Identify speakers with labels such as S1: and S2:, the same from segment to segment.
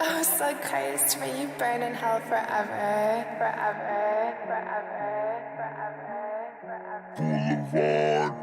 S1: Oh, so crazed, may you burn in hell forever, forever, forever, forever, forever.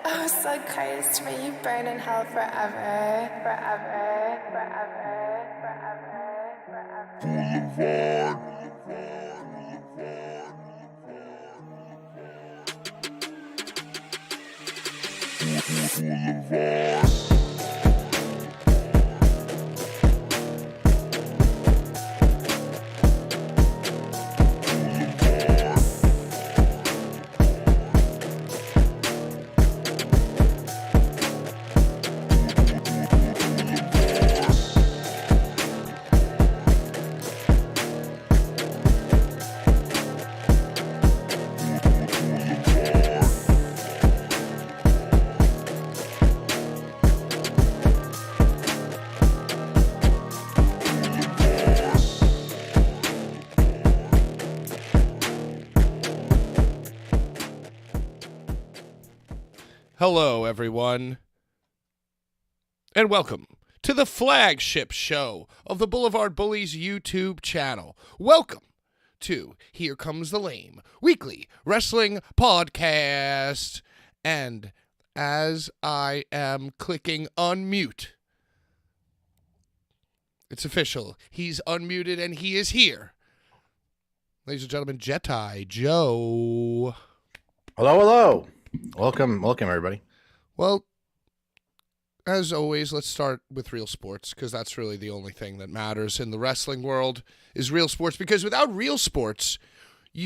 S1: Oh, so crazed, may you burn in hell forever, forever, forever, forever, forever.
S2: Hello, everyone, and welcome to the flagship show of the Boulevard Bullies YouTube channel. Welcome to Here Comes the Lame, weekly wrestling podcast. And as I am clicking unmute, it's official. He's unmuted and he is here. Ladies and gentlemen, Jedi Joe.
S3: Hello. Welcome, everybody.
S2: Well, as always, let's start with real sports, because that's really the only thing that matters in the wrestling world is real sports. Because without real sports,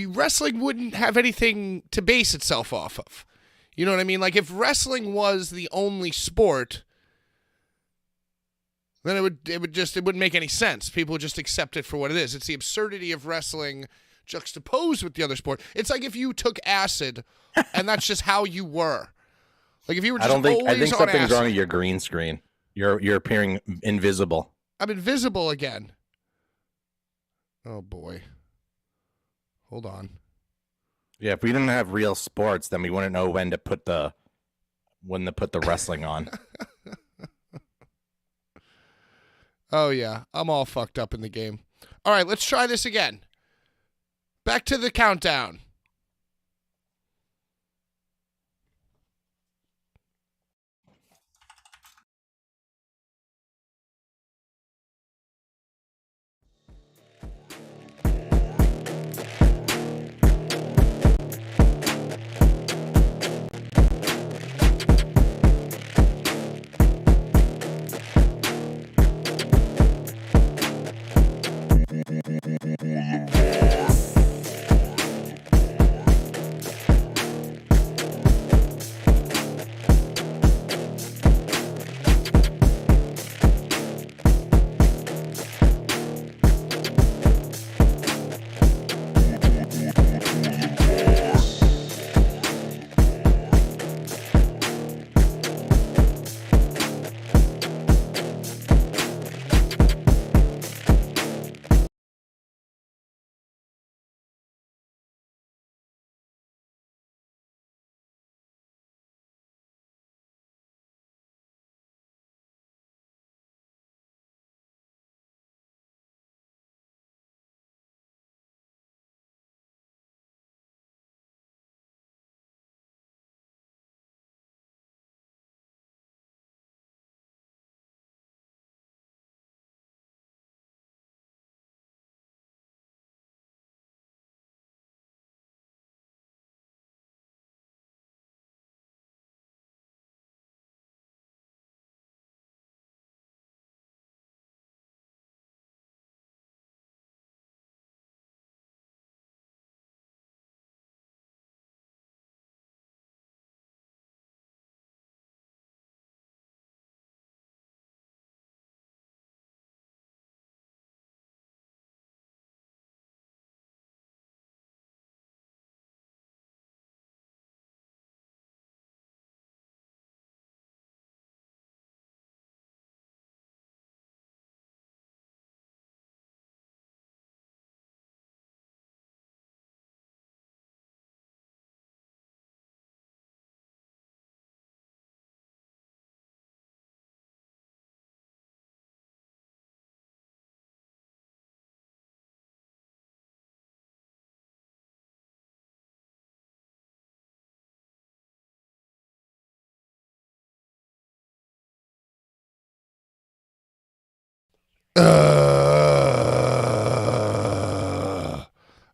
S2: wrestling wouldn't have anything to base itself off of. You know what I mean? Like, if wrestling was the only sport, then it wouldn't make any sense. People would just accept it for what it is. It's the absurdity of wrestling juxtaposed with the other sport. It's like if you took acid and that's just how you were. Like if you were just I think
S3: something's wrong with your green screen. You're appearing invisible.
S2: I'm invisible again. Oh boy. Hold on.
S3: Yeah, if we didn't have real sports, then we wouldn't know when to put the wrestling on.
S2: Oh yeah, I'm all fucked up in the game. All right, let's try this again. Back to the countdown.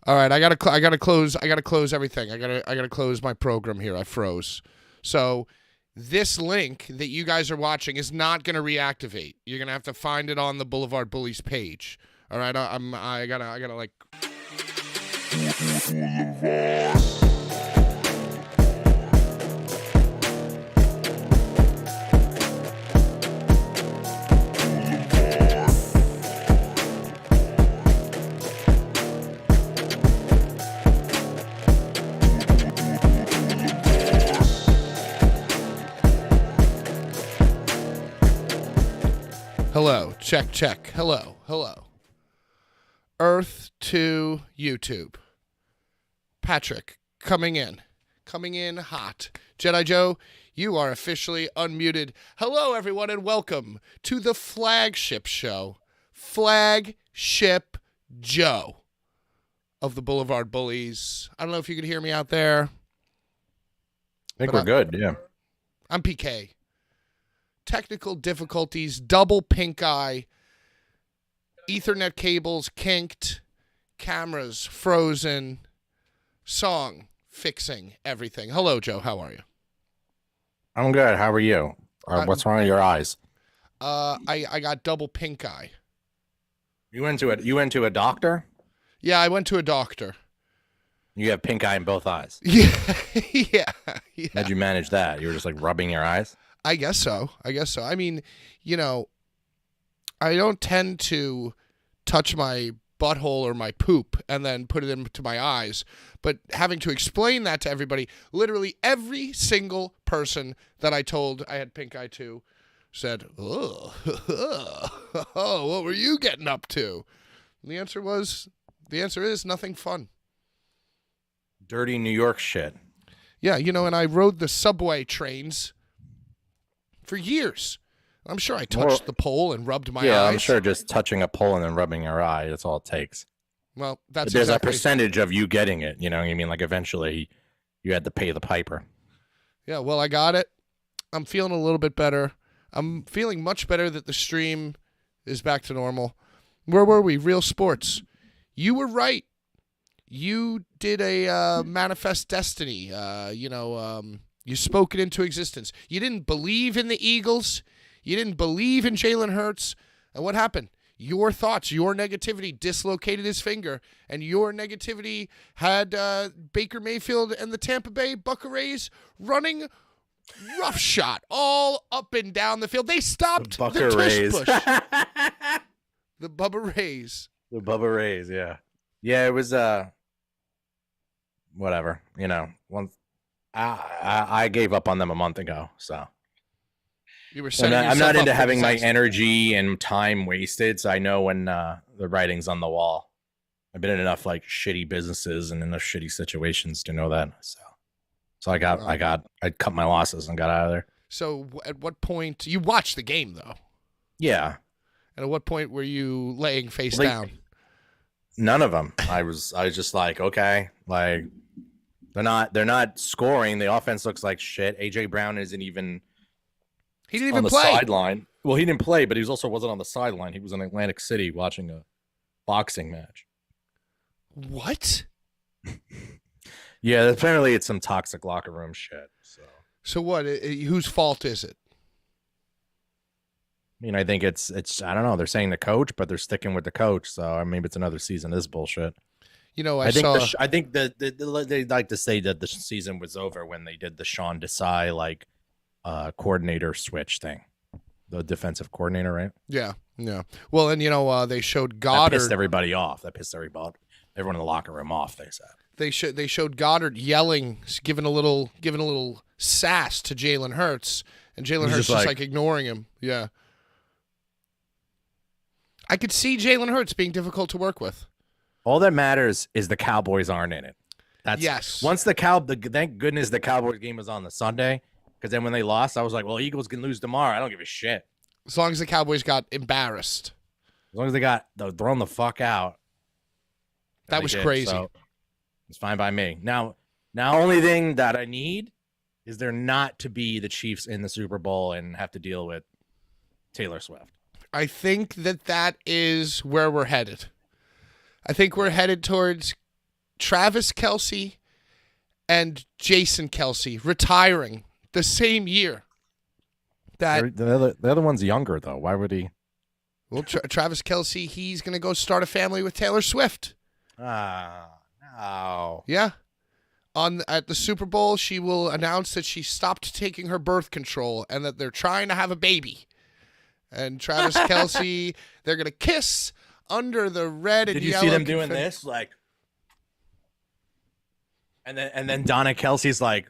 S2: All right, I gotta close everything. I gotta close my program here. I froze. So this link that you guys are watching is not gonna reactivate. You're gonna have to find it on the Boulevard Bullies page. All right, I gotta like. Hello, check. Hello. Earth to YouTube. Patrick, coming in. coming in hot. Jedi Joe, you are officially unmuted. Hello, everyone, and welcome to the flagship show, Flagship Joe of the Boulevard Bullies. I don't know if you can hear me out there.
S3: I think we're good, yeah.
S2: I'm PK. Technical difficulties, double pink eye, Ethernet cables kinked, cameras frozen, song fixing everything. Hello, Joe. How are you?
S3: I'm good. How are you? What's wrong with your eyes?
S2: I got double pink eye.
S3: You went to a doctor?
S2: Yeah, I went to a doctor.
S3: You have pink eye in both eyes.
S2: Yeah, yeah.
S3: How'd you manage that? You were just like rubbing your eyes?
S2: I guess so. I mean, you know, I don't tend to touch my butthole or my poop and then put it into my eyes. But having to explain that to everybody, literally every single person that I told I had pink eye to said, oh, what were you getting up to? And the answer is nothing fun.
S3: Dirty New York shit.
S2: Yeah, you know, and I rode the subway trains for years. I'm sure I touched the pole and rubbed my eyes.
S3: Yeah, I'm sure just touching a pole and then rubbing your eye, that's all it takes.
S2: Well, that's
S3: there's
S2: exactly.
S3: a percentage of you getting it, you know what I mean? Like eventually you had to pay the piper.
S2: Yeah, well, I got it. I'm feeling a little bit better. I'm feeling much better that the stream is back to normal. Where were we? Real Sports. You were right. You did a manifest destiny. You spoke it into existence. You didn't believe in the Eagles. You didn't believe in Jalen Hurts. And what happened? Your thoughts, your negativity dislocated his finger, and your negativity had Baker Mayfield and the Tampa Bay Buccaneers running roughshod all up and down the field. They stopped the tush push. The Bubba Rays.
S3: The Bubba Rays, yeah. Yeah, it was whatever, you know. Once I gave up on them a month ago, so
S2: you were
S3: I'm not into having my energy and time wasted, so I know when the writing's on the wall. I've been in enough like shitty businesses and enough shitty situations to know that. So I cut my losses and got out of there.
S2: So at what point you watched the game though?
S3: Yeah.
S2: And at what point were you laying face down?
S3: None of them. I was just like, okay, like they're not scoring. The offense looks like shit. AJ Brown isn't even.
S2: He didn't
S3: on
S2: even
S3: the
S2: play.
S3: Sideline. Well, he didn't play, but he also wasn't on the sideline. He was in Atlantic City watching a boxing match.
S2: What?
S3: Yeah, apparently it's some toxic locker room shit.
S2: So what? Whose fault is it?
S3: I mean, I think it's I don't know. They're saying the coach, but they're sticking with the coach. So maybe it's another season of this bullshit.
S2: You know,
S3: I think they like to say that the season was over when they did the Sean Desai coordinator switch thing, the defensive coordinator, right?
S2: Yeah. Well, and you know, they showed Goddard.
S3: That pissed everybody off. Everyone in the locker room off. They said
S2: they showed Goddard yelling, giving a little sass to Jalen Hurts, and Jalen Hurts just like ignoring him. Yeah. I could see Jalen Hurts being difficult to work with.
S3: All that matters is the Cowboys aren't in it.
S2: Yes.
S3: Once thank goodness the Cowboys game was on the Sunday, because then when they lost, I was like, well, Eagles can lose tomorrow. I don't give a shit.
S2: As long as the Cowboys got embarrassed.
S3: As long as they got thrown the fuck out.
S2: That was crazy.
S3: So it's fine by me. Now, only thing that I need is there not to be the Chiefs in the Super Bowl and have to deal with Taylor Swift.
S2: I think that is where we're headed. I think we're headed towards Travis Kelce and Jason Kelce retiring the same year.
S3: The other one's younger, though. Why would he?
S2: Well, Travis Kelce, he's going to go start a family with Taylor Swift.
S3: No.
S2: Yeah. At the Super Bowl, she will announce that she stopped taking her birth control and that they're trying to have a baby. And Travis Kelce, they're going to kiss under the red and yellow.
S3: Did you see them doing this? Like, and then Donna Kelsey's like,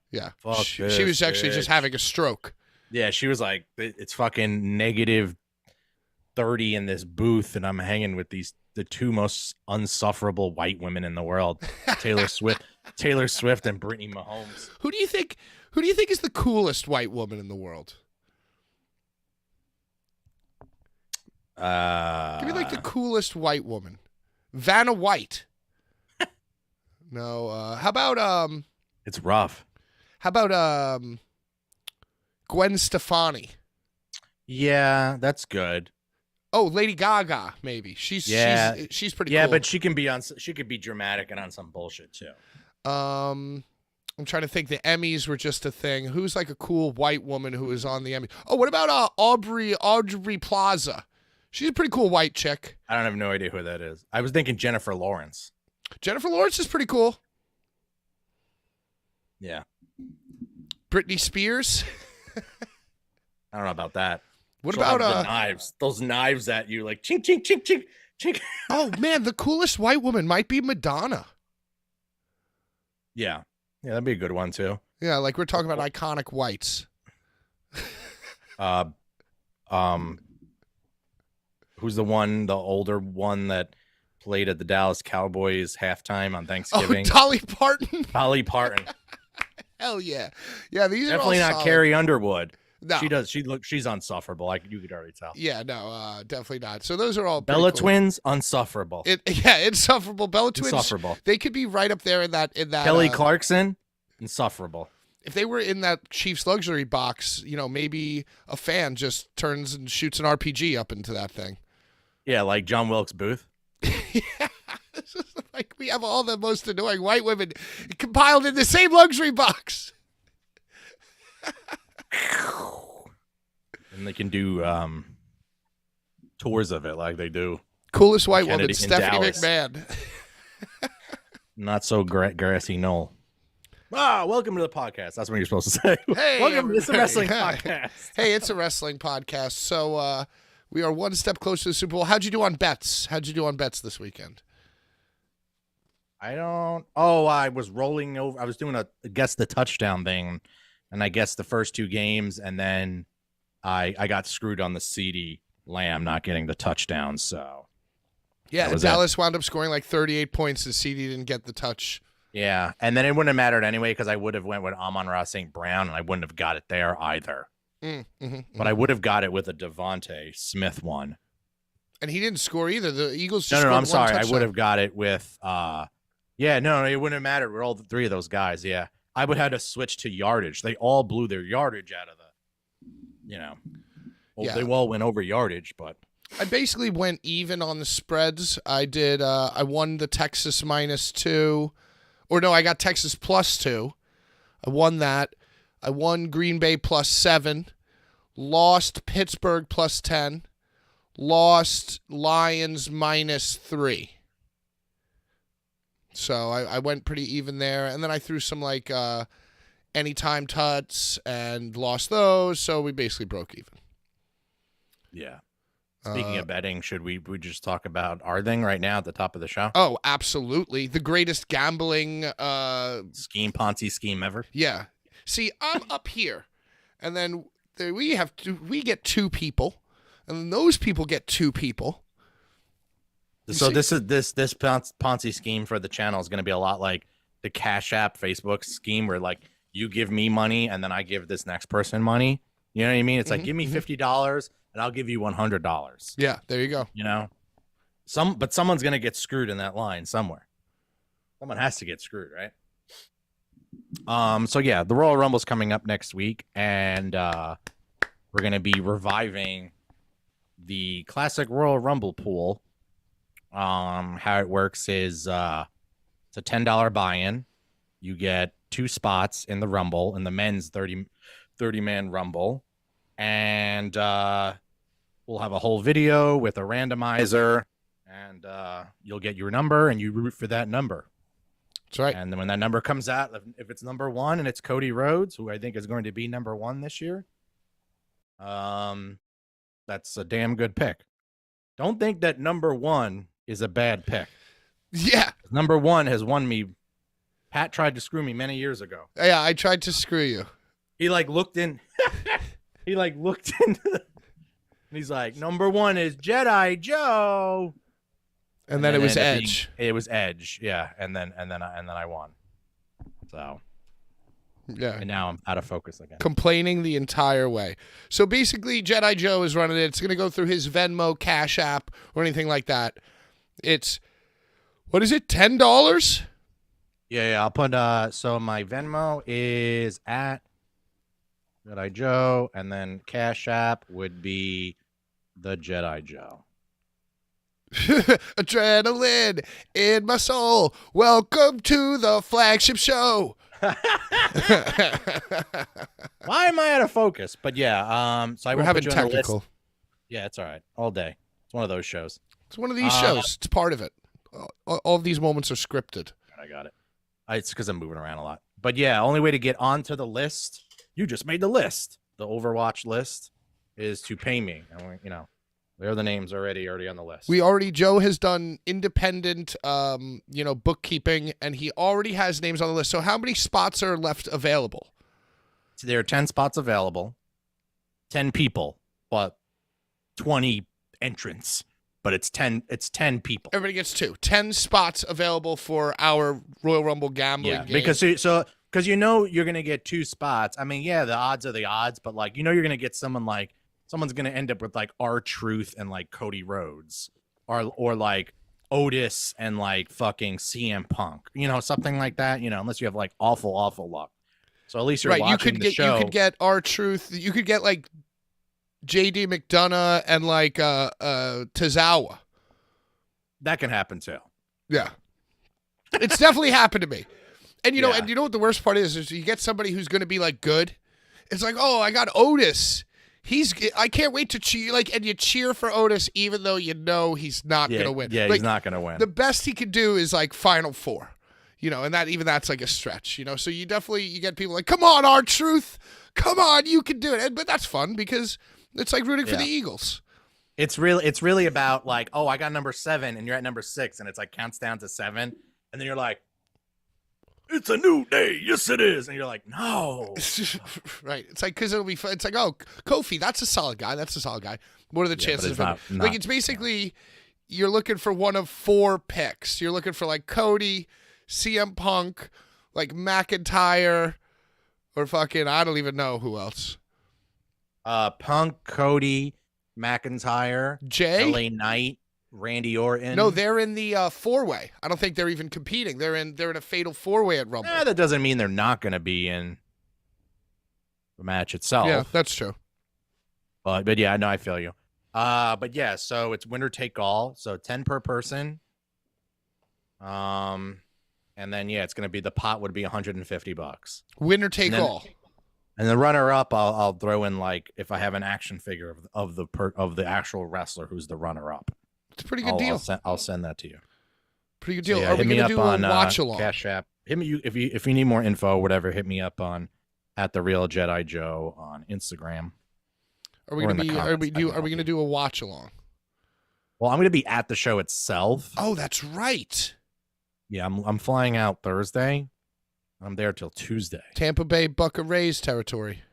S2: yeah.
S3: Fuck
S2: she was actually just having a stroke.
S3: Yeah, she was like, it's fucking -30 in this booth, and I'm hanging with these the two most unsufferable white women in the world, Taylor Swift and Brittany Mahomes.
S2: Who do you think is the coolest white woman in the world? Give me like the coolest white woman. Vanna White. No, how about
S3: It's rough.
S2: How about Gwen Stefani?
S3: Yeah, that's good.
S2: Oh, Lady Gaga, maybe. She's pretty cool.
S3: Yeah, but she could be dramatic and on some bullshit too.
S2: I'm trying to think. The Emmys were just a thing. Who's like a cool white woman who is on the Emmys? Oh, what about Aubrey Plaza? She's a pretty cool white chick.
S3: I don't have no idea who that is. I was thinking Jennifer Lawrence.
S2: Jennifer Lawrence is pretty cool.
S3: Yeah.
S2: Britney Spears.
S3: I don't know about that.
S2: What
S3: She'll
S2: about
S3: have the knives? Those knives at you, like chink chink chink chink chink.
S2: Oh man, the coolest white woman might be Madonna.
S3: Yeah, that'd be a good one too.
S2: Yeah, like we're talking about iconic whites.
S3: Who's the older one that played at the Dallas Cowboys halftime on Thanksgiving?
S2: Oh, Dolly Parton.
S3: Dolly Parton.
S2: Hell yeah, yeah. These
S3: Definitely
S2: are all
S3: not
S2: solid.
S3: Carrie Underwood.
S2: No.
S3: She's unsufferable. You could already tell.
S2: Yeah, no, definitely not. So those are all pretty
S3: Bella
S2: cool.
S3: Twins, unsufferable.
S2: Insufferable. Bella Twins,
S3: Insufferable.
S2: They could be right up there in that.
S3: Kelly Clarkson, insufferable.
S2: If they were in that Chiefs luxury box, maybe a fan just turns and shoots an RPG up into that thing.
S3: Yeah, like John Wilkes Booth.
S2: Yeah, this is like we have all the most annoying white women compiled in the same luxury box.
S3: And they can do tours of it like they do.
S2: Coolest white woman,
S3: Kennedy in
S2: Stephanie
S3: Dallas.
S2: McMahon.
S3: Not so grassy knoll. Welcome to the podcast. That's what you're supposed to say.
S2: Hey,
S3: welcome. It's a wrestling
S2: everybody.
S3: podcast.
S2: Hey, it's a wrestling podcast. So we are one step closer to the Super Bowl. How'd you do on bets? This weekend?
S3: I was rolling over. I was doing a guess the touchdown thing, and I guessed the first two games, and then I got screwed on the CeeDee Lamb not getting the touchdown. So
S2: yeah, Dallas wound up scoring like 38 points. The CeeDee didn't get the touch.
S3: Yeah, and then it wouldn't have mattered anyway because I would have went with Amon-Ra St. Brown, and I wouldn't have got it there either. But I would have got it with a Devontae Smith one.
S2: And he didn't score either. The Eagles just
S3: No,
S2: scored
S3: I'm sorry.
S2: touchdown.
S3: I would have got it with it wouldn't have mattered with all three of those guys. Yeah. I would have had to switch to yardage. They all blew their yardage out of they all went over yardage, but
S2: I basically went even on the spreads. I did I won the Texas -2. Or no, I got Texas +2. I won that. I won Green Bay +7. Lost Pittsburgh +10. Lost Lions -3. So I went pretty even there. And then I threw some like anytime tuts and lost those. So we basically broke even.
S3: yeah. Speaking of betting, should we just talk about our thing right now at the top of the show?
S2: Oh, absolutely. The greatest gambling
S3: Ponzi scheme ever.
S2: Yeah. See, I'm up here. And then we get two people. And then those people get two people.
S3: So this Ponzi scheme for the channel is going to be a lot like the Cash App Facebook scheme where like you give me money and then I give this next person money. You know what I mean? It's like, give me $50 and I'll give you $100.
S2: Yeah, there you go.
S3: But someone's going to get screwed in that line somewhere. Someone has to get screwed, right? So yeah, the Royal Rumble's coming up next week, and we're going to be reviving the classic Royal Rumble pool. How it works is it's a $10 buy-in. You get 2 spots in the Rumble, in the men's 30-man Rumble. And we'll have a whole video with a randomizer, and you'll get your number, and you root for that number.
S2: That's right.
S3: And then when that number comes out, if it's number 1 and it's Cody Rhodes, who I think is going to be number 1 this year, that's a damn good pick. Don't think that number 1 is a bad pick.
S2: Yeah.
S3: Number 1 has won me. Pat tried to screw me many years ago.
S2: Yeah, I tried to screw you.
S3: He looked in. He looked into. And he's like, number 1 is Jedi Joe.
S2: And then it was Edge.
S3: It was Edge, yeah, and then I won. So
S2: Yeah.
S3: and now I'm out of focus again.
S2: Complaining the entire way. So basically, Jedi Joe is running it. It's going to go through his Venmo, Cash App, or anything like that. It's, what is it, $10?
S3: Yeah, I'll put, so my Venmo is at Jedi Joe, and then Cash App would be the Jedi Joe.
S2: Adrenaline in my soul. Welcome to the flagship show.
S3: Why am I out of focus? But yeah, so I
S2: We're
S3: won't
S2: having
S3: put you on the list.
S2: technical.
S3: Yeah, it's all right. All day. It's one of those shows.
S2: It's one of these shows. It's part of it. All of these moments are scripted.
S3: I got it. It's because I'm moving around a lot. But yeah, only way to get onto the list, you just made the list. The Overwatch list is to pay me. And you know, there are the names already on the list.
S2: Joe has done independent, bookkeeping, and he already has names on the list. So how many spots are left available?
S3: So there are 10 spots available, 10 people, but 20 entrants. But it's 10 people.
S2: Everybody gets 10 spots available for our Royal Rumble gambling game.
S3: Because you know you're gonna get 2 spots. I mean, yeah, the odds are the odds, but like you're gonna get someone's gonna end up with like R-Truth and like Cody Rhodes, or like Otis and like fucking CM Punk, something like that. Unless you have like awful luck. So at least you're watching the show.
S2: You could get R-Truth. You could get like JD McDonough and like Tozawa.
S3: That can happen too.
S2: Yeah. It's definitely happened to me. And you know what the worst part is you get somebody who's going to be like good. It's like, "Oh, I got Otis. I can't wait to cheer," and you cheer for Otis even though you know he's not going to win.
S3: Yeah, he's not going to win.
S2: The best he could do is like Final Four. And that's like a stretch, So you get people like, "Come on, R-Truth. Come on, you can do it." But that's fun because it's like rooting for the Eagles.
S3: It's really about like, oh, I got number 7 and you're at number 6, and it's like counts down to 7, and then you're like, "It's a new day. Yes, it is." And you're like, "No."
S2: Right. It's like, because it'll be fun. It's like, "Oh, Kofi, that's a solid guy. That's a solid guy. What are the chances of him?" Like, it's basically, you're looking for one of 4 picks. You're looking for like Cody, CM Punk, like McIntyre, or fucking, I don't even know who else.
S3: Punk, Cody, McIntyre,
S2: Jay,
S3: LA Knight, Randy Orton.
S2: No, they're in the 4-way. I don't think they're even competing. They're in a fatal 4-way at Rumble.
S3: That doesn't mean they're not going to be in the match itself.
S2: Yeah, that's true.
S3: But yeah, no, I feel you. But yeah, so it's winner take all. So 10 per person. And then it's going to be, the pot would be $150.
S2: Winner take all.
S3: And the runner up, I'll throw in like if I have an action figure of the actual wrestler who's the runner up.
S2: It's a pretty good deal.
S3: I'll send that to you.
S2: Pretty good deal.
S3: So, yeah,
S2: Are we going to do a watch along?
S3: Cash App. Hit me if you need more info, whatever. Hit me up on @TheRealJediJoe on Instagram.
S2: Are we going to do a watch along?
S3: Well, I'm going to be at the show itself.
S2: Oh, that's right.
S3: Yeah, I'm flying out Thursday. I'm there till Tuesday.
S2: Tampa Bay Bucca Rays territory.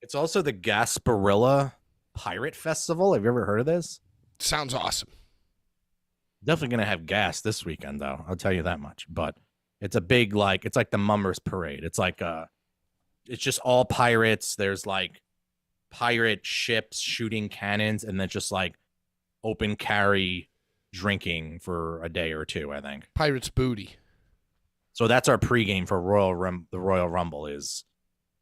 S3: It's also the Gasparilla Pirate Festival. Have you ever heard of this?
S2: Sounds awesome.
S3: Definitely going to have gas this weekend, though. I'll tell you that much. But it's a big, it's like the Mummers Parade. It's like, it's just all pirates. There's like pirate ships shooting cannons, and then just like open carry drinking for a day or two, I think.
S2: Pirates booty.
S3: So that's our pregame for the Royal Rumble, is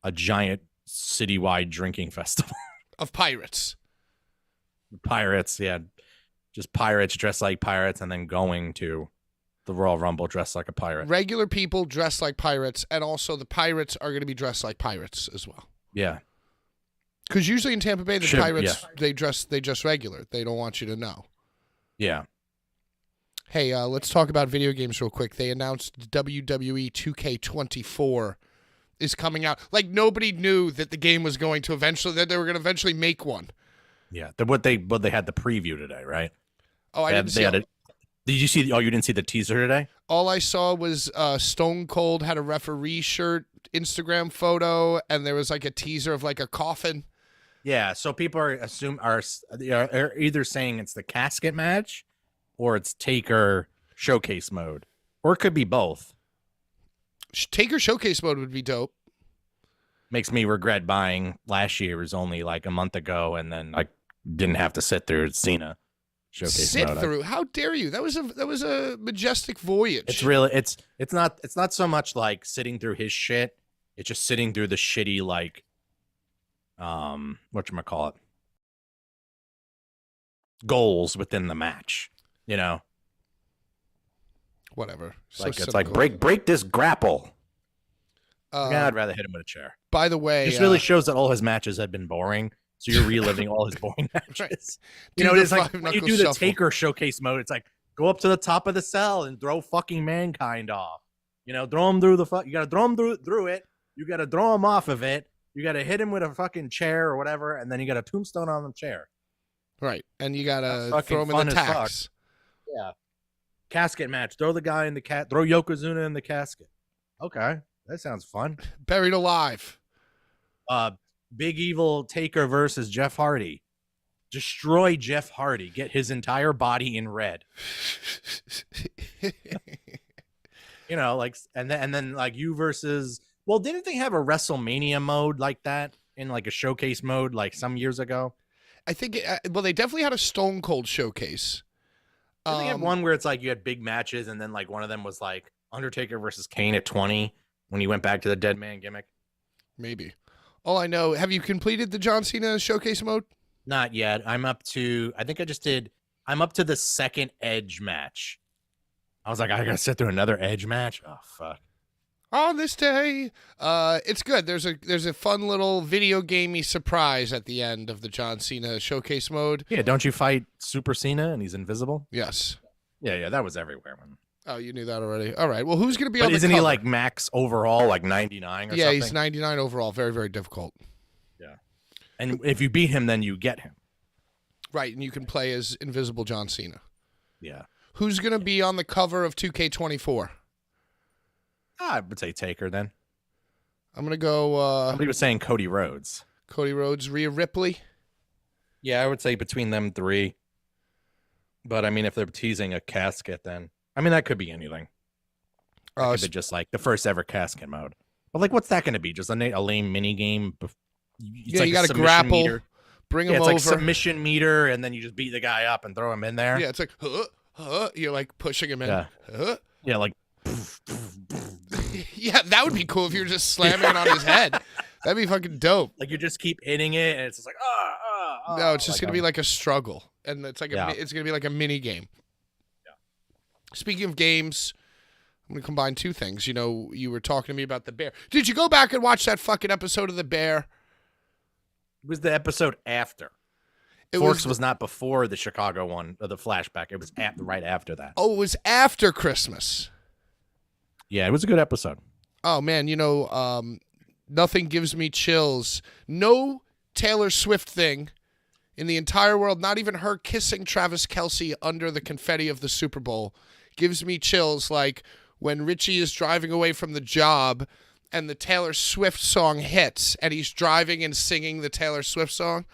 S3: a giant citywide drinking festival
S2: of pirates.
S3: Pirates, yeah. Just pirates dressed like pirates, and then going to the Royal Rumble dressed like a pirate.
S2: Regular people dressed like pirates, and also the pirates are going to be dressed like pirates as well.
S3: Yeah.
S2: Because usually in Tampa Bay, the pirates, they dress regular. They don't want you to know.
S3: Yeah.
S2: Hey, let's talk about video games real quick. They announced WWE 2K24 is coming out. Like, nobody knew that the game was going to that they were going to eventually make one.
S3: Yeah, what they had the preview today, right?
S2: Oh, I didn't see it.
S3: Did you see? You didn't see the teaser today?
S2: All I saw was Stone Cold had a referee shirt Instagram photo, and there was like a teaser of like a coffin.
S3: Yeah, so people are either saying it's the casket match, or it's Taker showcase mode, or it could be both.
S2: Taker showcase mode would be dope.
S3: Makes me regret buying last year's only like a month ago, and then I didn't have to sit through Cena showcase
S2: Sit
S3: mode.
S2: through? How dare you? That was a majestic voyage.
S3: It's really it's not so much like sitting through his shit. It's just sitting through the shitty like whatchamacallit, goals within the match, you know.
S2: Whatever.
S3: Like it's like break this grapple. Yeah, I'd rather hit him with a chair.
S2: By the way,
S3: This really shows that all his matches had been boring. So you're reliving all his boring matches.
S2: Right.
S3: You know, it's like when you do the
S2: shuffle.
S3: Taker showcase mode, it's like go up to the top of the cell and throw fucking Mankind off. You know, throw him through the you gotta throw him through it. You gotta throw him off of it. You gotta hit him with a fucking chair or whatever, and then you got a tombstone on the chair.
S2: Right. And you gotta
S3: That's
S2: throw him
S3: fucking
S2: in the
S3: fun as
S2: tax.
S3: Yeah. Casket match. Throw the guy in the throw Yokozuna in the casket. Okay. That sounds fun.
S2: Buried alive.
S3: Big Evil Taker versus Jeff Hardy. Destroy Jeff Hardy. Get his entire body in red. You know, like, and then like you versus. Well, didn't they have a WrestleMania mode like that in like a showcase mode like some years ago?
S2: I think. Well, they definitely had a Stone Cold showcase.
S3: Didn't they have one where it's like you had big matches, and then like one of them was like Undertaker versus Kane at 20 when you went back to the Dead Man gimmick?
S2: Maybe. All I know. Have you completed the John Cena showcase mode?
S3: Not yet. I'm up to. I think I just did. I'm up to the second Edge match. I was like, I gotta sit through another Edge match. Oh fuck.
S2: On this day, it's good. There's a fun little video gamey surprise at the end of the John Cena showcase mode.
S3: Yeah, don't you fight Super Cena and he's invisible?
S2: Yes.
S3: Yeah, that was everywhere, man.
S2: Oh, you knew that already. All right. Well, who's going to be
S3: But
S2: on the
S3: isn't
S2: cover?
S3: he like max overall, like 99 or
S2: yeah,
S3: something?
S2: he's 99 overall. Very, very difficult.
S3: Yeah. And if you beat him, then you get him.
S2: Right, and you can play as Invisible John Cena.
S3: Yeah.
S2: Who's going to be on the cover of 2K24?
S3: I would say Taker then.
S2: I'm going to go
S3: Somebody was saying Cody Rhodes.
S2: Cody Rhodes, Rhea Ripley.
S3: Yeah, I would say between them three. But I mean, if they're teasing a casket, then I mean that could be anything. That could be just like the first ever casket mode. But like, what's that going to be? Just a lame mini game?
S2: Yeah, you got to grapple,
S3: meter.
S2: bring him
S3: it's
S2: over.
S3: like submission meter, and then you just beat the guy up and throw him in there.
S2: Yeah, it's like, you're like pushing him in.
S3: Yeah, yeah, like.
S2: Yeah, that would be cool if you were just slamming it on his head. That'd be fucking dope.
S3: Like you just keep hitting it, and it's just like,
S2: No, it's just gonna be like a struggle, and it's like
S3: Yeah.
S2: it's gonna be like a mini game.
S3: Yeah.
S2: Speaking of games, I'm gonna combine two things. You know, you were talking to me about The Bear. Did you go back and watch that fucking episode of The Bear?
S3: It was the episode after. Forks was not before the Chicago one, or the flashback. It was right after that.
S2: Oh, it was after Christmas.
S3: Yeah, it was a good episode.
S2: Oh man, you know, nothing gives me chills. No Taylor Swift thing in the entire world, not even her kissing Travis Kelce under the confetti of the Super Bowl, gives me chills like when Richie is driving away from the job and the Taylor Swift song hits and he's driving and singing the Taylor Swift song.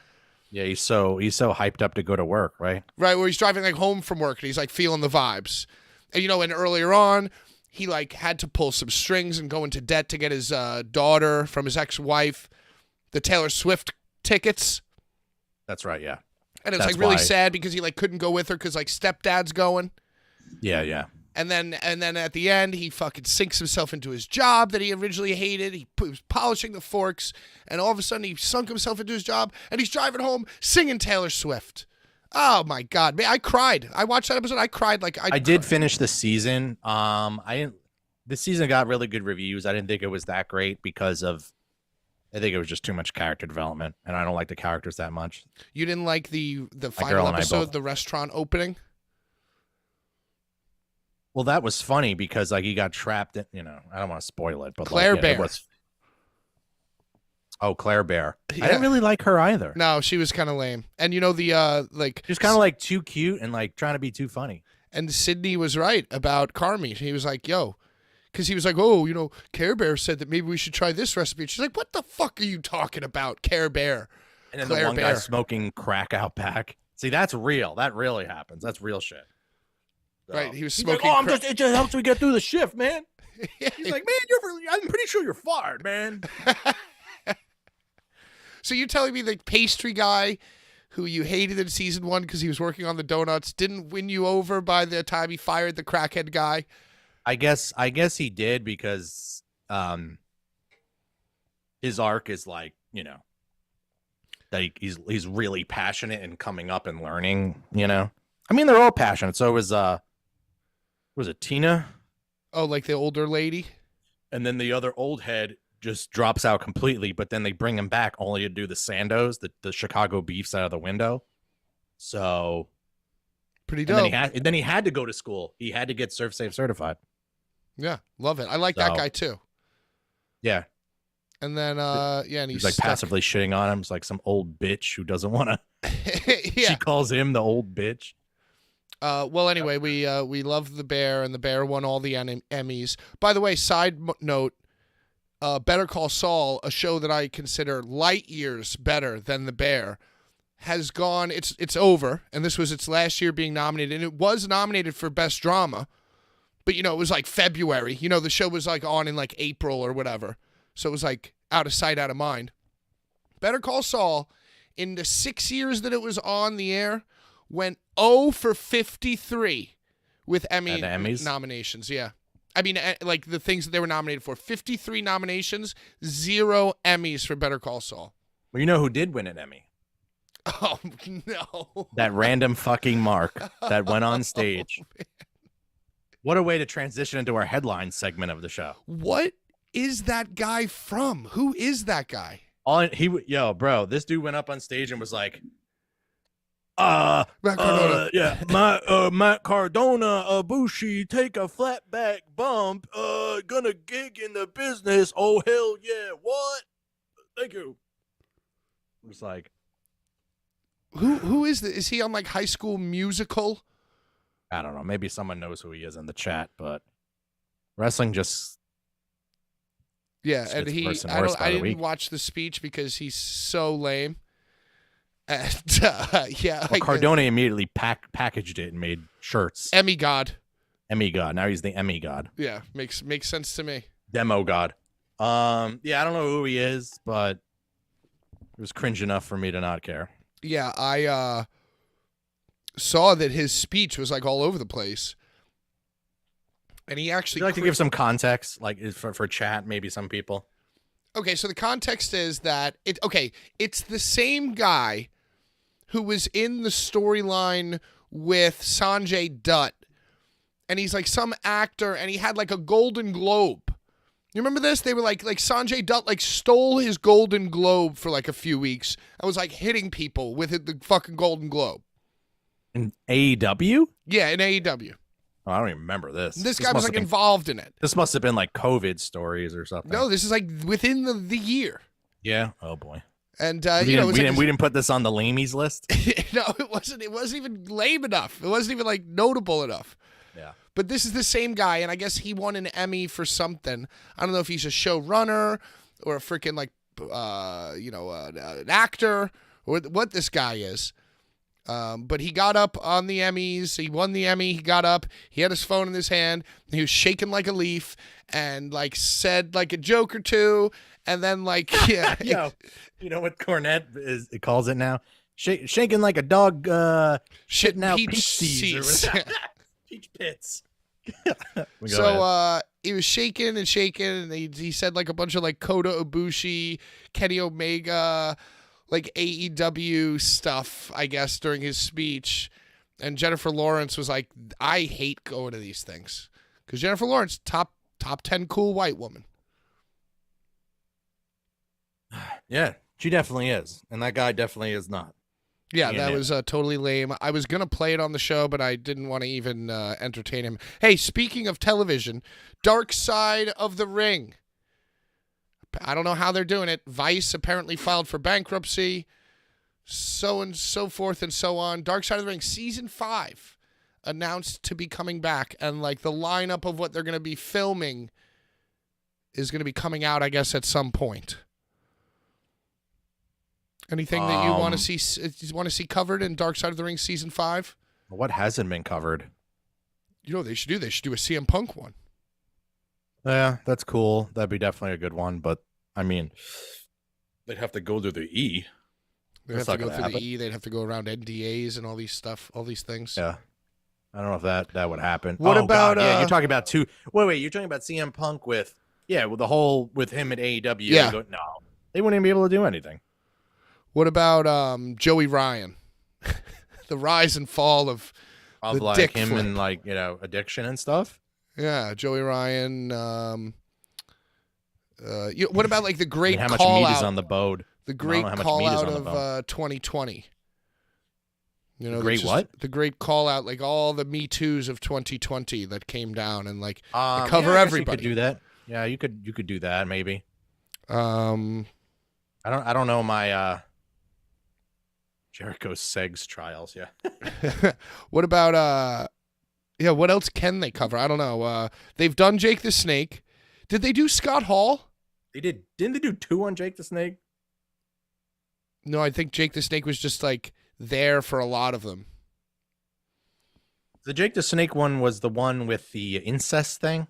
S3: Yeah, he's so hyped up to go to work, right?
S2: Right, where he's driving like home from work and he's like feeling the vibes. And you know, and earlier on, he like had to pull some strings and go into debt to get his daughter from his ex-wife the Taylor Swift tickets.
S3: That's right, yeah.
S2: And it's
S3: That's
S2: like really
S3: why.
S2: sad because he like couldn't go with her because like stepdad's going.
S3: Yeah.
S2: And then at the end, he fucking sinks himself into his job that he originally hated. He was polishing the forks, and all of a sudden he sunk himself into his job, and he's driving home singing Taylor Swift. Oh my God, man! I cried. I watched that episode. I cried like
S3: I did finish the season. I didn't. The season got really good reviews. I didn't think it was that great because of. I think it was just too much character development, and I don't like the characters that much.
S2: You didn't like the
S3: girl
S2: final
S3: and I
S2: episode,
S3: both.
S2: the restaurant opening?
S3: Well, that was funny because like he got trapped in. I don't want to spoil it, but
S2: Claire
S3: like,
S2: Bear.
S3: It was. Oh, Claire Bear.
S2: Yeah.
S3: I didn't really like her either.
S2: No, she was kind of lame. And you know the like
S3: She was kind of like too cute and like trying to be too funny.
S2: And Sydney was right about Carmi. He was like, yo, because he was like, oh, you know, Care Bear said that maybe we should try this recipe. And she's like, what the fuck are you talking about, Care Bear?
S3: And then
S2: Claire
S3: the one guy
S2: Bear.
S3: smoking crack out back. See, that's real. That really happens. That's real shit. So,
S2: Right, he was
S3: he's like,
S2: smoking
S3: it just helps me get through the shift, man.
S2: Yeah.
S3: He's like, man, I'm pretty sure you're fired, man.
S2: So you're telling me the pastry guy who you hated in season 1 because he was working on the donuts didn't win you over by the time he fired the crackhead guy?
S3: I guess he did because his arc is like, that he's really passionate and coming up and learning, I mean, they're all passionate. So was it Tina?
S2: Oh, like the older lady?
S3: And then the other old head just drops out completely, but then they bring him back only to do the Sandos, the Chicago beefs out of the window. So
S2: pretty dope.
S3: And then he had to go to school. He had to get Surf Safe certified.
S2: Yeah, love it. I like that guy too.
S3: Yeah.
S2: And then and
S3: he's like passively shitting on him. It's like some old bitch who doesn't want to.
S2: Yeah.
S3: She calls him the old bitch.
S2: Well, anyway, we love the Bear, and the Bear won all the Emmys. By the way, side note, Better Call Saul, a show that I consider light years better than the Bear, has gone. It's over, and this was its last year being nominated, and it was nominated for Best Drama, but it was like February. The show was like on in like April or whatever, so it was like out of sight, out of mind. Better Call Saul, in the 6 years that it was on the air, went 0 for 53 with Emmy nominations. Yeah. I mean, like the things that they were nominated for. 53 nominations, 0 Emmys for Better Call Saul.
S3: Well, you know who did win an Emmy?
S2: Oh, no.
S3: That random fucking Mark that went on stage.
S2: Oh,
S3: what a way to transition into our headline segment of the show.
S2: What is that guy from? Who is that guy?
S3: Bro, this dude went up on stage and was like,
S2: Matt Cardona.
S3: Matt Cardona, Bushi, take a flat back bump, gonna gig in the business. Oh, hell yeah. What? Thank you. I'm just like,
S2: who is this? Is he on like High School Musical?
S3: I don't know. Maybe someone knows who he is in the chat, but wrestling just.
S2: Yeah, and I didn't watch the speech because he's so lame. And
S3: Cardona immediately packaged it and made shirts.
S2: Emmy God.
S3: Now he's the Emmy God.
S2: Yeah, makes sense to me.
S3: Demo God. I don't know who he is, but it was cringe enough for me to not care.
S2: Yeah, I saw that his speech was like all over the place. And he actually
S3: Would you like to give some context, like for chat, maybe some people?
S2: Okay, so the context is that it's the same guy who was in the storyline with Sanjay Dutt, and he's like some actor, and he had like a Golden Globe. You remember this? They were like Sanjay Dutt like stole his Golden Globe for like a few weeks and was like hitting people with the fucking Golden Globe.
S3: In AEW?
S2: Yeah, in AEW.
S3: Oh, I don't even remember this.
S2: This guy was like involved in it.
S3: This must have been like COVID stories or something.
S2: No, this is like within the year.
S3: Yeah. Oh boy.
S2: And
S3: we didn't put this on the lamies list.
S2: No, it wasn't. It wasn't even lame enough. It wasn't even like notable enough.
S3: Yeah.
S2: But this is the same guy, and I guess he won an Emmy for something. I don't know if he's a showrunner or a freaking like an actor or what this guy is. But he got up on the Emmys. He won the Emmy. He got up. He had his phone in his hand. He was shaking like a leaf and like said like a joke or two. And then like, yeah.
S3: You know what Cornette it calls it now? Shaking like a dog shitting out peach seeds. Peach pits.
S2: So he was shaking and shaking. And he said like a bunch of like Kota Ibushi, Kenny Omega, like AEW stuff, I guess, during his speech. And Jennifer Lawrence was like, I hate going to these things. Because Jennifer Lawrence, top 10 cool white woman.
S3: Yeah, she definitely is. And that guy definitely is not.
S2: Yeah, that was totally lame. I was going to play it on the show, but I didn't want to even entertain him. Hey, speaking of television, Dark Side of the Ring. I don't know how they're doing it. Vice apparently filed for bankruptcy, so and so forth and so on. Dark Side of the Ring season 5 announced to be coming back, and like the lineup of what they're going to be filming is going to be coming out, I guess, at some point. Anything that you want to see covered in Dark Side of the Ring season 5?
S3: What hasn't been covered?
S2: You know what they should do? They should do a CM Punk one.
S3: Yeah, that's cool. That'd be definitely a good one. But I mean, they'd have to go to the E.
S2: They'd have to go through the E. They'd have to go around NDAs and all these things.
S3: Yeah. I don't know if that would happen.
S2: What about?
S3: God, yeah, you're talking about two. Wait. You're talking about CM Punk with with him at AEW.
S2: Yeah.
S3: No, they wouldn't even be able to do anything.
S2: What about Joey Ryan? The rise and fall of the
S3: like
S2: dick
S3: him
S2: flip.
S3: and addiction and stuff.
S2: Yeah, Joey Ryan. What about like the great
S3: how much
S2: call
S3: meat
S2: out?
S3: is on the boat?
S2: The great
S3: how much
S2: call
S3: meat is
S2: out
S3: on the
S2: of 2020. You know,
S3: Great what?
S2: The great call out, like all the Me Too's of 2020 that came down and like
S3: Cover
S2: cover everybody.
S3: You could do that. Yeah, you could do that maybe.
S2: I
S3: don't know my Jericho Segs trials. Yeah.
S2: What about what else can they cover? I don't know. They've done Jake the Snake. Did they do Scott Hall?
S3: They did. Didn't they do 2 on Jake the Snake?
S2: No, I think Jake the Snake was just like there for a lot of them.
S3: The Jake the Snake one was the one with the incest thing.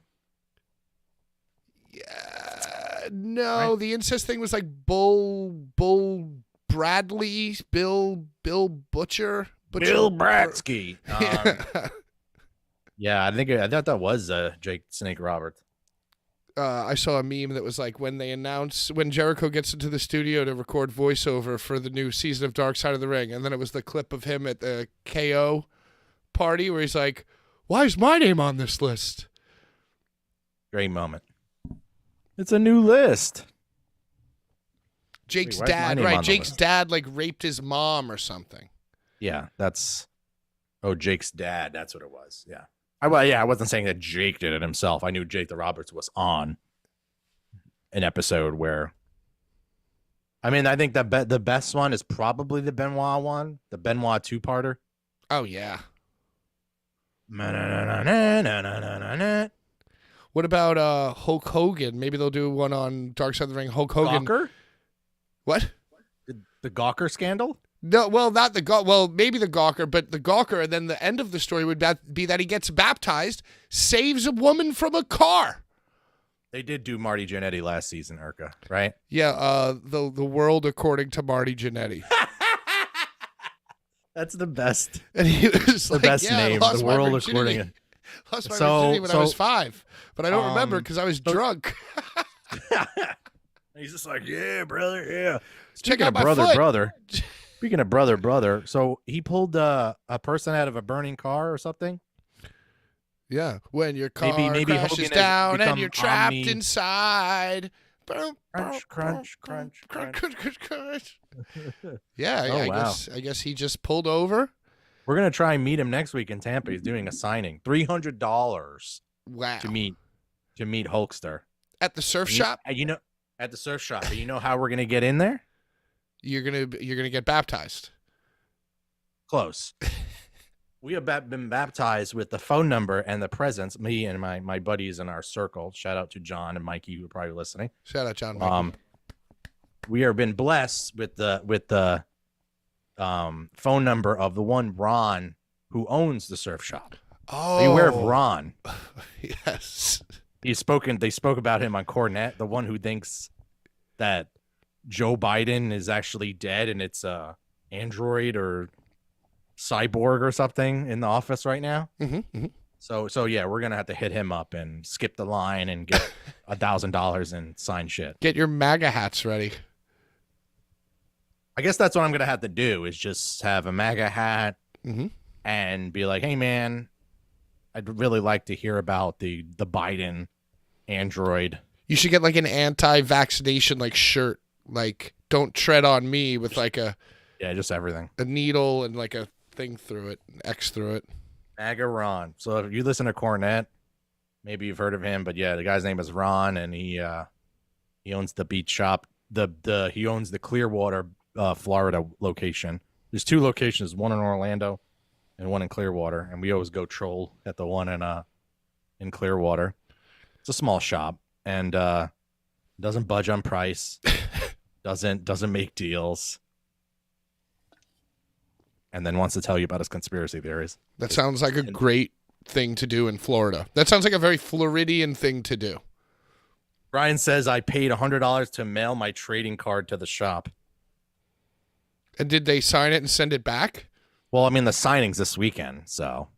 S2: Yeah, no,
S3: Right.
S2: the incest thing was like Bull Bradley, Bill Butcher.
S3: Bill Bratsky.
S2: Yeah.
S3: Yeah, I thought that was Jake Snake Roberts.
S2: I saw a meme that was like when Jericho gets into the studio to record voiceover for the new season of Dark Side of the Ring, and then it was the clip of him at the KO party where he's like, "Why is my name on this list?"
S3: Great moment. It's a new list.
S2: Jake's
S3: Wait, why is my
S2: dad,
S3: name
S2: right?
S3: on the
S2: Jake's
S3: list?
S2: dad like raped his mom or something.
S3: Yeah, that's. Oh, Jake's dad. That's what it was. Yeah. I wasn't saying that Jake did it himself. I knew Jake the Roberts was on an episode where. I mean, I think the best one is probably the Benoit one, the Benoit 2-parter.
S2: Oh yeah.
S3: Gawker?
S2: What about Hulk Hogan? Maybe they'll do one on Dark Side of the Ring. Hulk Hogan. What?
S3: The Gawker scandal?
S2: No, well, not the well, maybe the Gawker, but the Gawker, and then the end of the story would be that he gets baptized, saves a woman from a car.
S3: They did do Marty Jannetty last season, Urka, right?
S2: Yeah, the world according to Marty Jannetty.
S3: That's the best.
S2: And he was
S3: The
S2: like,
S3: best
S2: yeah, I
S3: name.
S2: lost
S3: The
S2: my
S3: world
S2: virginity.
S3: according.
S2: Lost my
S3: So-
S2: virginity when I was
S3: so-
S2: 5, but I don't remember because I was drunk.
S3: He's just like, yeah, brother, yeah.
S2: Check
S3: Speaking
S2: out
S3: of
S2: my
S3: brother,
S2: foot.
S3: brother. Speaking of brother. So he pulled a person out of a burning car or something.
S2: Yeah, when your car
S3: Maybe
S2: crashes
S3: Hogan has
S2: down and
S3: become
S2: you're trapped
S3: omni-
S2: inside.
S3: Crunch, crunch,
S2: crunch. Yeah,
S3: Oh,
S2: I
S3: wow.
S2: guess he just pulled over.
S3: We're gonna try and meet him next week in Tampa. He's doing a signing. $300
S2: Wow.
S3: to meet Hulkster.
S2: At the surf
S3: And
S2: shop,
S3: at the surf shop. But you know how we're gonna get in there?
S2: you're gonna get baptized.
S3: Close. We have been baptized with the phone number and the presence. Me and my buddies in our circle. Shout out to John and Mikey who are probably listening.
S2: Shout out, John. Michael.
S3: We have been blessed with the phone number of the one Ron who owns the surf shop.
S2: Oh,
S3: Beware of Ron.
S2: Yes.
S3: They spoke about him on Cornet, the one who thinks that Joe Biden is actually dead and it's a android or cyborg or something in the office right now.
S2: Mm-hmm.
S3: So yeah, we're gonna have to hit him up and skip the line and get $1,000 and sign shit.
S2: Get your MAGA hats ready.
S3: I guess that's what I'm gonna have to do is just have a MAGA hat
S2: Mm-hmm.
S3: and be like, hey man, I'd really like to hear about the Biden android.
S2: You should get like an anti-vaccination like shirt, like "Don't tread on me" with like a
S3: Yeah, just everything.
S2: needle and like a thing through it, X through it.
S3: MAGA Ron. So if you listen to Cornet, maybe you've heard of him, but yeah, the guy's name is Ron, and he owns the beach shop. He owns the Clearwater, Florida location. There's 2 locations, one in Orlando and one in Clearwater, and we always go troll at the one in Clearwater. It's a small shop and doesn't budge on price, doesn't make deals, and then wants to tell you about his conspiracy theories.
S2: That sounds like a great thing to do in Florida. That sounds like a very Floridian thing to do.
S3: Brian says I paid $100 to mail my trading card to the shop.
S2: And did they sign it and send it back?
S3: Well, I mean, the signing's this weekend, so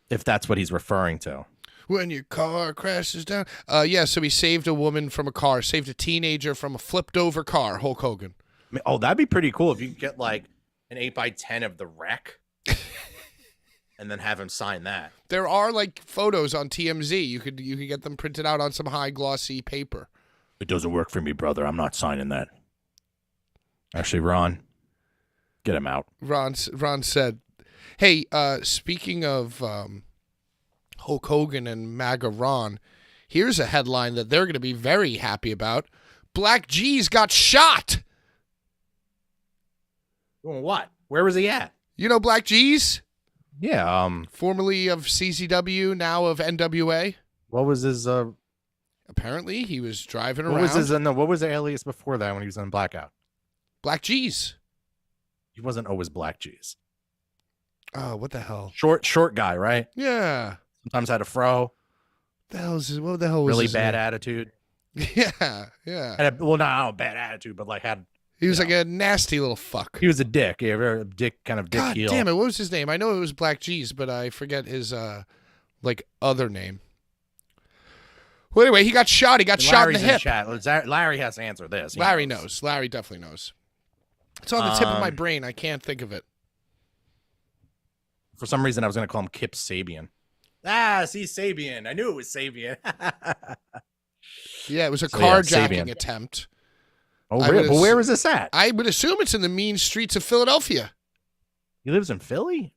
S3: if that's what he's referring to.
S2: When your car crashes down. Yeah, so he saved a woman from a car, saved a teenager from a flipped over car, Hulk Hogan.
S3: I mean, oh, that'd be pretty cool if you could get like an 8x10 of the wreck and then have him sign that.
S2: There are like photos on TMZ. You could get them printed out on some high glossy paper.
S3: It doesn't work for me, brother. I'm not signing that. Actually, Ron, get him out.
S2: Ron said, hey, speaking of Hulk Hogan and MAGA Ron, here's a headline that they're going to be very happy about. Black G's got shot.
S3: Doing what? Where was he at?
S2: You know Black G's?
S3: Yeah.
S2: Formerly of CZW, now of NWA.
S3: What was his?
S2: Apparently, he was driving
S3: What
S2: around.
S3: was his? No, what was the alias before that when he was on Blackout?
S2: Black G's.
S3: He wasn't always Black G's.
S2: Oh, what the hell?
S3: Short guy, right?
S2: Yeah.
S3: Sometimes had a fro.
S2: What the hell was
S3: Really
S2: his
S3: bad
S2: name?
S3: attitude.
S2: Yeah.
S3: Had a, not bad attitude, but like had.
S2: He was like a nasty little fuck.
S3: He was a dick. Yeah, very dick kind of dick
S2: God
S3: heel.
S2: damn it! What was his name? I know it was Black G's, but I forget his like other name. Well, anyway, he got shot. He got shot in the hip.
S3: Chat. Larry has to answer this. He
S2: Larry knows. Larry definitely knows. It's on the tip of my brain. I can't think of it.
S3: For some reason, I was going to call him Kip Sabian. Ah, see, Sabian. I knew it was Sabian.
S2: Yeah, it was a
S3: So, yeah,
S2: carjacking
S3: Sabian.
S2: attempt.
S3: Oh,
S2: I
S3: really?
S2: would
S3: But where was this at?
S2: I would assume it's in the mean streets of Philadelphia.
S3: He lives in Philly?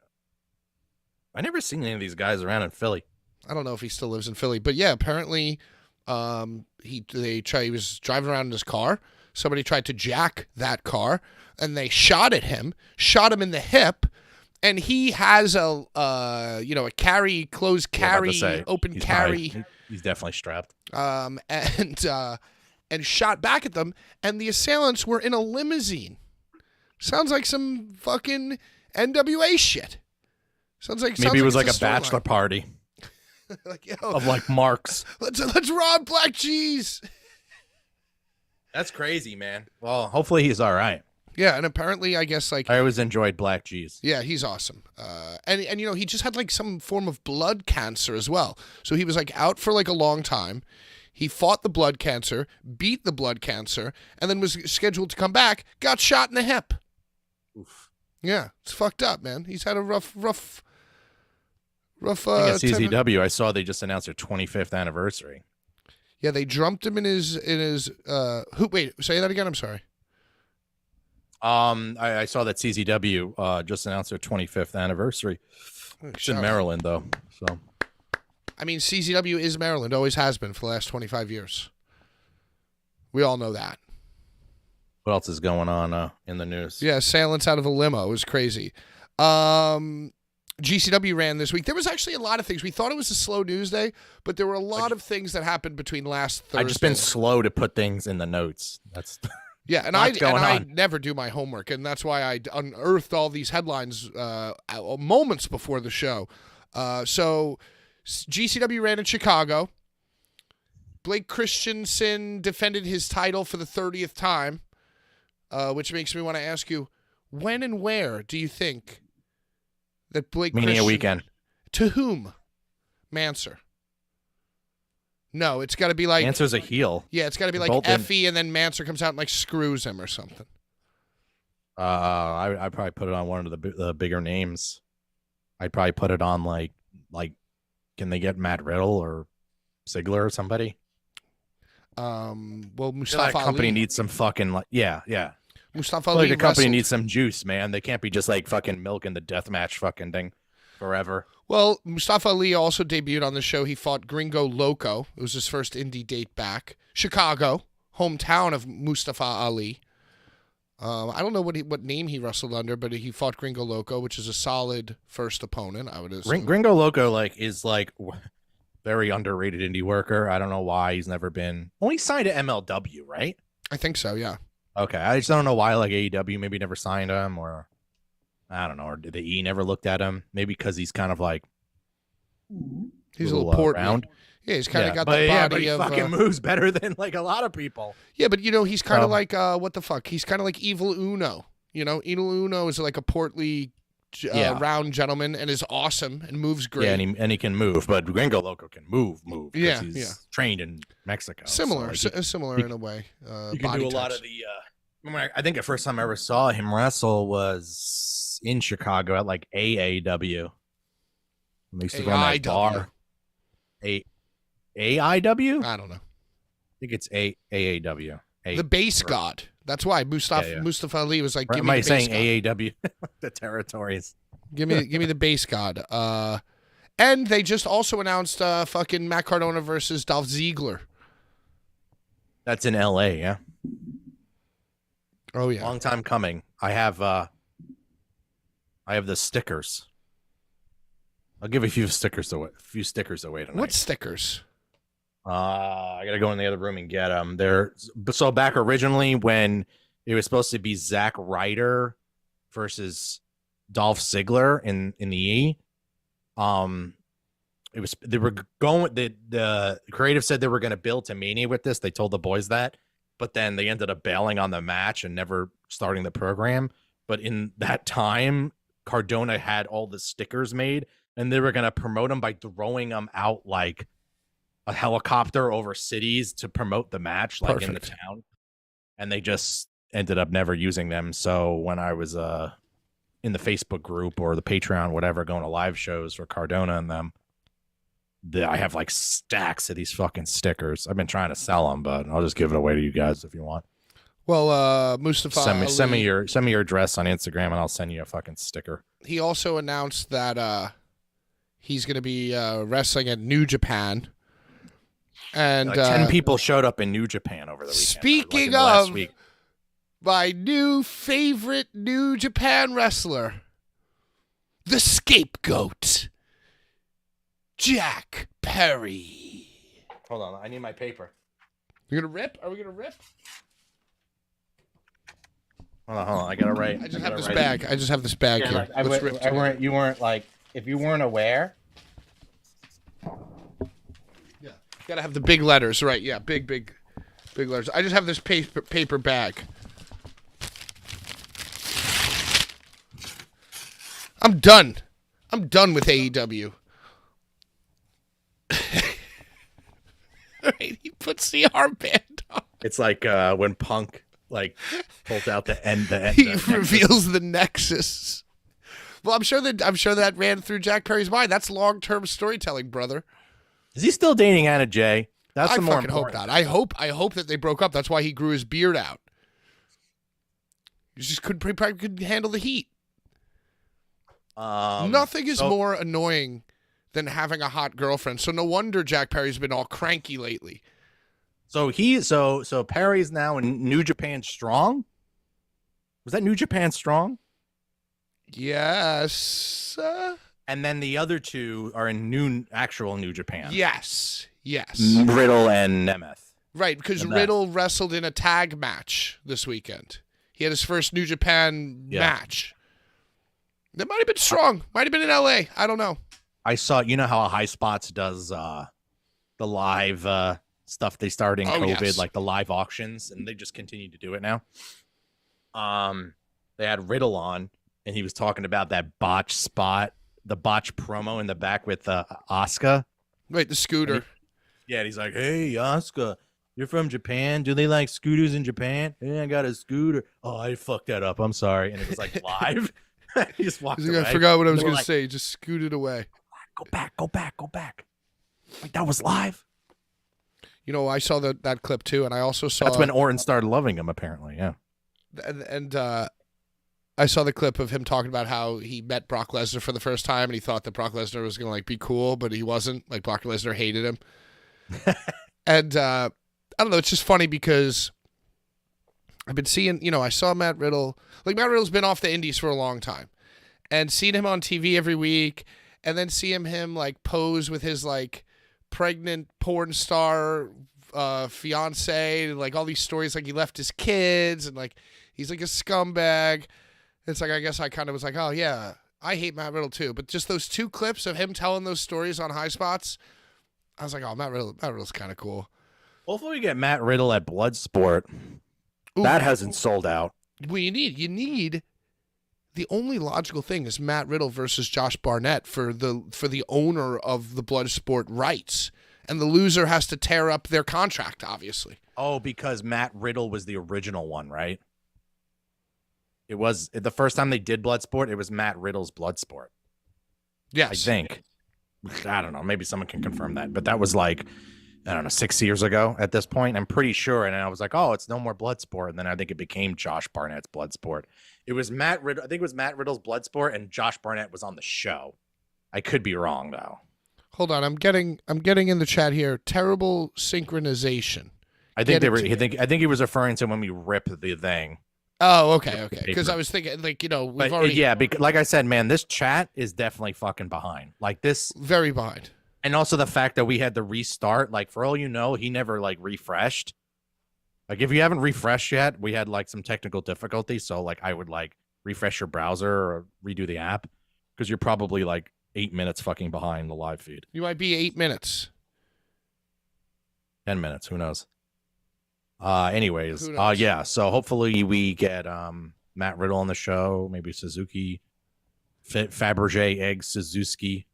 S3: I never seen any of these guys around in Philly.
S2: I don't know if he still lives in Philly, but yeah, apparently, he was driving around in his car. Somebody tried to jack that car, and they shot at him, shot him in the hip, and he has a closed carry, open
S3: He's
S2: carry,
S3: probably- he's definitely strapped.
S2: and shot back at them, and the assailants were in a limousine. Sounds like some fucking NWA shit.
S3: Maybe it was like
S2: it's
S3: a bachelor party
S2: like, yo,
S3: of like marks.
S2: let's rob Black G's.
S3: That's crazy, man. Well, hopefully he's all right.
S2: Yeah, and apparently, I guess like
S3: I always enjoyed Black G's.
S2: yeah, he's awesome. And you know, he just had like some form of blood cancer as well. So he was like out for like a long time. He fought the blood cancer, beat the blood cancer, and then was scheduled to come back. Got shot in the hip.
S3: Oof.
S2: Yeah, it's fucked up, man. He's had a rough.
S3: I think at CZW, I saw they just announced their 25th anniversary.
S2: Yeah, they drumped him in his. Wait, say that again. I'm sorry.
S3: I saw that CZW just announced their 25th anniversary. It's in Maryland, though. So
S2: I mean, CZW is Maryland, always has been for the last 25 years. We all know that.
S3: what else is going on in the news?
S2: Yeah, assailants out of a limo. It was crazy. GCW ran this week. There was actually a lot of things. We thought it was a slow news day, but there were a lot of things that happened between last Thursday.
S3: I've just been slow to put things in the notes. That's
S2: yeah, and
S3: lots going
S2: I
S3: on.
S2: never do my homework, and that's why I unearthed all these headlines moments before the show. So GCW ran in Chicago. Blake Christensen defended his title for the 30th time, which makes me want to ask you, when and where do you think that Blake
S3: Mania
S2: Christian,
S3: weekend.
S2: To whom? Manser. No, it's got to be like
S3: Answer's a heel.
S2: yeah, it's got to be like
S3: Both in-
S2: Effie, and then Manser comes out and like screws him or something.
S3: I probably put it on one of the bigger names. I'd probably put it on like can they get Matt Riddle or Ziggler or somebody?
S2: Well,
S3: That
S2: Mustafa
S3: company
S2: Ali.
S3: needs some fucking yeah.
S2: Mustafa
S3: Like
S2: Ali
S3: the company
S2: wrestled.
S3: needs some juice, man. They can't be just like fucking milking the deathmatch fucking thing forever.
S2: Well, Mustafa Ali also debuted on the show. He fought Gringo Loco. It was his first indie date back. Chicago, hometown of Mustafa Ali. I don't know what name he wrestled under, but he fought Gringo Loco, which is a solid first opponent, I would assume.
S3: Gringo Loco is very underrated indie worker. I don't know why he's never been. Only signed to MLW, right?
S2: I think so, yeah.
S3: Okay, I just don't know why AEW maybe never signed him, or I don't know, or the E never looked at him. Maybe because he's kind of like
S2: He's a little portly.
S3: round.
S2: Yeah, he's kind of got
S3: but,
S2: the body
S3: but he
S2: of.
S3: fucking moves better than like a lot of people.
S2: Yeah, but he's kind of
S3: So-
S2: like what the fuck? He's kind of like Evil Uno. Evil Uno is like a portly,
S3: Yeah.
S2: round gentleman and is awesome and moves great.
S3: Yeah, and he can move, but Gringo Loco can move. 'cause
S2: Yeah,
S3: he's
S2: yeah.
S3: trained in Mexico.
S2: Similar,
S3: so, like,
S2: similar
S3: he-
S2: in a way.
S3: you can do a lot of the. I think the first time I ever saw him wrestle was in Chicago at like AAW. We used to go in that
S2: AIW.
S3: bar. AIW? I
S2: I don't know.
S3: think it's AAW.
S2: The base god. That's why Mustafa Ali was like,
S3: Or
S2: "Give
S3: am
S2: me
S3: I
S2: the base
S3: saying
S2: god.
S3: AAW? The territories.
S2: Give me the base god." And they just also announced fucking Matt Cardona versus Dolph Ziggler.
S3: That's in LA, yeah.
S2: Oh yeah.
S3: Long time coming. I have the stickers. I'll give a few stickers away. Tonight.
S2: What stickers?
S3: I gotta go in the other room and get them. So back originally when it was supposed to be Zack Ryder versus Dolph Ziggler in the E. They were going. The creative said they were going to build to Mania with this. They told the boys that, but then they ended up bailing on the match and never starting the program. But in that time, Cardona had all the stickers made, and they were going to promote them by throwing them out like a helicopter over cities to promote the match, like in the
S2: Perfect.
S3: town. And they just ended up never using them. So when I was in the Facebook group or the Patreon, whatever, going to live shows for Cardona and them, I have like stacks of these fucking stickers. I've been trying to sell them, but I'll just give it away to you guys if you want.
S2: Well, Mustafa
S3: Send me
S2: Ali,
S3: your address on Instagram and I'll send you a fucking sticker.
S2: he also announced that he's going to be wrestling at New Japan. And
S3: 10 people showed up in New Japan over the weekend.
S2: Speaking
S3: in the last
S2: of
S3: week.
S2: my new favorite New Japan wrestler, the scapegoat, Jack Perry.
S3: Hold on, I need my paper.
S2: You gonna rip? Are we gonna rip?
S3: Hold on. I gotta write.
S2: I just have this bag. I just have this bag here. Let's rip together.
S3: You weren't like, if you weren't aware.
S2: Yeah, gotta have the big letters, right? Yeah, big letters. I just have this paper bag. I'm done. I'm done with AEW. Right, he puts the armband on.
S3: It's like when Punk like pulls out the end.
S2: He reveals the Nexus. Well, I'm sure that ran through Jack Perry's mind. That's long-term storytelling, brother.
S3: Is he still dating Anna Jay? That's
S2: I
S3: the more
S2: fucking hope
S3: important.
S2: not. I hope that they broke up. That's why he grew his beard out. He just probably couldn't handle the heat. Nothing is more annoying than having a hot girlfriend. So no wonder Jack Perry's been all cranky lately.
S3: So Perry's now in New Japan Strong. Was that New Japan Strong?
S2: Yes.
S3: And then the other two are in actual New Japan.
S2: Yes.
S3: Riddle and Nemeth.
S2: Right, because
S3: And that-
S2: Riddle wrestled in a tag match this weekend. He had his first New Japan match. That might have been Strong. Might have been in LA. I don't know.
S3: I saw, you know how High Spots does the live stuff they started in COVID,
S2: yes.
S3: like the live auctions, and they just continue to do it now. They had Riddle on, and he was talking about that botch spot, the botch promo in the back with Asuka.
S2: Wait, the scooter.
S3: Yeah, and he's like, "Hey, Asuka, you're from Japan. Do they like scooters in Japan? Yeah, I got a scooter. Oh, I fucked that up. I'm sorry." And it was like live. He just walked
S2: He's
S3: away.
S2: like, I forgot what I was
S3: They were
S2: going to
S3: like,
S2: say. He just scooted away.
S3: Go back. Like that was live.
S2: You know, I saw that clip too, and I also saw
S3: That's when Orton started loving him, apparently. Yeah.
S2: and I saw the clip of him talking about how he met Brock Lesnar for the first time, and he thought that Brock Lesnar was going to like be cool, but he wasn't. Like Brock Lesnar hated him. And I don't know. It's just funny because I've been seeing. You know, I saw Matt Riddle. Like Matt Riddle's been off the Indies for a long time, and seeing him on TV every week, and then seeing him like pose with his like pregnant porn star fiance, like all these stories, like he left his kids, and like he's like a scumbag. It's like I guess I kind of was like, oh yeah, I hate Matt Riddle too, but just those 2 clips of him telling those stories on High Spots, I was like, oh, Matt Riddle's kind of cool.
S3: Hopefully we get Matt Riddle at Bloodsport.
S2: Ooh,
S3: That hasn't sold out.
S2: Well, you need the only logical thing is Matt Riddle versus Josh Barnett for the owner of the Bloodsport rights, and the loser has to tear up their contract, obviously.
S3: Oh, because Matt Riddle was the original one, right? It was the first time they did Bloodsport. It was Matt Riddle's Bloodsport.
S2: Yes,
S3: I think. I don't know. Maybe someone can confirm that, but that was like, I don't know, 6 years ago at this point. I'm pretty sure. And I was like, oh, it's no more Bloodsport. And then I think it became Josh Barnett's Bloodsport. It was Matt Riddle. I think it was Matt Riddle's Bloodsport, and Josh Barnett was on the show. I could be wrong though.
S2: Hold on, I'm getting in the chat here. Terrible synchronization.
S3: I think I think he was referring to when we ripped the thing.
S2: Oh, okay. Because I was thinking, like, you know, we've already
S3: because, like I said, man, this chat is definitely fucking behind. Like this,
S2: very behind.
S3: and also the fact that we had to restart. Like for all you know, he never like refreshed. Like if you haven't refreshed yet, we had like some technical difficulties. So like I would like refresh your browser or redo the app because you're probably like 8 minutes fucking behind the live feed.
S2: You might be 8 minutes.
S3: 10 minutes, who knows? Anyways,
S2: Who knows?
S3: yeah. So hopefully we get Matt Riddle on the show, maybe Suzuki, Fabergé, Egg, Suzuki,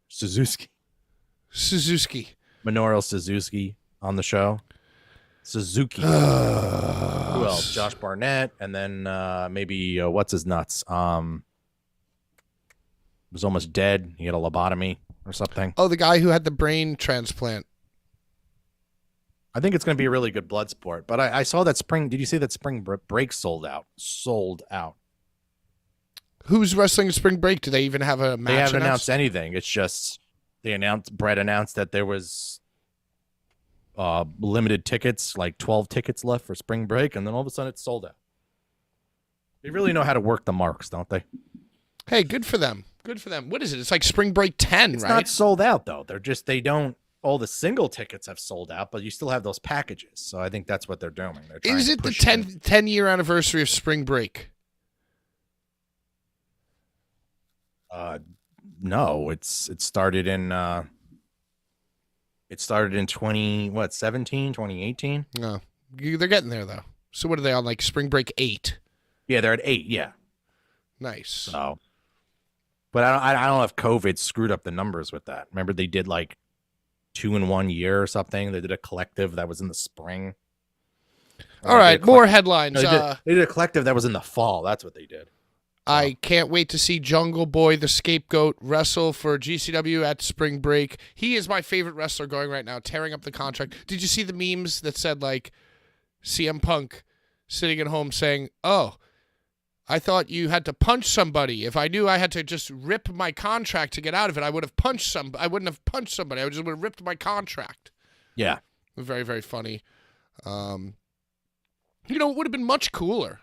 S3: Minoru Suzuki on the show. Suzuki. Who else? Josh Barnett, and then maybe what's his nuts? Was almost dead. He had a lobotomy or something.
S2: Oh, the guy who had the brain transplant.
S3: I think it's going to be a really good blood sport. But I saw that spring. Did you see that spring break sold out? Sold out.
S2: Who's wrestling Spring Break? Do they even have a match?
S3: They haven't announced anything. It's just Brett announced that there was limited tickets, like 12 tickets left for Spring Break, and then all of a sudden it's sold out. They really know how to work the marks, don't they?
S2: Hey, good for them. Good for them. What is it? It's like Spring Break 10,
S3: It's
S2: right?
S3: not sold out though. They don't. All the single tickets have sold out, but you still have those packages. So I think that's what they're doing. They're trying
S2: Is
S3: to
S2: it the
S3: push
S2: 10-year anniversary of Spring Break?
S3: No, it started in 2018?
S2: No. They're getting there, though. So what are they on, like Spring Break 8?
S3: Yeah, they're at 8. Yeah.
S2: Nice.
S3: So, but I don't know if COVID screwed up the numbers with that. Remember, they did like 2 in 1 year or something. They did a collective that was in the spring.
S2: All right, more headlines.
S3: No, they did a collective that was in the fall. That's what they did.
S2: I can't wait to see Jungle Boy, the Scapegoat, wrestle for GCW at Spring Break. He is my favorite wrestler going right now, tearing up the contract. Did you see the memes that said, like, CM Punk sitting at home saying, oh, I thought you had to punch somebody. If I knew I had to just rip my contract to get out of it, I would have punched somebody. I wouldn't have punched somebody. I just would have ripped my contract.
S3: Yeah.
S2: Very, very funny. You know, it would have been much cooler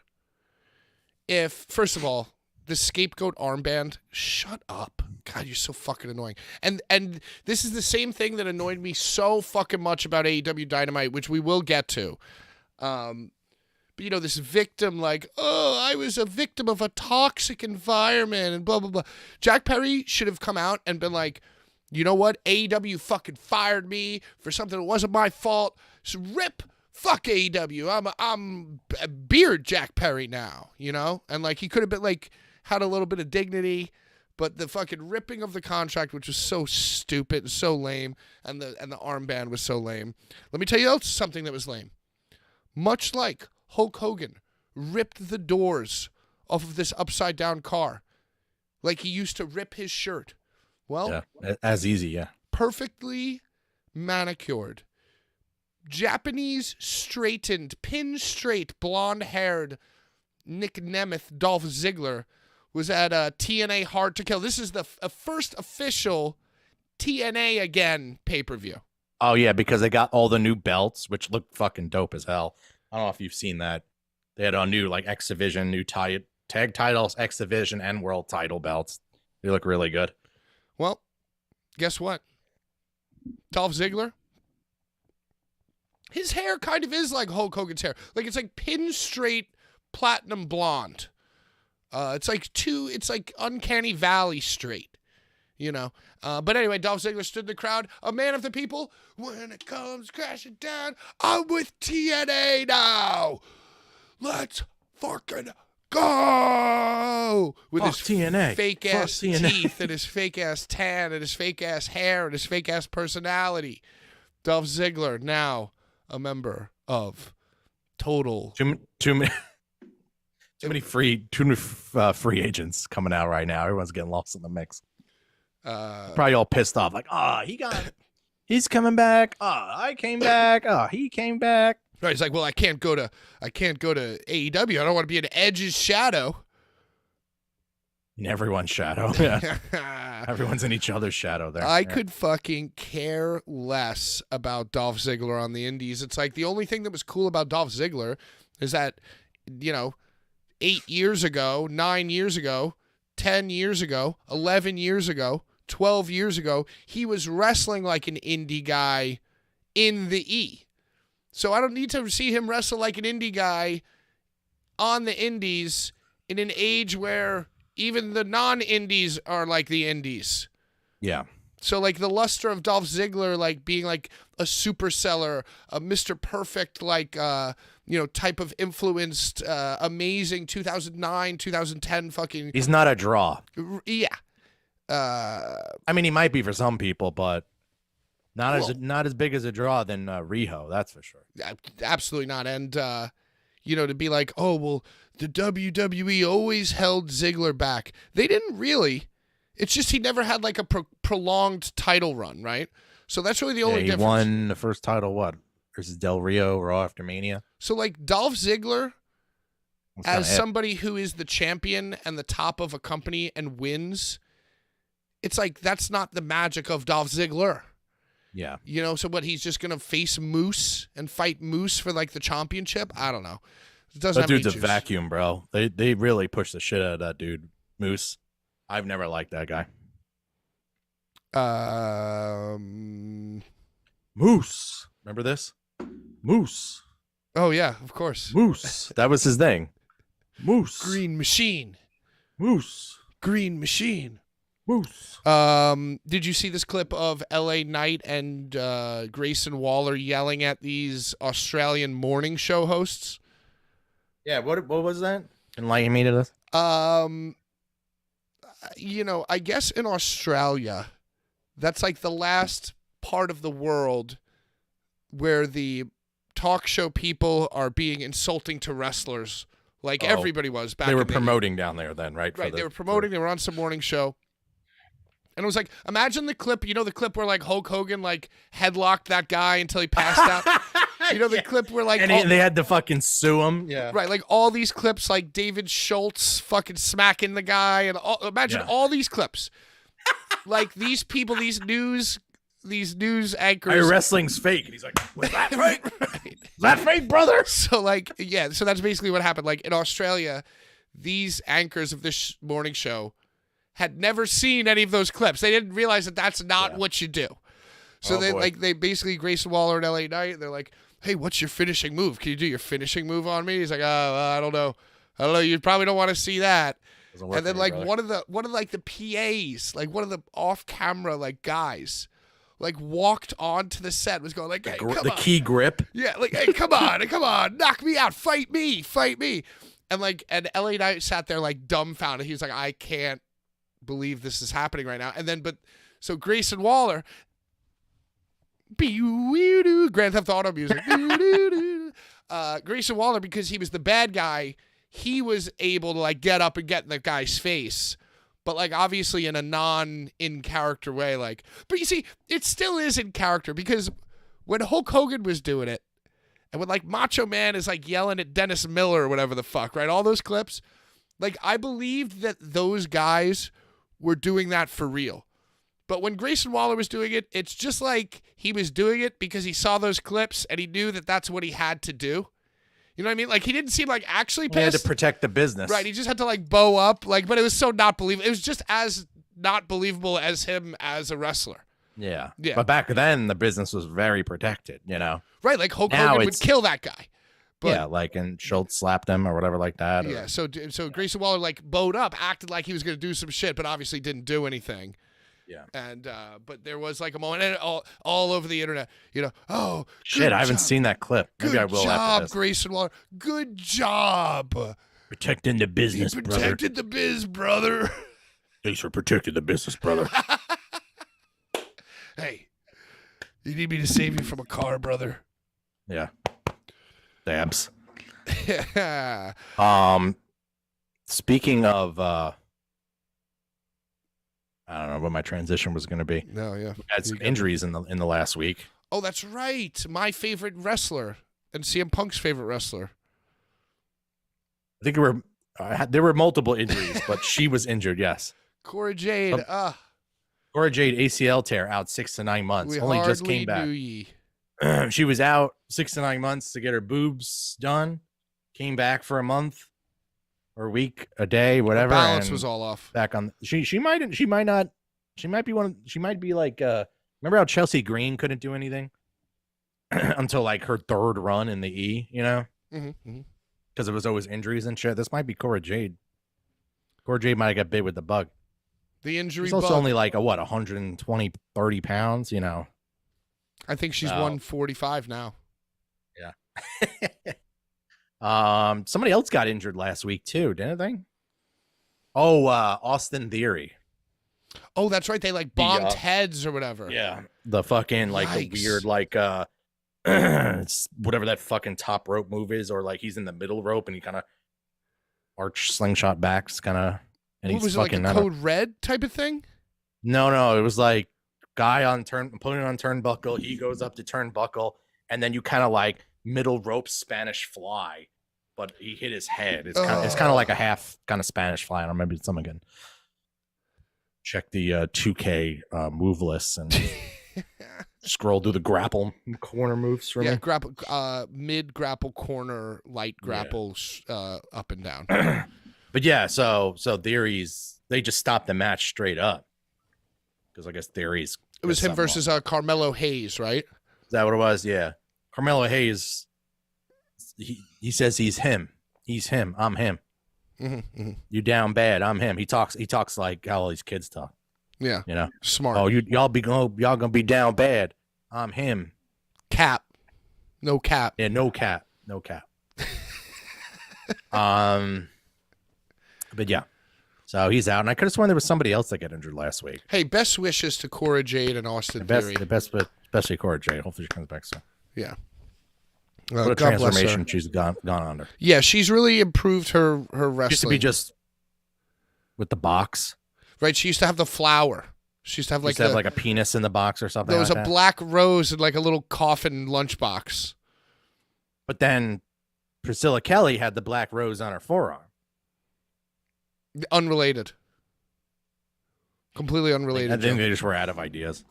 S2: if, first of all, the Scapegoat armband, shut up. God, you're so fucking annoying. And this is the same thing that annoyed me so fucking much about AEW Dynamite, which we will get to. But, you know, this victim, like, oh, I was a victim of a toxic environment and blah, blah, blah. Jack Perry should have come out and been like, you know what? AEW fucking fired me for something that wasn't my fault. So fuck AEW. I'm Beard Jack Perry now, you know? And, like, he could have been, like, had a little bit of dignity, but the fucking ripping of the contract, which was so stupid and so lame, and the armband was so lame. Let me tell you else something that was lame. Much like Hulk Hogan ripped the doors off of this upside down car, like he used to rip his shirt. Well,
S3: yeah, as easy, yeah.
S2: Perfectly manicured, Japanese straightened, pin straight, blonde haired Nick Nemeth, Dolph Ziggler, was at TNA Hard to Kill. This is the first official TNA again pay-per-view.
S3: Oh, yeah, because they got all the new belts, which look fucking dope as hell. I don't know if you've seen that. They had a new, like, X Division, new tag titles, X Division, and world title belts. They look really good.
S2: Well, guess what? Dolph Ziggler, his hair kind of is like Hulk Hogan's hair. Like, it's like pin straight platinum blonde. It's like Uncanny Valley straight, you know. But anyway, Dolph Ziggler stood in the crowd, a man of the people. When it comes crashing down, I'm with TNA now. Let's fucking go with
S3: Fuck
S2: his
S3: TNA.
S2: fake
S3: Fuck
S2: ass
S3: TNA.
S2: teeth and his fake ass tan and his fake ass hair and his fake ass personality. Dolph Ziggler now a member of Total.
S3: Too many free agents coming out right now. Everyone's getting lost in the mix. Probably all pissed off, like, he's coming back. I came back. He came back.
S2: Right, it's like, well, I can't go to AEW. I don't want to be in Edge's shadow.
S3: In everyone's shadow. Yeah. Everyone's in each other's shadow there.
S2: I could fucking care less about Dolph Ziggler on the indies. It's like the only thing that was cool about Dolph Ziggler is that, 8 years ago, 9 years ago, 10 years ago, 11 years ago, 12 years ago, he was wrestling like an indie guy in the E. So I don't need to see him wrestle like an indie guy on the indies in an age where even the non-indies are like the indies.
S3: Yeah.
S2: So like the luster of Dolph Ziggler, like being like a super seller, a Mr. Perfect, like, type of influenced, amazing 2009, 2010 fucking.
S3: He's not a draw.
S2: Yeah.
S3: I mean, he might be for some people, but not as big as a draw than Riho. That's for sure.
S2: Absolutely not. And, to be like, oh, well, the WWE always held Ziggler back. They didn't really. It's just he never had like a prolonged title run, right? So that's really the only difference.
S3: He won the first title, versus Del Rio, Raw after Mania.
S2: So like Dolph Ziggler, as somebody who is the champion and the top of a company and wins, it's like that's not the magic of Dolph Ziggler.
S3: Yeah.
S2: So what, he's just going to face Moose and fight Moose for like the championship? I don't know. It doesn't
S3: that
S2: have
S3: dude's
S2: any
S3: a
S2: juice.
S3: vacuum, bro. They really push the shit out of that dude, Moose. I've never liked that guy. Moose. Remember this? Moose.
S2: Oh yeah, of course.
S3: Moose. That was his thing. Moose.
S2: Green Machine.
S3: Moose.
S2: Green Machine.
S3: Moose.
S2: Did you see this clip of LA Knight and Grayson Waller yelling at these Australian morning show hosts?
S3: Yeah, what was that? Enlighten me to this.
S2: I guess in Australia, that's like the last part of the world where the talk show people are being insulting to wrestlers, like everybody was back.
S3: They were
S2: in the
S3: promoting down there then, right?
S2: Right, they were promoting. They were on some morning show. And it was like, imagine the clip, the clip where like Hulk Hogan like headlocked that guy until he passed out. The clip where like
S3: they had to fucking sue him. Yeah.
S2: Right, like all these clips, like David Schultz fucking smacking the guy, and imagine all these clips. Like these people, these news anchors.
S3: Wrestling's fake. And he's like, was that fake?
S2: Right.
S3: Is that fake, brother?
S2: So so that's basically what happened. Like in Australia, these anchors of this morning show had never seen any of those clips. They didn't realize that that's not what you do. So they basically, Grayson Waller and LA Knight, they're like, hey, what's your finishing move? Can you do your finishing move on me? He's like, I don't know. You probably don't want to see that. And then like one of the PAs, like one of the off camera like guys, like walked onto the set, was going like, hey, come on.
S3: The key grip.
S2: Yeah, like, hey, come on, knock me out, fight me. And LA Knight sat there like dumbfounded. He was like, I can't believe this is happening right now. And then, so Grayson Waller, Grand Theft Auto music. Grayson Waller, because he was the bad guy, he was able to like get up and get in the guy's face, but like obviously in a in character way. Like, but you see, it still is in character, because when Hulk Hogan was doing it, and when like Macho Man is like yelling at Dennis Miller or whatever the fuck, right? All those clips, like I believed that those guys were doing that for real. But when Grayson Waller was doing it, it's just like he was doing it because he saw those clips and he knew that that's what he had to do. You know what I mean? Like he didn't seem like actually pissed.
S3: He had to protect the business.
S2: Right. He just had to like bow up. Like, but it was so not believable. It was just as not believable as him as a wrestler.
S3: Yeah.
S2: Yeah.
S3: But back then the business was very protected,
S2: Right. Like Hulk Hogan would kill that guy. But,
S3: yeah, like, and Schultz slapped him or whatever like that.
S2: Yeah, so Grayson Waller like bowed up, acted like he was going to do some shit, but obviously didn't do anything.
S3: Yeah.
S2: And but there was like a moment, and all over the internet, oh
S3: Shit, I haven't
S2: job.
S3: seen that clip. Maybe
S2: Good
S3: I will
S2: job,
S3: after this.
S2: Grayson Waller. Good job.
S3: Protecting the business,
S2: You protected the biz, brother.
S3: Thanks for protecting the business, brother.
S2: Hey, you need me to save you from a car, brother.
S3: Yeah. Dabs.
S2: Yeah.
S3: Speaking of I don't know what my transition was going to be.
S2: No, yeah.
S3: We had some injuries in the last week.
S2: Oh, that's right. My favorite wrestler and CM Punk's favorite wrestler.
S3: I think there were multiple injuries, but she was injured. Yes,
S2: Cora Jade.
S3: Cora Jade ACL tear out 6 to 9 months.
S2: We
S3: Only just
S2: hardly
S3: came back.
S2: knew ye.
S3: She was out 6 to 9 months to get her boobs done. Came back for a month or a week, a day, whatever.
S2: Her balance
S3: and
S2: was all off.
S3: back on. She might be like. Remember how Chelsea Green couldn't do anything until like her third run in the E, because it was always injuries and shit. This might be Cora Jade. Cora Jade might have got bit with the bug.
S2: The injury
S3: She's also
S2: bug.
S3: only like 120, 30 pounds,
S2: I think she's 145 now.
S3: Yeah. Somebody else got injured last week too, didn't they? Oh, Austin Theory.
S2: Oh, that's right. They like bombed heads or whatever.
S3: Yeah. The fucking like the weird like it's whatever that fucking top rope move is, or like he's in the middle rope and he kind of arch slingshot backs kind of, and
S2: What
S3: he's
S2: was it, like
S3: fucking
S2: a code red type of thing?
S3: No, it was like guy on opponent on turnbuckle, he goes up to turnbuckle, and then you kind of like middle rope Spanish fly, but he hit his head. It's kind of like a half kind of Spanish fly. I don't remember some again. Check the 2K move lists and scroll through the grapple corner moves for me.
S2: Grapple, mid grapple corner, light grapple, up and down.
S3: But yeah, so Theories, they just stopped the match straight up because I guess Theories.
S2: It was him versus Carmelo Hayes, right?
S3: Is that what it was? Yeah, Carmelo Hayes. He says he's him. He's him. I'm him.
S2: Mm-hmm.
S3: You down bad. I'm him. He talks like how all these kids talk.
S2: Yeah, smart.
S3: Oh, y'all gonna be down bad. I'm him.
S2: Cap, no cap.
S3: Yeah, no cap. But yeah, so he's out, and I could have sworn there was somebody else that got injured last week.
S2: Hey, best wishes to Cora Jade and Austin Theory.
S3: The best, especially Cora Jade. Hopefully she comes back soon.
S2: Yeah.
S3: What a transformation she's gone under.
S2: Yeah, she's really improved her wrestling.
S3: She used to be just with the box.
S2: Right, she used to have the flower. She used to have like
S3: a penis in the box or something.
S2: There was
S3: like
S2: a
S3: that.
S2: black rose in like a little coffin lunchbox.
S3: But then Priscilla Kelly had the black rose on her forearm.
S2: Unrelated. Completely unrelated.
S3: I think they just were out of ideas.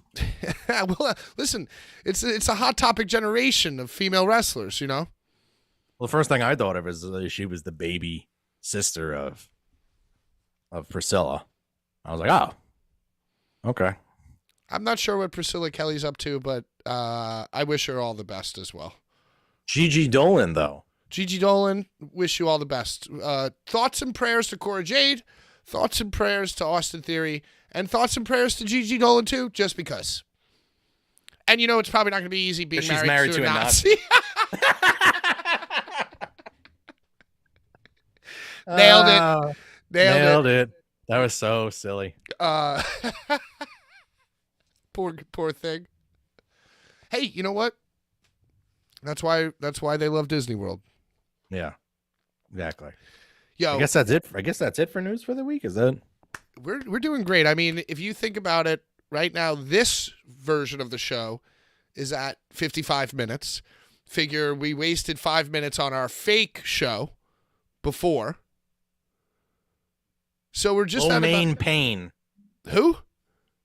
S2: Well, listen, it's a hot topic generation of female wrestlers,
S3: Well, the first thing I thought of is she was the baby sister of Priscilla. I was like, oh, okay.
S2: I'm not sure what Priscilla Kelly's up to, but I wish her all the best as well.
S3: Gigi Dolan, though.
S2: Gigi Dolan, wish you all the best. Thoughts and prayers to Cora Jade, thoughts and prayers to Austin Theory, and thoughts and prayers to Gigi Dolan too, just because. And it's probably not going to be easy being married to a Nazi. Nailed it.
S3: That was so silly.
S2: Poor thing. Hey, you know what? That's why they love Disney World.
S3: Yeah, exactly.
S2: Yo,
S3: I guess that's it. For news for the week. Is that?
S2: We're doing great. I mean, if you think about it, right now, this version of the show is at 55 minutes. Figure we wasted 5 minutes on our fake show before. So we're just
S3: Lo Mein Pain.
S2: Who?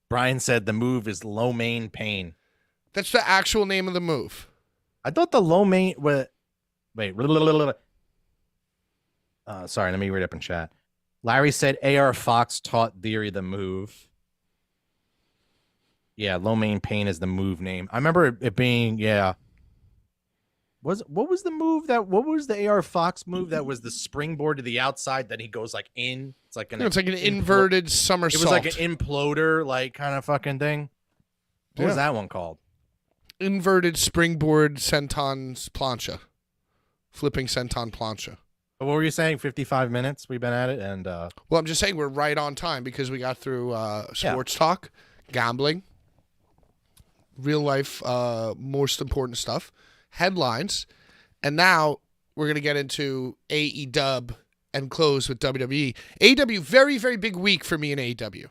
S3: Brian said the move is Lo Mein Pain.
S2: That's the actual name of the move.
S3: I thought the Lo Mein. Wait. Sorry, let me read up in chat. Larry said AR Fox taught Theory the move. Yeah, Lo Mein Pain is the move name. I remember it being, yeah. what was the move that what was the AR Fox move that was the springboard to the outside? Then he goes like in. It's like
S2: It's like an inverted somersault.
S3: It was like an imploder, like kind of fucking thing. What was that one called?
S2: Inverted springboard senton plancha. Flipping senton plancha.
S3: What were you saying? 55 minutes we've been at it, and
S2: well, I'm just saying we're right on time because we got through sports talk, gambling, real life, most important stuff, headlines, and now we're gonna get into AEW and close with WWE. AEW, very, very big week for me in AEW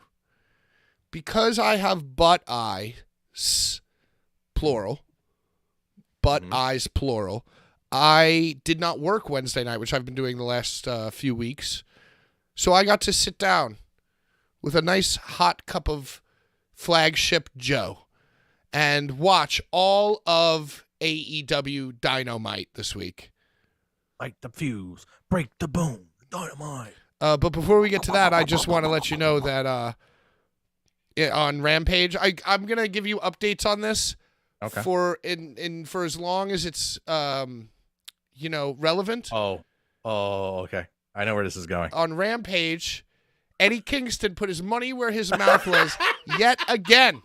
S2: because I have butt eyes, plural, butt eyes, plural. I did not work Wednesday night, which I've been doing the last few weeks. So I got to sit down with a nice hot cup of Flagship Joe and watch all of AEW Dynamite this week.
S3: Light the fuse, break the boom, Dynamite.
S2: But before we get to that, I just want to let you know that on Rampage, I'm going to give you updates on this for as long as it's relevant.
S3: Oh, okay. I know where this is going.
S2: On Rampage, Eddie Kingston put his money where his mouth was yet again.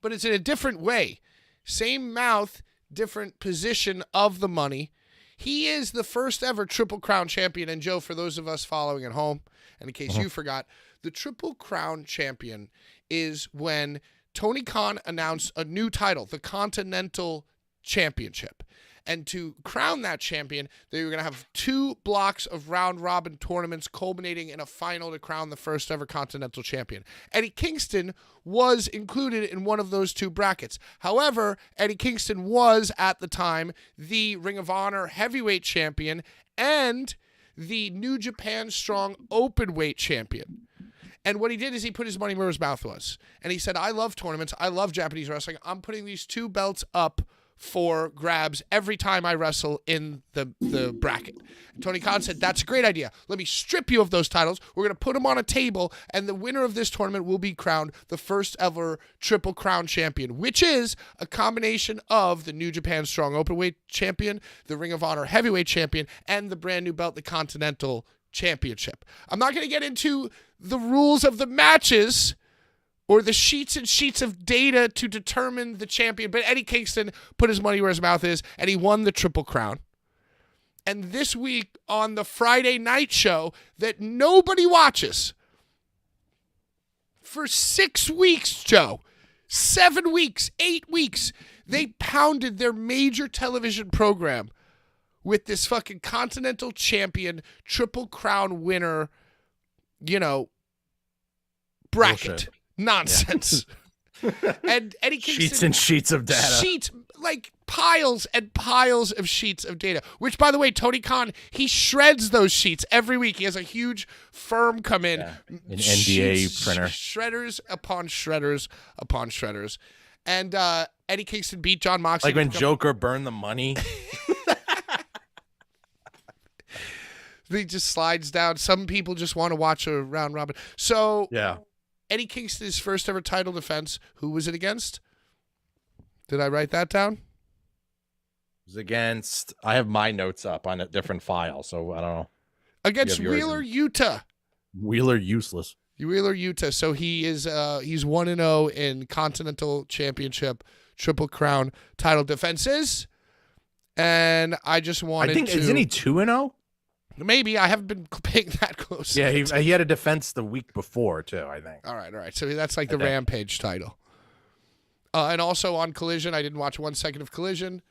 S2: But it's in a different way. Same mouth, different position of the money. He is the first ever Triple Crown champion. And Joe, for those of us following at home, and in case you forgot, the Triple Crown champion is when Tony Khan announced a new title, the Continental Championship. And to crown that champion, they were going to have 2 blocks of round-robin tournaments culminating in a final to crown the first ever Continental Champion. Eddie Kingston was included in one of those 2 brackets. However, Eddie Kingston was, at the time, the Ring of Honor Heavyweight Champion and the New Japan Strong Openweight Champion. And what he did is he put his money where his mouth was. And he said, I love tournaments. I love Japanese wrestling. I'm putting these 2 belts up for grabs every time I wrestle in the bracket. And Tony Khan said, that's a great idea. Let me strip you of those titles. We're going to put them on a table, and the winner of this tournament will be crowned the first ever Triple Crown champion, which is a combination of the New Japan Strong Openweight champion, the Ring of Honor Heavyweight champion, and the brand new belt, the Continental Championship. I'm not going to get into the rules of the matches or the sheets and sheets of data to determine the champion. But Eddie Kingston put his money where his mouth is, and he won the Triple Crown. And this week on the Friday night show that nobody watches, for 6 weeks, Joe, 7 weeks, 8 weeks, they pounded their major television program with this fucking Continental Champion, Triple Crown winner, bracket.
S3: Bullshit.
S2: Nonsense. Yeah. And Eddie Kingston,
S3: sheets and sheets of data.
S2: Sheets, like piles and piles of sheets of data. Which, by the way, Tony Khan, he shreds those sheets every week. He has a huge firm come in.
S3: Yeah. An NDA printer.
S2: Shredders upon shredders upon shredders. And Eddie Kingston beat John Moxley.
S3: Like when Joker burned the money.
S2: He just slides down. Some people just want to watch a round robin. So
S3: yeah.
S2: Eddie Kingston's first ever title defense, who was it against? Did I write that down?
S3: It was against, I have my notes up on a different file, so I don't know.
S2: Against Wheeler Yuta.
S3: Wheeler useless.
S2: Wheeler Yuta. So he is he's 1-0 in Continental Championship Triple Crown title defenses. And I just wanted to...
S3: isn't he 2-0?
S2: Maybe. I haven't been paying that close.
S3: Yeah, he had a defense the week before, too, I think.
S2: All right. So that's like the Rampage title. And also on Collision, I didn't watch 1 second of Collision,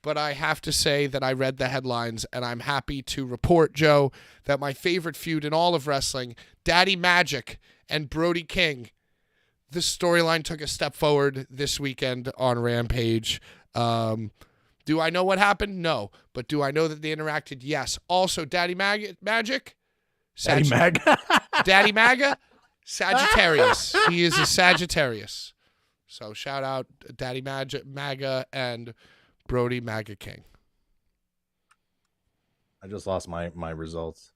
S2: but I have to say that I read the headlines, and I'm happy to report, Joe, that my favorite feud in all of wrestling, Daddy Magic and Brody King, the storyline took a step forward this weekend on Rampage. Do I know what happened? No. But do I know that they interacted? Yes. Also, Daddy Magic?
S3: Daddy Maga?
S2: Daddy Maga? Sagittarius. He is a Sagittarius. So shout out Daddy Maga and Brody Maga King.
S3: I just lost my results.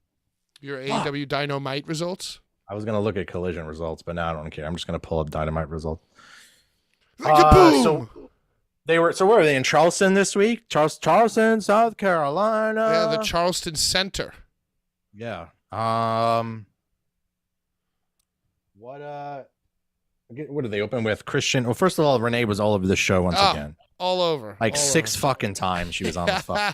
S2: Your AEW Dynamite results?
S3: I was going to look at Collision results, but now I don't care. I'm just going to pull up Dynamite results.
S2: Boom!
S3: So They were so where were they in Charleston this week? Charleston, South Carolina.
S2: Yeah, the Charleston Center.
S3: Yeah. What did they open with? Christian. Well, first of all, Renee was all over the show once again.
S2: All over.
S3: Like
S2: all
S3: 6
S2: over.
S3: fucking times she was on the phone.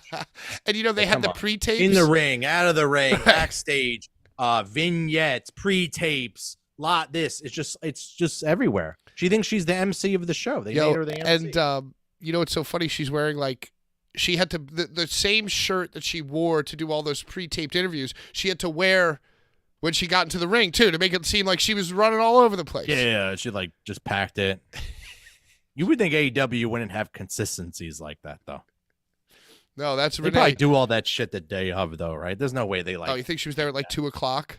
S2: And you know they had the pre-tapes
S3: In the ring, out of the ring, backstage, vignettes, pre-tapes, it's just everywhere. She thinks she's the MC of the show. They made her the MC.
S2: And you know, it's so funny. She's wearing like, she had to, the same shirt that she wore to do all those pre-taped interviews, she had to wear when she got into the ring too, to make it seem like she was running all over the place.
S3: Yeah, she like just packed it. You would think AEW wouldn't have consistencies like that though.
S2: No, that's
S3: They
S2: Renee.
S3: probably do all that shit the day of though, right? There's no way they like.
S2: Oh, you think she was there at like 2:00?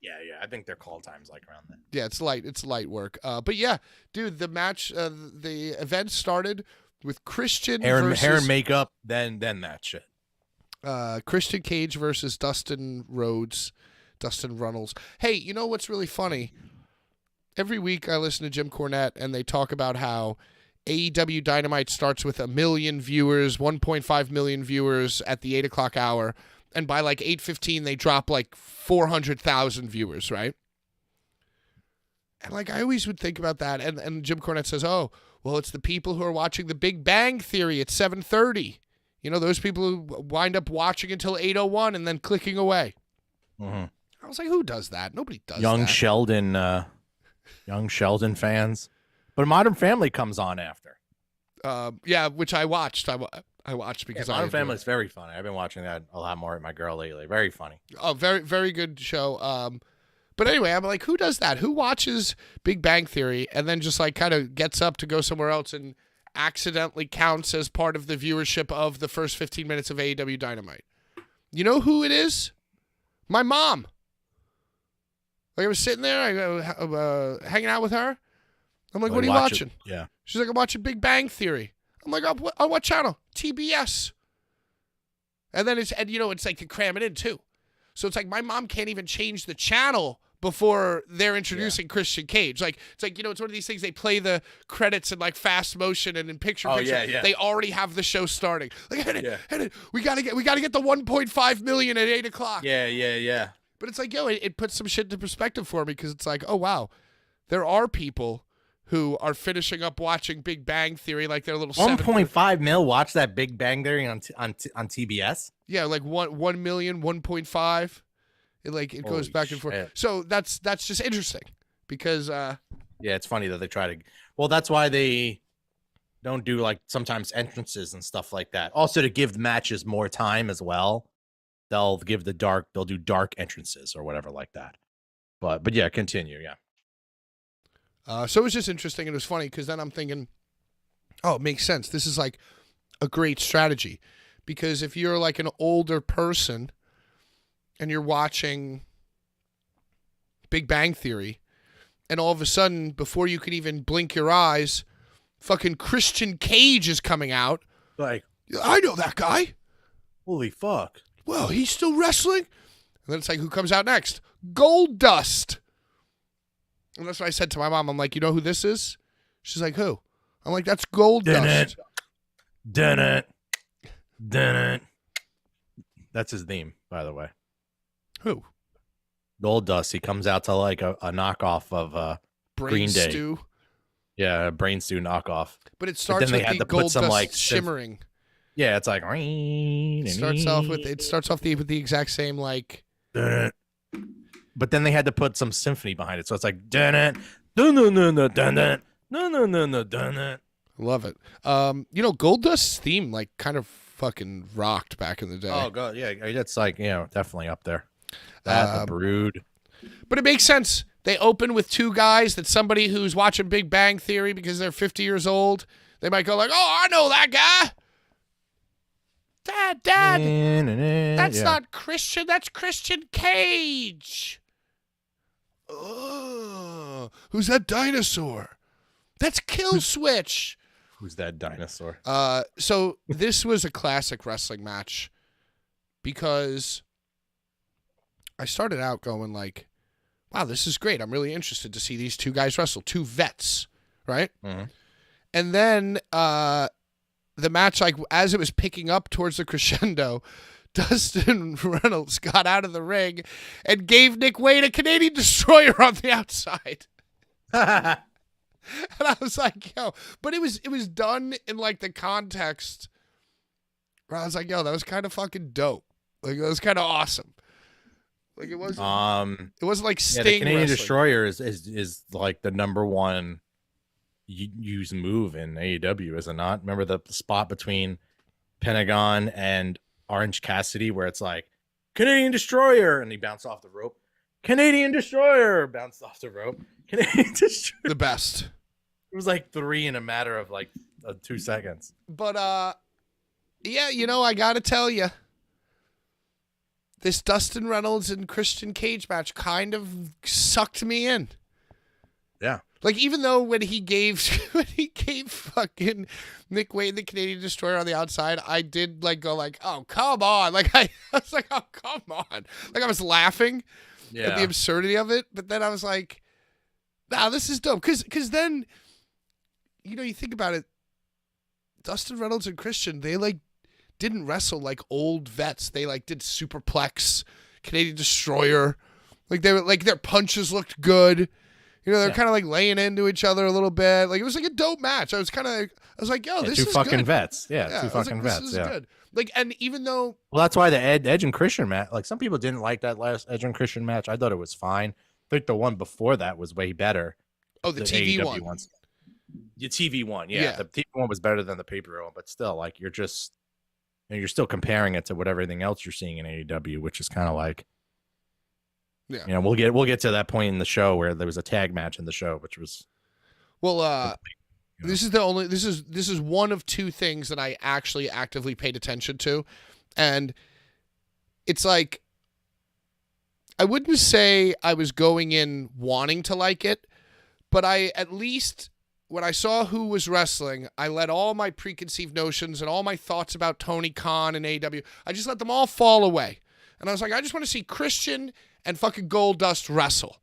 S3: Yeah. I think their call time's like around then.
S2: Yeah, it's light work. But yeah, dude, the match, the event started with Christian
S3: Hair
S2: versus
S3: and makeup, then that shit.
S2: Christian Cage versus Dustin Runnels. Hey, you know what's really funny? Every week I listen to Jim Cornette and they talk about how AEW Dynamite starts with 1 million viewers, 1.5 million viewers at the 8:00 hour. And by like 8:15, they drop like 400,000 viewers, right? And like I always would think about that. And Jim Cornette says, oh, well, it's the people who are watching The Big Bang Theory at 7:30. You know, those people who wind up watching until 8:01 and then clicking away.
S3: Mm-hmm.
S2: I was like, who does that? Nobody does
S3: Young
S2: that.
S3: Young Sheldon fans. But Modern Family comes on after.
S2: Yeah, which I watched. I watched because
S3: Modern Family is very funny. I've been watching that a lot more with my girl lately. Very funny.
S2: Oh, very, very good show. But anyway, I'm like, who does that? Who watches Big Bang Theory and then just like kind of gets up to go somewhere else and accidentally counts as part of the viewership of the first 15 minutes of AEW Dynamite? You know who it is? My mom. Like I was sitting there, hanging out with her. I'm like, what are you watching?
S3: Yeah.
S2: She's like, I'm watching Big Bang Theory. I'm like, on what channel? TBS. And then it's like to cram it in too. So it's like my mom can't even change the channel before they're introducing Christian Cage. Like it's like, it's one of these things they play the credits in like fast motion and in picture.
S3: Yeah.
S2: They already have the show starting. Like, hit it. We gotta get the 1.5 million at 8:00.
S3: Yeah.
S2: But it's like, it puts some shit into perspective for me because it's like, oh wow, there are people who are finishing up watching Big Bang Theory like their little
S3: 1.5 mil watch that Big Bang Theory on TBS.
S2: Yeah, like 1 million, 1.5. It goes back and forth. So that's just interesting because
S3: yeah, it's funny that they try to. Well, that's why they don't do like sometimes entrances and stuff like that. Also to give matches more time as well. They'll do dark entrances or whatever like that. But yeah, continue. Yeah.
S2: So it was just interesting and it was funny because then I'm thinking, oh, it makes sense. This is like a great strategy because if you're like an older person and you're watching Big Bang Theory and all of a sudden before you can even blink your eyes, fucking Christian Cage is coming out.
S3: Like,
S2: I know that guy.
S3: Holy fuck.
S2: Well, he's still wrestling? And then it's like, who comes out next? Goldust. And that's what I said to my mom. I'm like, you know who this is? She's like, who? I'm like, that's Goldust.
S3: Dun it. That's his theme, by the way.
S2: Who?
S3: Goldust. He comes out to like a knockoff of Green Day.
S2: Stew.
S3: Yeah, a Brain Stew knockoff.
S2: But it starts with the Goldust shimmering.
S3: Yeah, it's like
S2: it starts off with the exact same like.
S3: But then they had to put some symphony behind it, so it's like dun it, dun dun dun dun dun dun dun dun dun dun.
S2: Love it. Goldust's theme like kind of fucking rocked back in the day.
S3: Oh god, yeah, it's like definitely up there. That the Brood.
S2: But it makes sense. They open with two guys that somebody who's watching Big Bang Theory because they're 50 years old, they might go like, oh, I know that guy. Dad, that's not Christian. That's Christian Cage. Oh, who's that dinosaur? That's Kill Switch.
S3: Who's that dinosaur?
S2: So this was a classic wrestling match because I started out going like, wow, this is great. I'm really interested to see these two guys wrestle, two vets, right?
S3: Mm-hmm.
S2: And then the match, like as it was picking up towards the crescendo, Dustin Reynolds got out of the ring and gave Nick Wayne a Canadian Destroyer on the outside. And I was like, yo, but it was done in like the context where I was like, yo, that was kind of fucking dope. Like it was kind of awesome. Like it wasn't like Sting.
S3: The Canadian
S2: wrestling.
S3: Destroyer is like the number one used move in AEW, is it not? Remember the spot between Pentagon and Orange Cassidy where it's like Canadian Destroyer and he bounced off the rope. Canadian Destroyer bounced off the rope. Canadian Destroyer.
S2: The best.
S3: It was like 3 in a matter of like 2 seconds.
S2: But yeah, you know, I gotta tell you, this Dustin Reynolds and Christian Cage match kind of sucked me in.
S3: Yeah.
S2: Like, even though when he gave fucking Nick Wayne the Canadian Destroyer on the outside, I did like go like, oh come on, like I was like, oh come on, like I was laughing at the absurdity of it, but then I was like, nah, this is dope, because then, you know, you think about it, Dustin Reynolds and Christian, they like didn't wrestle like old vets. They like did superplex, Canadian Destroyer, like they were like their punches looked good. You know, they're kind of like laying into each other a little bit. Like it was like a dope match. I was like, yo, this is
S3: two fucking
S2: good.
S3: vets. Yeah, two fucking vets.
S2: This is good. Like, and even though,
S3: well, that's why the Edge and Christian match. Like some people didn't like that last Edge and Christian match. I thought it was fine. I think the one before that was way better.
S2: Oh, the TV
S3: AEW
S2: one.
S3: Ones. The TV one, yeah. The TV one was better than the pay-per-view one, but still, like you're just, you're still comparing it to everything else you're seeing in AEW, which is kind of like,
S2: yeah.
S3: You know, we'll get to that point in the show where there was a tag match in the show, which was,
S2: well, this is one of two things that I actually actively paid attention to, and it's like, I wouldn't say I was going in wanting to like it, but I at least, when I saw who was wrestling, I let all my preconceived notions and all my thoughts about Tony Khan and AEW, I just let them all fall away. And I was like, I just want to see Christian and fucking Goldust wrestle.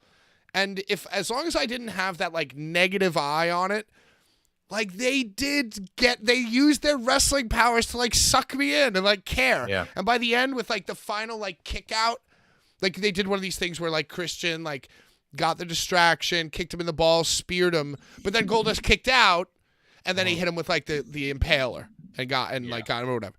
S2: And as long as I didn't have that like negative eye on it, like they used their wrestling powers to like suck me in and like care.
S3: Yeah.
S2: And by the end, with like the final like kick out, like they did one of these things where like Christian like got the distraction, kicked him in the balls, speared him, but then Goldust kicked out, and then he hit him with like the impaler and got him or whatever.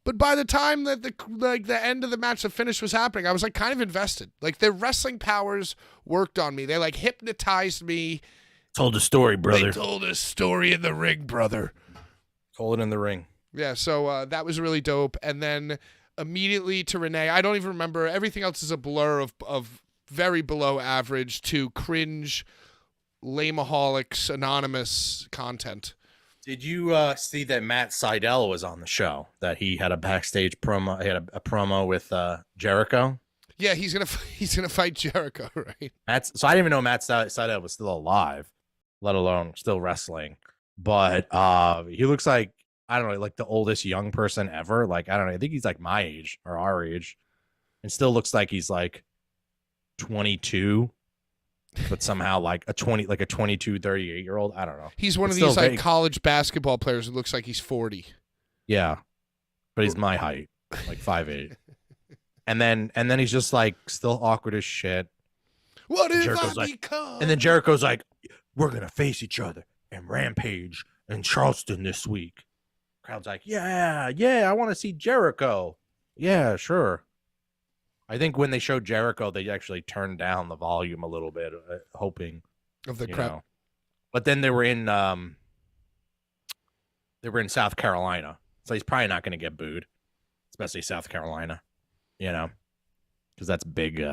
S2: But by the time that the end of the match, the finish was happening, I was like kind of invested. Like their wrestling powers worked on me. They like hypnotized me.
S3: told a story, brother.
S2: They told a story in the ring, brother.
S3: Told it in the ring.
S2: Yeah, so that was really dope. And then immediately to Renee, I don't even remember. Everything else is a blur of very below average to cringe, Lameaholics Anonymous content.
S3: Did you see that Matt Seidel was on the show? That he had a backstage promo. He had a promo with Jericho.
S2: Yeah, he's gonna fight Jericho, right?
S3: So I didn't even know Matt Seidel was still alive, let alone still wrestling. But he looks like, I don't know, like the oldest young person ever. Like I don't know. I think he's like my age or our age, and still looks like he's like 22. But somehow like a 22, 38-year-old. I don't know.
S2: He's one of
S3: Still
S2: these like college basketball players who looks like he's 40.
S3: Yeah. But he's my height, like 5'8". and then he's just like still awkward as shit.
S2: What if
S3: Jericho's
S2: I
S3: like,
S2: become?
S3: and then Jericho's like, we're gonna face each other in Rampage in Charleston this week. Crowd's like, yeah, I want to see Jericho. Yeah, sure. I think when they showed Jericho, they actually turned down the volume a little bit, hoping
S2: Of the
S3: you
S2: crowd.
S3: know. But then they were in South Carolina, so he's probably not going to get booed, especially South Carolina, you know, because that's big,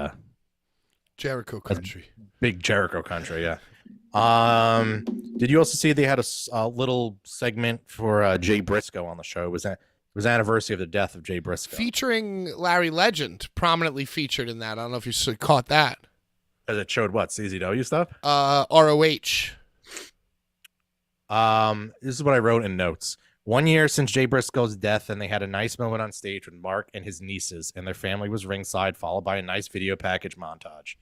S2: Jericho country.
S3: big Jericho country. Yeah. Did you also see they had a little segment for Jay Briscoe on the show? It was anniversary of the death of Jay Briscoe.
S2: Featuring Larry Legend, prominently featured in that. I don't know if you caught that.
S3: Because it showed what, CZW stuff?
S2: ROH.
S3: This is what I wrote in notes. 1 year since Jay Briscoe's death, and they had a nice moment on stage with Mark and his nieces, and their family was ringside, followed by a nice video package montage.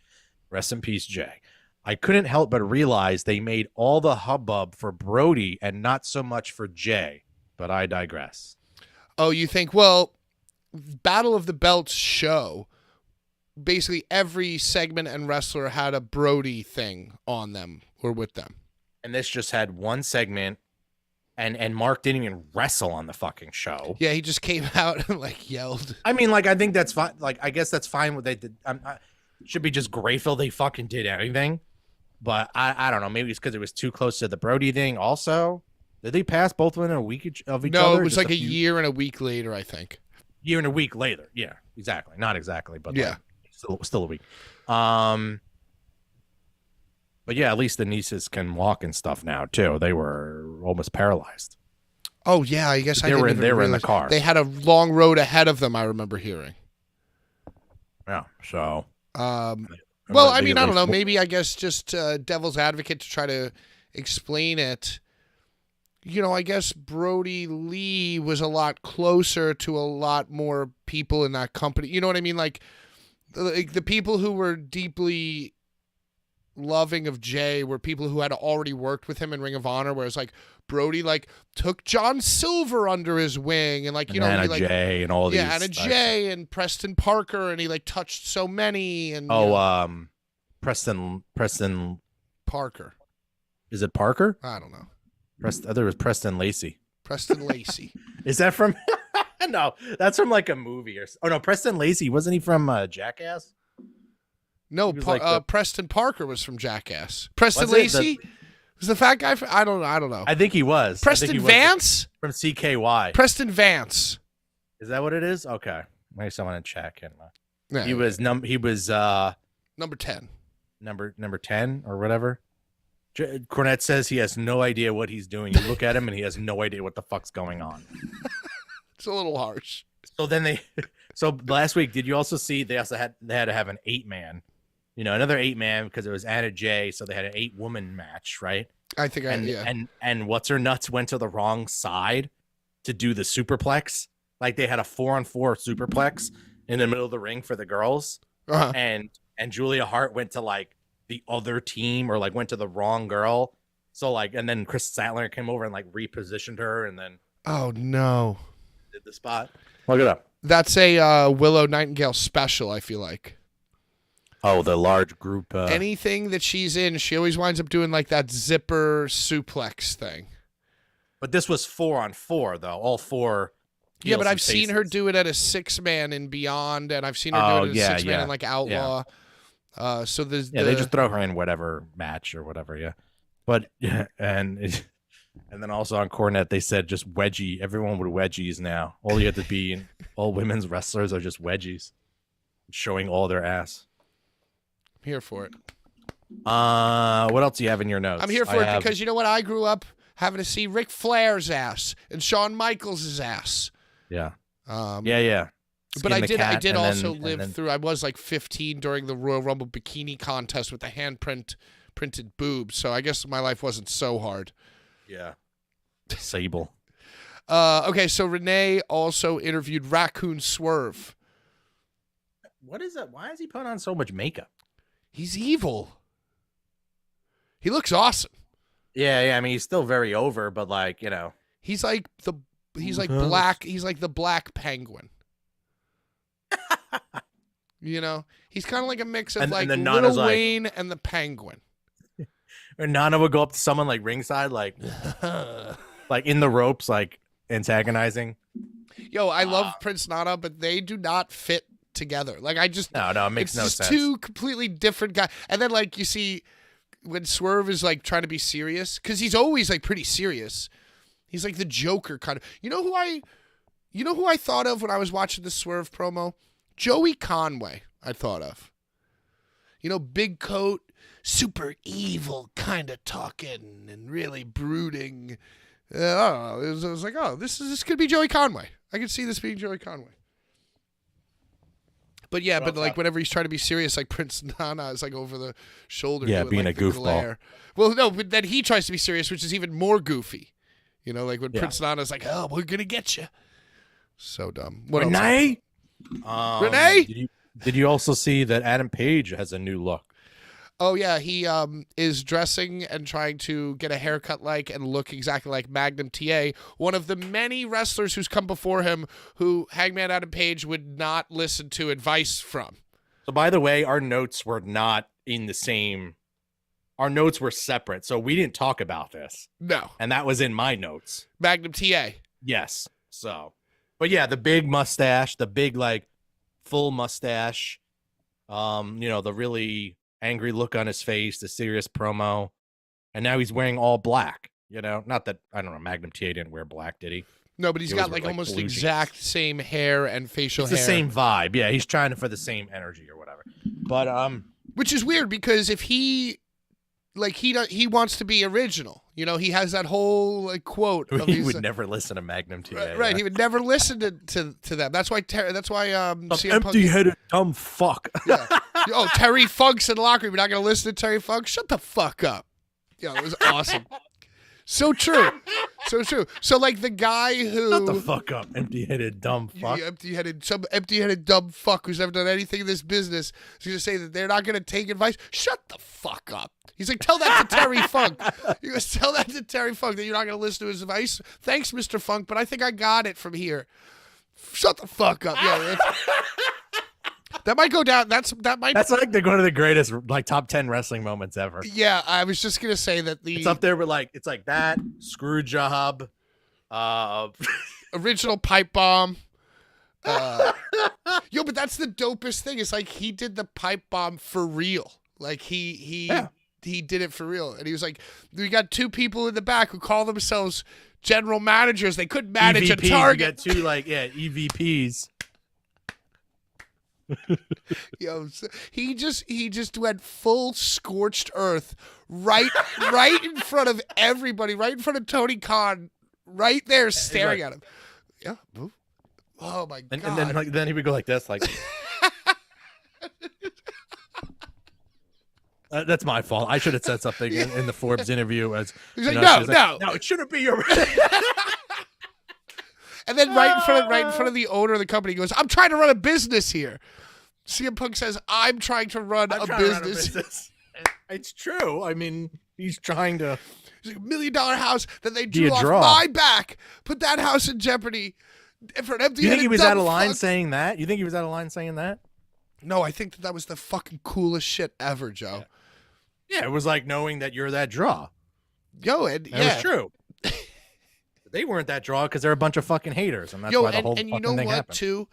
S3: Rest in peace, Jay. I couldn't help but realize they made all the hubbub for Brody and not so much for Jay. but I digress.
S2: Oh, you think, well, Battle of the Belts show, basically every segment and wrestler had a Brody thing on them or with them.
S3: And this just had one segment, and Mark didn't even wrestle on the fucking show.
S2: Yeah, he just came out and like yelled.
S3: I mean, like, I think that's fine. Like, I guess that's fine what they did. Should be just grateful they fucking did anything. But I don't know. Maybe it's because it was too close to the Brody thing. Also, did they pass both within a week of each other?
S2: No, it was like a year and a week later, I think.
S3: Year and a week later. Yeah, exactly. Not exactly, but
S2: yeah,
S3: like, still a week. But yeah, at least the nieces can walk and stuff now too. They were almost paralyzed.
S2: Oh yeah, I guess
S3: they were in the car.
S2: They had a long road ahead of them. I remember hearing.
S3: Yeah. So.
S2: Well, I mean, I don't know. Maybe I guess just devil's advocate to try to explain it. You know, I guess Brody Lee was a lot closer to a lot more people in that company. You know what I mean? Like the people who were deeply loving of Jay were people who had already worked with him in Ring of Honor, whereas like Brody like took John Silver under his wing and like, you know,
S3: Anna
S2: he, like,
S3: Jay and all these.
S2: Yeah, Anna Jay and Preston Parker, and he like touched so many. And
S3: Preston
S2: Parker.
S3: Is it Parker?
S2: I don't know.
S3: There was Preston Lacey.
S2: Preston Lacey.
S3: Is that from? No, that's from like a movie oh no, Preston Lacey, wasn't he from Jackass?
S2: No,
S3: like
S2: Preston Parker was from Jackass. Preston Lacey was the fat guy. I don't know.
S3: I think he was.
S2: Preston Vance
S3: from CKY.
S2: Preston Vance.
S3: Is that what it is? Okay, maybe someone to check.
S2: Yeah,
S3: he was
S2: number 10.
S3: Number 10 or whatever. Cornette says he has no idea what he's doing. You look at him and he has no idea what the fuck's going on.
S2: It's a little harsh.
S3: So last week, did you also see they had to have an 8-man, another 8-man because it was Anna Jay, so they had an 8-woman match, right?
S2: I think
S3: and what's her nuts went to the wrong side to do the superplex. Like they had a 4-on-4 superplex in the middle of the ring for the girls, and Julia Hart went to like the other team or like went to the wrong girl. So like, and then Chris Statler came over and like repositioned her, and then
S2: oh no,
S3: did the spot. Look it up.
S2: That's a Willow Nightingale special, I feel like.
S3: Oh, the large group.
S2: Anything that she's in, she always winds up doing like that zipper suplex thing.
S3: But this was 4-on-4 though, all 4.
S2: Yeah, but I've seen her do it at a 6-man in Beyond, and I've seen her do it at a 6-man in like Outlaw.
S3: Yeah. So there's they just throw her in whatever match or whatever. Yeah, but and then also on Cornette they said just wedgie. Everyone with wedgies now. All you have to be in all women's wrestlers are just wedgies, showing all their ass.
S2: I'm here for it.
S3: What else do you have in your notes?
S2: I'm here for it because you know what? I grew up having to see Ric Flair's ass and Shawn Michaels' ass.
S3: Yeah. Yeah.
S2: But I did also live through. I was like 15 during the Royal Rumble bikini contest with the printed boobs. So I guess my life wasn't so hard.
S3: Yeah. Sable.
S2: Okay, so Renee also interviewed Raccoon Swerve.
S3: What is that? Why is he putting on so much makeup?
S2: He's evil. He looks awesome.
S3: Yeah. I mean, he's still very over, but like,
S2: he's like black. He's like the Black Penguin. He's kind of like a mix of Lil Wayne and the Penguin.
S3: And Nana would go up to someone like ringside, like in the ropes, like antagonizing.
S2: Yo, I love Prince Nana, but they do not fit together. Like I just
S3: no, it makes no sense.
S2: It's two completely different guys. And then like you see when Swerve is like trying to be serious, because he's always like pretty serious. He's like the Joker kind of. You know who I thought of when I was watching the Swerve promo? Joey Conway, I thought of. Big coat, super evil, kind of talking and really brooding. I don't know. I was like, oh, this could be Joey Conway. I could see this being Joey Conway. But yeah, like whenever he's trying to be serious, like Prince Nana is like over the shoulder.
S3: Yeah,
S2: doing,
S3: being
S2: like,
S3: a goofball. Glare.
S2: Well, no, but then he tries to be serious, which is even more goofy. Like when Prince Nana's like, oh, we're going to get you. So dumb. What
S3: Renee?
S2: Renee?
S3: Did you also see that Adam Page has a new look?
S2: Oh yeah, he is dressing and trying to get a haircut like and look exactly like Magnum TA, one of the many wrestlers who's come before him who Hangman Adam Page would not listen to advice from.
S3: So by the way, our notes were not in the same. Our notes were separate, so we didn't talk about this.
S2: No.
S3: And that was in my notes.
S2: Magnum TA.
S3: Yes. So, but yeah, the big mustache, the big like full mustache, the really angry look on his face, the serious promo, and now he's wearing all black. Not that I don't know. Magnum TA didn't wear black, did he?
S2: No, but he's got
S3: always
S2: like
S3: wear,
S2: almost
S3: blue
S2: exact
S3: jeans.
S2: same hair and facial
S3: It's
S2: hair.
S3: the same vibe. Yeah, he's trying for the same energy or whatever. But
S2: which is weird because if he wants to be original. He has that whole like quote.
S3: He would never listen to Magnum TA.
S2: Right, he would never listen to them. That's why. CM Punk.
S3: Empty-headed dumb fuck.
S2: Yeah. Oh, Terry Funk's in the locker room. You're not going to listen to Terry Funk? Shut the fuck up. It was awesome. So true. So true. So like the guy who
S3: Shut the fuck up, empty-headed dumb fuck.
S2: Some empty-headed dumb fuck who's never done anything in this business is going to say that they're not going to take advice. Shut the fuck up. He's like, tell that to Terry Funk. He goes, tell that to Terry Funk that you're not going to listen to his advice. Thanks, Mr. Funk, but I think I got it from here. Shut the fuck up. Yeah, that might go down. That's like
S3: one of the greatest like top 10 wrestling moments ever.
S2: Yeah, I was just going to say that
S3: It's up there with like it's like that screw job,
S2: original pipe bomb. Yo, but that's the dopest thing. It's like he did the pipe bomb for real. Like he did it for real. And he was like, we got two people in the back who call themselves general managers. They couldn't manage
S3: EVPs,
S2: a target.
S3: You got two EVPs.
S2: Yo, he just went full scorched earth right in front of everybody, right in front of Tony Khan, right there staring at him. Yeah. Oh my god.
S3: And then he would go like this, like that's my fault. I should have said something in the Forbes interview as
S2: he's like, no,
S3: it shouldn't be your.
S2: And then right in front of the owner of the company, he goes, I'm trying to run a business here. CM Punk says, I'm trying to run a business.
S3: It's true. I mean, he's trying to.
S2: It's like $1 million house that they drew off my back. Put that house in jeopardy. For an empty.
S3: You think he was out of line saying that? No,
S2: I think that was the fucking coolest shit ever, Joe.
S3: Yeah, it was like knowing that you're that draw.
S2: Yo,
S3: That was true. They weren't that draw because they're a bunch of fucking haters, and that's why the whole fucking
S2: you know
S3: thing
S2: what
S3: happened.
S2: too,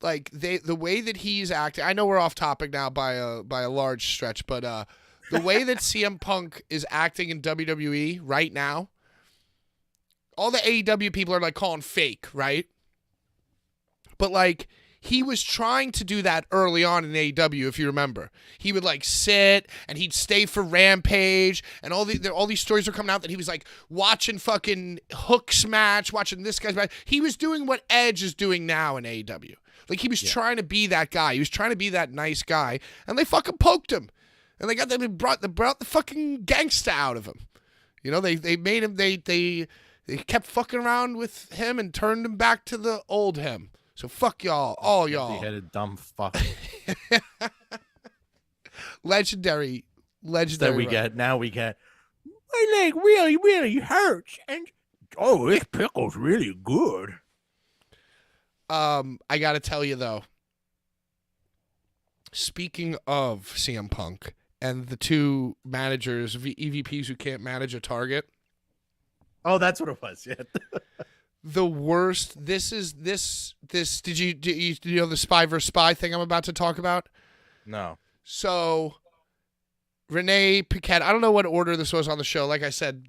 S2: like the way that he's acting. I know we're off topic now by a large stretch, but the way that CM Punk is acting in WWE right now, all the AEW people are like calling fake, right? But like he was trying to do that early on in AEW, if you remember. He would like sit and he'd stay for Rampage, and all these stories were coming out that he was like watching fucking Hook's match, watching this guy's match. He was doing what Edge is doing now in AEW. Like he was trying to be that guy. He was trying to be that nice guy, and they fucking poked him, and they brought the fucking gangsta out of him. They made him. They kept fucking around with him and turned him back to the old him. So fuck y'all, all y'all.
S3: Empty-headed dumb fuck.
S2: Legendary.
S3: Now we get. My leg really, really hurts, and this pickle's really good.
S2: I gotta tell you though. Speaking of CM Punk and the two managers, EVPs who can't manage a target.
S3: Oh, that's what it was. Yeah.
S2: The worst. This. Did you know the spy versus spy thing I'm about to talk about?
S3: No.
S2: So, Renee Paquette. I don't know what order this was on the show. Like I said,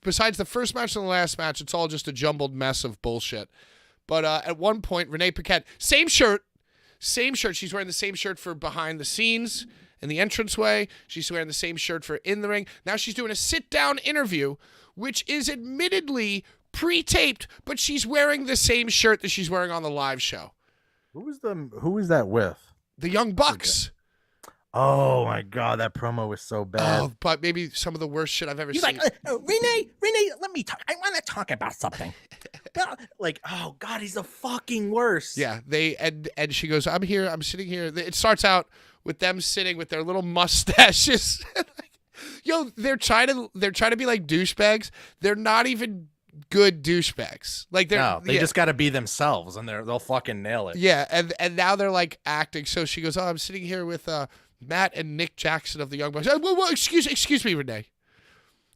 S2: besides the first match and the last match, it's all just a jumbled mess of bullshit. But at one point, Renee Paquette, same shirt. She's wearing the same shirt for behind the scenes in the entranceway. She's wearing the same shirt for in the ring. Now she's doing a sit-down interview, which is admittedly pre-taped, but she's wearing the same shirt that she's wearing on the live show.
S3: Who was that with?
S2: The Young Bucks.
S3: Oh my god, that promo was so bad.
S2: Oh, but maybe some of the worst shit I've ever seen.
S3: Like, Renee, let me talk. I want to talk about something. Like, oh god, he's the fucking worst.
S2: Yeah, and she goes, I'm here, I'm sitting here. It starts out with them sitting with their little mustaches. Yo, they're trying to be like douchebags. They're not even good douchebags. Like
S3: they just got to be themselves, and they'll fucking nail it.
S2: Yeah, and now they're like acting. So she goes, "Oh, I'm sitting here with Matt and Nick Jackson of the Young Bucks." Whoa, excuse me, Renee.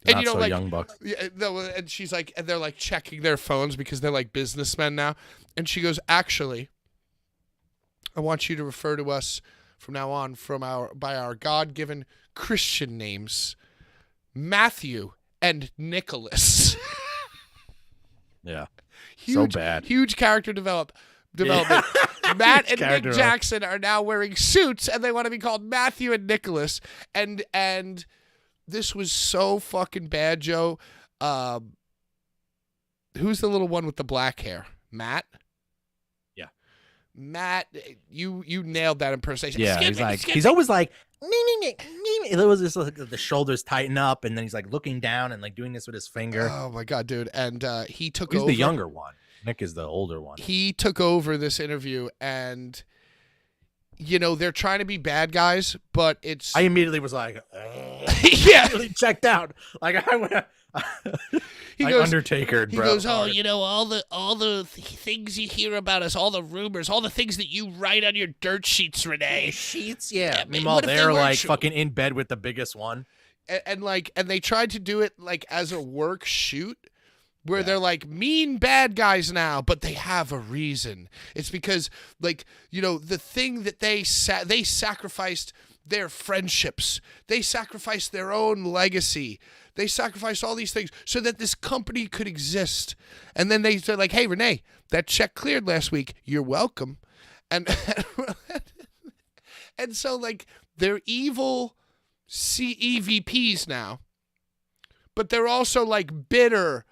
S2: And
S3: Not so
S2: like
S3: Young Bucks.
S2: Yeah, no, and she's like, and they're like checking their phones because they're like businessmen now. And she goes, "Actually, I want you to refer to us from now on by our God-given Christian names, Matthew and Nicholas."
S3: Yeah.
S2: Huge,
S3: so bad.
S2: Huge character development. Matt and Nick
S3: Character
S2: Jackson are now wearing suits, and they want to be called Matthew and Nicholas. And this was so fucking bad, Joe. Who's the little one with the black hair? Matt?
S3: Yeah.
S2: Matt, you nailed that impersonation.
S3: Yeah, he's always like, it was just like the shoulders tighten up, and then he's like looking down and like doing this with his finger.
S2: Oh my God, dude. And he took
S3: He's
S2: over.
S3: the younger one. Nick is the older one.
S2: He took over this interview, and they're trying to be bad guys, but it's.
S3: I immediately was like,
S2: yeah,
S3: really checked out. Like I went.
S2: He
S3: like
S2: goes,
S3: Undertaker, bro.
S2: He goes, "Oh, all the things you hear about us, all the rumors, all the things that you write on your dirt sheets, Renee."
S3: Sheets, yeah.
S2: Meanwhile,
S3: Meanwhile, they're like fucking in bed with the biggest one.
S2: And they tried to do it like as a work shoot, where they're like mean bad guys now, but they have a reason. It's because the thing that they sacrificed their friendships, they sacrificed their own legacy. They sacrificed all these things so that this company could exist. And then they said, like, "Hey, Renee, that check cleared last week. You're welcome." And and so, like, they're evil CEVPs now. But they're also, like, bitter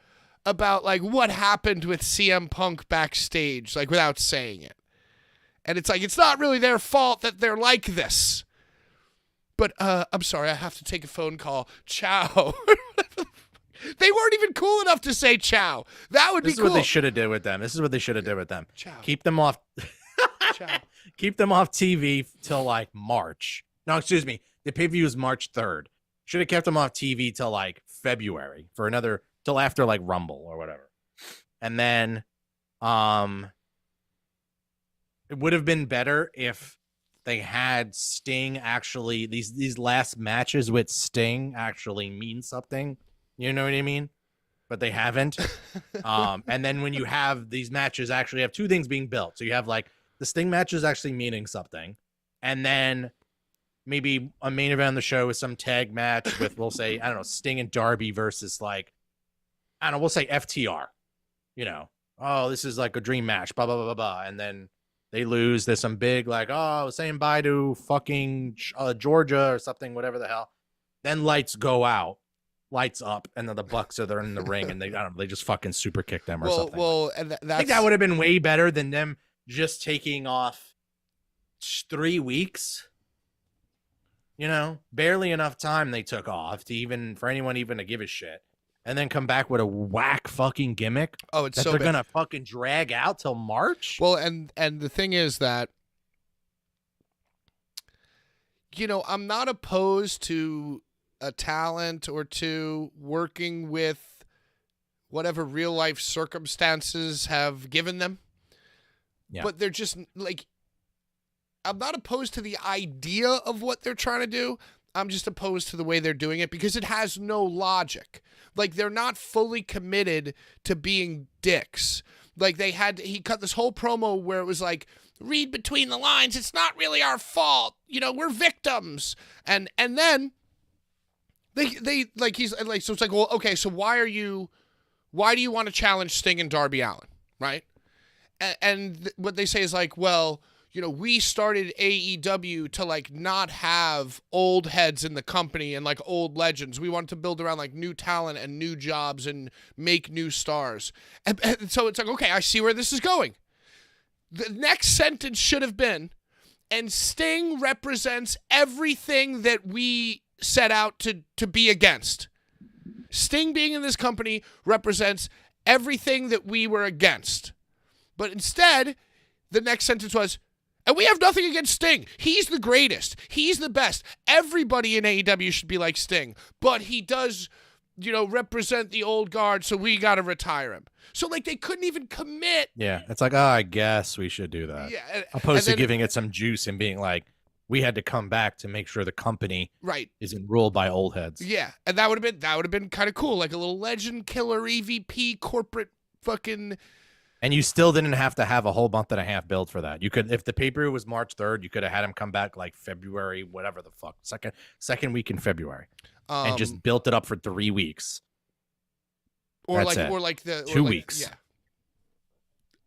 S2: about, like, what happened with CM Punk backstage, like, without saying it. And it's like, it's not really their fault that they're like this. But I'm sorry, I have to take a phone call. Ciao. They weren't even cool enough to say ciao. That would be cool.
S3: This is what they should have did with them.
S2: Ciao.
S3: Keep them off.
S2: Ciao.
S3: Keep them off TV till like March. No, excuse me. The pay-per-view is March 3rd. Should have kept them off TV till like February till after like Rumble or whatever. And then it would have been better if they had Sting actually, these last matches with Sting actually mean something. You know what I mean? But they haven't. And then when you have these matches actually have two things being built. So you have like the Sting matches actually meaning something. And then maybe a main event on the show with some tag match with, we'll say, I don't know, Sting and Darby versus like, I don't know, we'll say FTR. Oh, this is like a dream match, blah, blah, blah, blah, blah. And then they lose. There's some big like, oh, saying bye to fucking Georgia or something, whatever the hell. Then lights go out, lights up, and then the Bucks are in the ring, and they just fucking super kick them or something.
S2: Well, and
S3: I think that would have been way better than them just taking off 3 weeks. Barely enough time they took off for anyone even to give a shit. And then come back with a whack fucking gimmick.
S2: Oh, it's
S3: that
S2: so
S3: they're
S2: bad.
S3: gonna fucking drag out till March.
S2: Well, and the thing is that I'm not opposed to a talent or two working with whatever real life circumstances have given them.
S3: Yeah.
S2: But they're just like, I'm not opposed to the idea of what they're trying to do. I'm just opposed to the way they're doing it because it has no logic. Like, they're not fully committed to being dicks. Like, he cut this whole promo where it was like, read between the lines. It's not really our fault. We're victims. And then they like, he's like, so it's like, well, okay, so why do you want to challenge Sting and Darby Allin? Right. And what they say is like, well, we started AEW to like not have old heads in the company and like old legends. We wanted to build around like new talent and new jobs and make new stars. And so it's like, okay, I see where this is going. The next sentence should have been, and Sting represents everything that we set out to be against. Sting being in this company represents everything that we were against. But instead, the next sentence was, And we have nothing against Sting. He's the greatest. He's the best. Everybody in AEW should be like Sting. But he does, represent the old guard, so we got to retire him. So, like, they couldn't even commit.
S3: Yeah, it's like, I guess we should do that.
S2: Yeah,
S3: Opposed to giving it some juice and being like, we had to come back to make sure the company isn't ruled by old heads.
S2: Yeah, and that would have been kind of cool, like a little legend killer EVP corporate fucking.
S3: And you still didn't have to have a whole month and a half build for that. You could, if the pay-per-view was March 3rd, you could have had him come back like February, whatever the fuck, second week in February, and just built it up for 3 weeks.
S2: Or
S3: That's it.
S2: or like the
S3: 2 weeks.
S2: Yeah.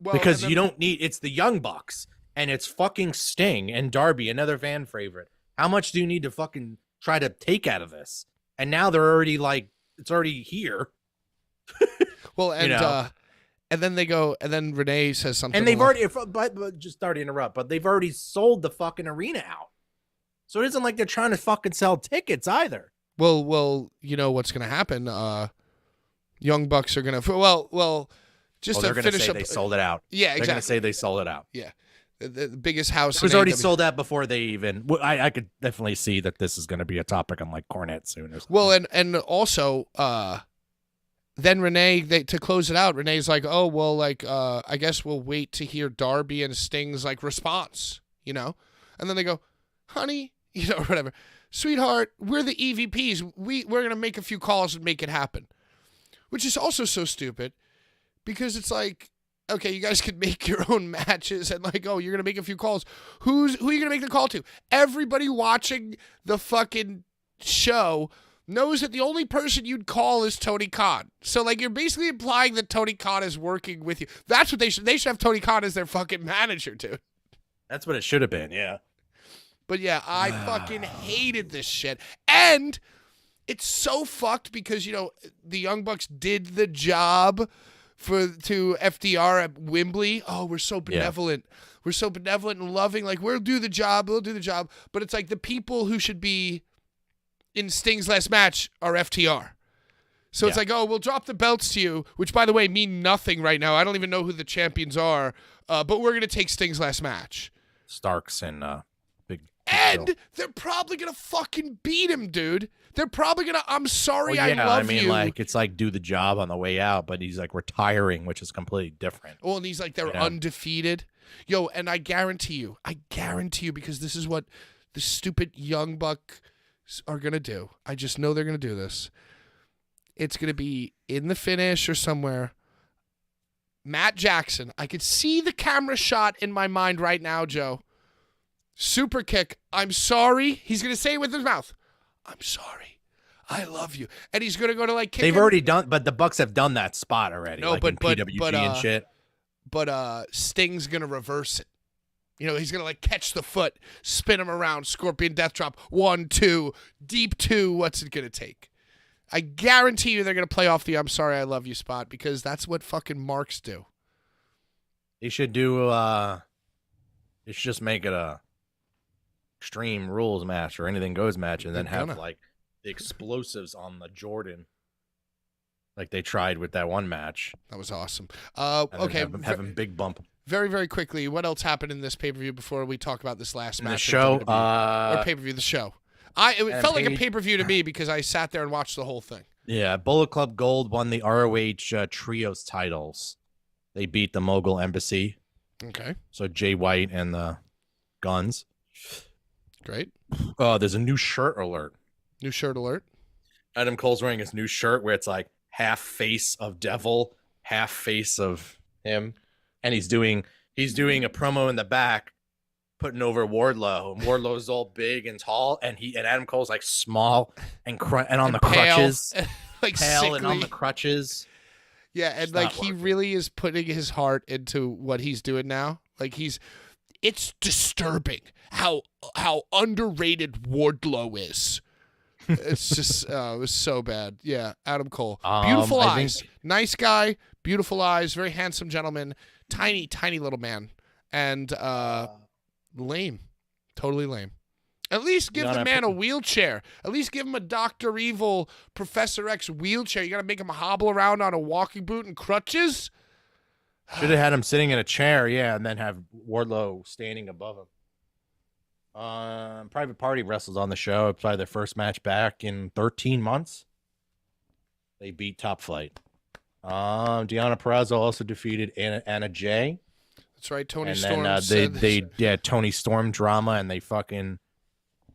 S2: Well,
S3: because you don't need. It's the Young Bucks and it's fucking Sting and Darby, another fan favorite. How much do you need to fucking try to take out of this? And now they're already like, it's already here.
S2: Well, and and then they go, and then Renee says something.
S3: And they've already, but just sorry to interrupt, but they've already sold the fucking arena out. So it isn't like they're trying to fucking sell tickets either.
S2: Well, you know what's going to happen? Young Bucks are going to, just to finish up.
S3: They sold it out.
S2: Yeah, exactly.
S3: They're going to say they sold it out.
S2: Yeah. The biggest house.
S3: It was already sold out before they even, I could definitely see that this is going to be a topic on like Cornette soon. Or something.
S2: Well, and also, then Renee, to close it out, Renee's like, oh, well, like, I guess we'll wait to hear Darby and Sting's, like, response, And then they go, honey, whatever. Sweetheart, we're the EVPs. We're going to make a few calls and make it happen. Which is also so stupid because it's like, okay, you guys could make your own matches and like, oh, you're going to make a few calls. Who are you going to make the call to? Everybody watching the fucking show knows that the only person you'd call is Tony Khan. So, like, you're basically implying that Tony Khan is working with you. That's what they should have Tony Khan as their fucking manager, dude.
S3: That's what it should have been, yeah.
S2: But, yeah, I fucking hated this shit. And it's so fucked because, the Young Bucks did the job to FDR at Wembley. Oh, we're so benevolent. Yeah. We're so benevolent and loving. Like, we'll do the job. But it's like the people who should be in Sting's last match are FTR. So it's like, oh, we'll drop the belts to you, which, by the way, mean nothing right now. I don't even know who the champions are, but we're going to take Sting's last match.
S3: Starks and Big
S2: And they're probably going to fucking beat him, dude. They're probably going to, I'm sorry,
S3: I love
S2: you.
S3: Like, it's like do the job on the way out, but he's like retiring, which is completely different.
S2: Well, and he's like, they're undefeated. Yo, and I guarantee you, because this is what the stupid Young Buck are going to do. I just know they're going to do this. It's going to be in the finish or somewhere. Matt Jackson. I could see the camera shot in my mind right now, Joe. Super kick. I'm sorry. He's going to say it with his mouth. I'm sorry. I love you. And he's going to go to like kick
S3: They've
S2: him.
S3: already done, but the Bucks have done that spot already.
S2: No,
S3: like
S2: but
S3: in PWG and shit.
S2: But Sting's going to reverse it. He's going to like catch the foot, spin him around, Scorpion Death Drop, 1, 2, deep 2. What's it going to take? I guarantee you they're going to play off the I'm sorry, I love you spot because that's what fucking marks do.
S3: They should do, they should just make it a Extreme Rules match or anything goes match and then have like the explosives on the Jordan. Like they tried with that one match.
S2: That was awesome. Okay.
S3: Have him big bump.
S2: Very, very quickly, what else happened in this pay-per-view before we talk about this last match?
S3: The show?
S2: Or pay-per-view, the show. It felt like a pay-per-view to me because I sat there and watched the whole thing.
S3: Yeah, Bullet Club Gold won the ROH Trios titles. They beat the Mogul Embassy.
S2: Okay.
S3: So Jay White and the Guns.
S2: Great.
S3: There's a new shirt alert.
S2: New shirt alert.
S3: Adam Cole's wearing his new shirt where it's like half face of Devil, half face of him. And he's doing a promo in the back, putting over Wardlow. And Wardlow's all big and tall, and Adam Cole's like small and on the
S2: pale,
S3: crutches,
S2: like
S3: pale
S2: sickly.
S3: and on the crutches.
S2: Yeah, and like he really is putting his heart into what he's doing now. Like it's disturbing how underrated Wardlow is. It's just it was so bad. Yeah, Adam Cole, beautiful eyes, nice guy, beautiful eyes, very handsome gentleman. Tiny, tiny little man. And lame. Totally lame. At least give the man a wheelchair. At least give him a Dr. Evil, Professor X wheelchair. You got to make him hobble around on a walking boot and crutches?
S3: Should have had him sitting in a chair, yeah, and then have Wardlow standing above him. Private Party wrestled on the show. It's probably their first match back in 13 months. They beat Top Flight. Deonna Purrazzo also defeated Anna Jay.
S2: That's right. Tony
S3: And
S2: Storm
S3: then
S2: said
S3: they Tony Storm drama, and they fucking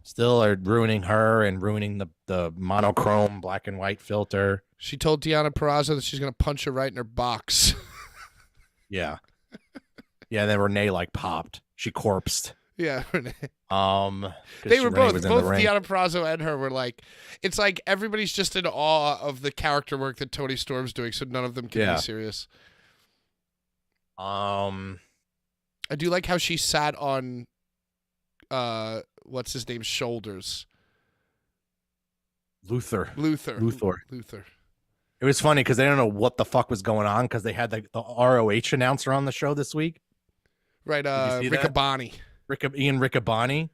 S3: still are ruining her and ruining the monochrome black and white filter.
S2: she told Deonna Purrazzo that she's going to punch her right in her box.
S3: Yeah. Yeah, and then Renee like popped. She corpsed.
S2: Yeah.
S3: 'Cause
S2: They were
S3: Renee
S2: both
S3: was in the ring.
S2: Deonna Purrazzo and her were like, it's like everybody's just in awe of the character work that Tony Storm's doing, so none of them can be serious. I do like how she sat on what's his name's shoulders.
S3: Luther. It was funny because they don't know what the fuck was going on because they had the ROH announcer on the show this week.
S2: Right,
S3: Did you see that?
S2: Riccaboni.
S3: Ian Riccaboni.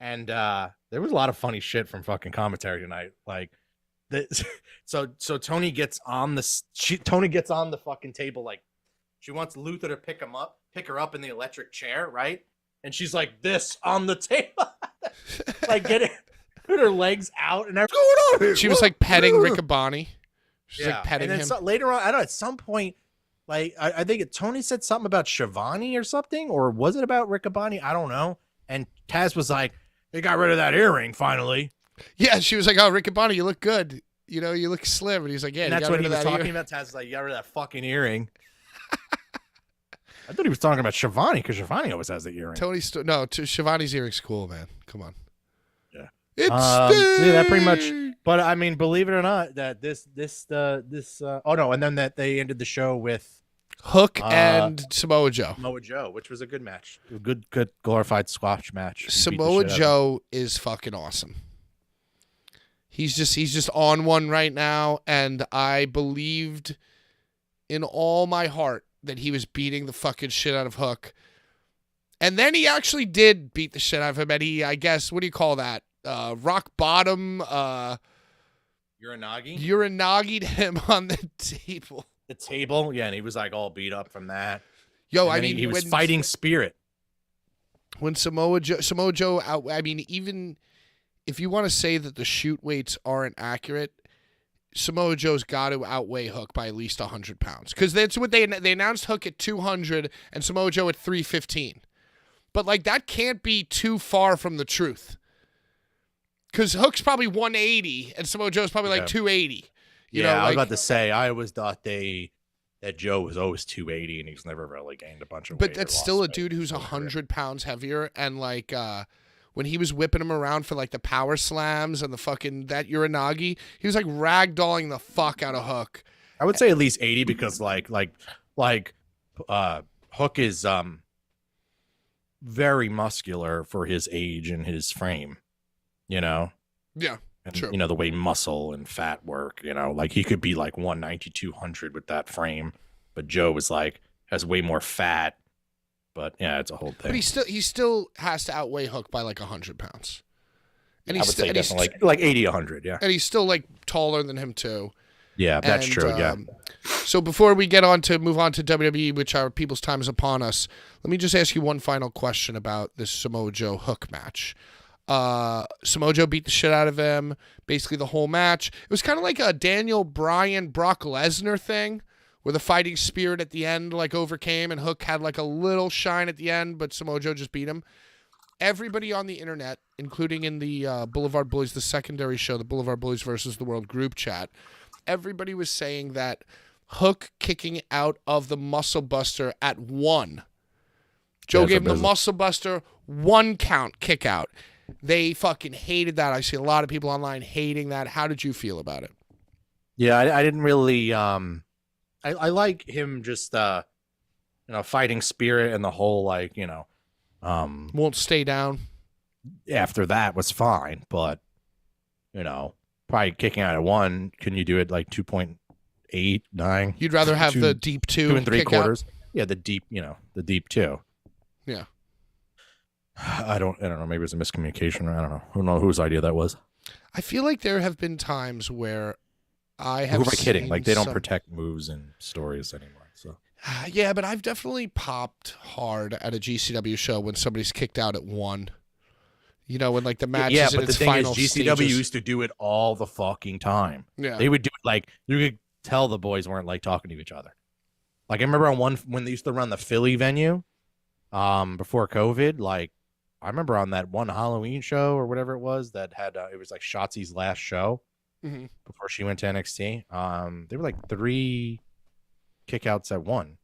S3: And there was a lot of funny shit from fucking commentary tonight. Like, so Tony gets on Tony gets on the fucking table like she wants Luther to pick her up in the electric chair, right? And she's like this on the table, like put her legs out and everything. What's going on here?
S2: She was like petting Riccaboni. She's like petting
S3: and then
S2: him.
S3: later on, I don't know, at some point, like I think Tony said something about Shivani or something, or was it about Riccaboni? I don't know. And Taz was like, "They got rid of that earring finally."
S2: Yeah, she was like, "Oh, Riccaboni, you look good. You know, you look slim." And he's like, "Yeah."
S3: And that's what he was talking about. Taz was like, "You got rid of that fucking earring." I thought he was talking about Shivani because Shivani always has the earring.
S2: Shivani's earring's cool, man. Come on.
S3: Yeah.
S2: It's
S3: that pretty much. But I mean, believe it or not, that and then that they ended the show with
S2: Hook and Samoa Joe.
S3: Samoa Joe, which was a good match, a good glorified squash match.
S2: Samoa Joe is fucking awesome. He's just on one right now, and I believed in all my heart that he was beating the fucking shit out of Hook. And then he actually did beat the shit out of him, and he, I guess, what do you call that? Rock bottom. Uranagi'd him on the table.
S3: The table, yeah, and he was like all beat up from that.
S2: Yo,
S3: I mean, he was fighting spirit.
S2: When Samoa Joe out, I mean, even if you want to say that the shoot weights aren't accurate, Samoa Joe's got to outweigh Hook by at least 100 pounds. Because that's what they announced Hook at 200 and Samoa Joe at 315. But, like, that can't be too far from the truth. Because Hook's probably 180 and Samoa Joe's probably like 280. You know,
S3: I was about to say, I always thought that Joe was always 280 and he's never really gained a bunch of weight.
S2: But that's still a dude who's 100 pounds heavier. And, like, when he was whipping him around for, like, the power slams and the fucking, that Uranagi, he was, like, ragdolling the fuck out of Hook.
S3: I would say at least 80 because, like Hook is very muscular for his age and his frame, you know?
S2: Yeah.
S3: And,
S2: true.
S3: You know, the way muscle and fat work, you know, like he could be like 190, 200 with that frame, but Joe was like, has way more fat. But yeah, it's a whole thing.
S2: But he still has to outweigh Hook by like 100 pounds. And
S3: I would say definitely like 80, 100, yeah.
S2: And he's still like taller than him too.
S3: Yeah, that's true, yeah.
S2: So before we move on to WWE, which our people's time is upon us, let me just ask you one final question about this Samoa Joe Hook match. Samoa Joe beat the shit out of him, basically the whole match. It was kind of like a Daniel Bryan, Brock Lesnar thing, where the fighting spirit at the end like overcame and Hook had like a little shine at the end, but Samoa Joe just beat him. Everybody on the internet, including in the Boulevard Bullies, the secondary show, the Boulevard Bullies versus the World group chat, everybody was saying that Hook kicking out of the Muscle Buster at 1. Joe gave him the Muscle Buster 1 count kick out. They fucking hated that. I see a lot of people online hating that. How did you feel about it?
S3: Yeah, I didn't really I like him just fighting spirit and the whole like,
S2: won't stay down.
S3: After that was fine, but probably kicking out at 1, can you do it like 2.8, 9?
S2: You'd rather have the deep 2
S3: and 3/4. Yeah, the deep 2.
S2: Yeah.
S3: I don't know. Maybe it was a miscommunication. I don't know. Who knows whose idea that was?
S2: I feel like there have been times where I have.
S3: Who am I kidding? Like they don't protect moves and stories anymore. So
S2: Yeah, but I've definitely popped hard at a GCW show when somebody's kicked out at 1. You know, when like the match
S3: Yeah,
S2: is in
S3: but the
S2: its
S3: thing is,
S2: final
S3: GCW
S2: stages.
S3: used to do it all the fucking time.
S2: Yeah.
S3: They would do it like you could tell the boys weren't like talking to each other. Like I remember on one when they used to run the Philly venue, before COVID. Like I remember on that one Halloween show or whatever it was that had it was like Shotzi's last show
S2: Mhm.
S3: before she went to NXT. They were like 3 kickouts at 1. It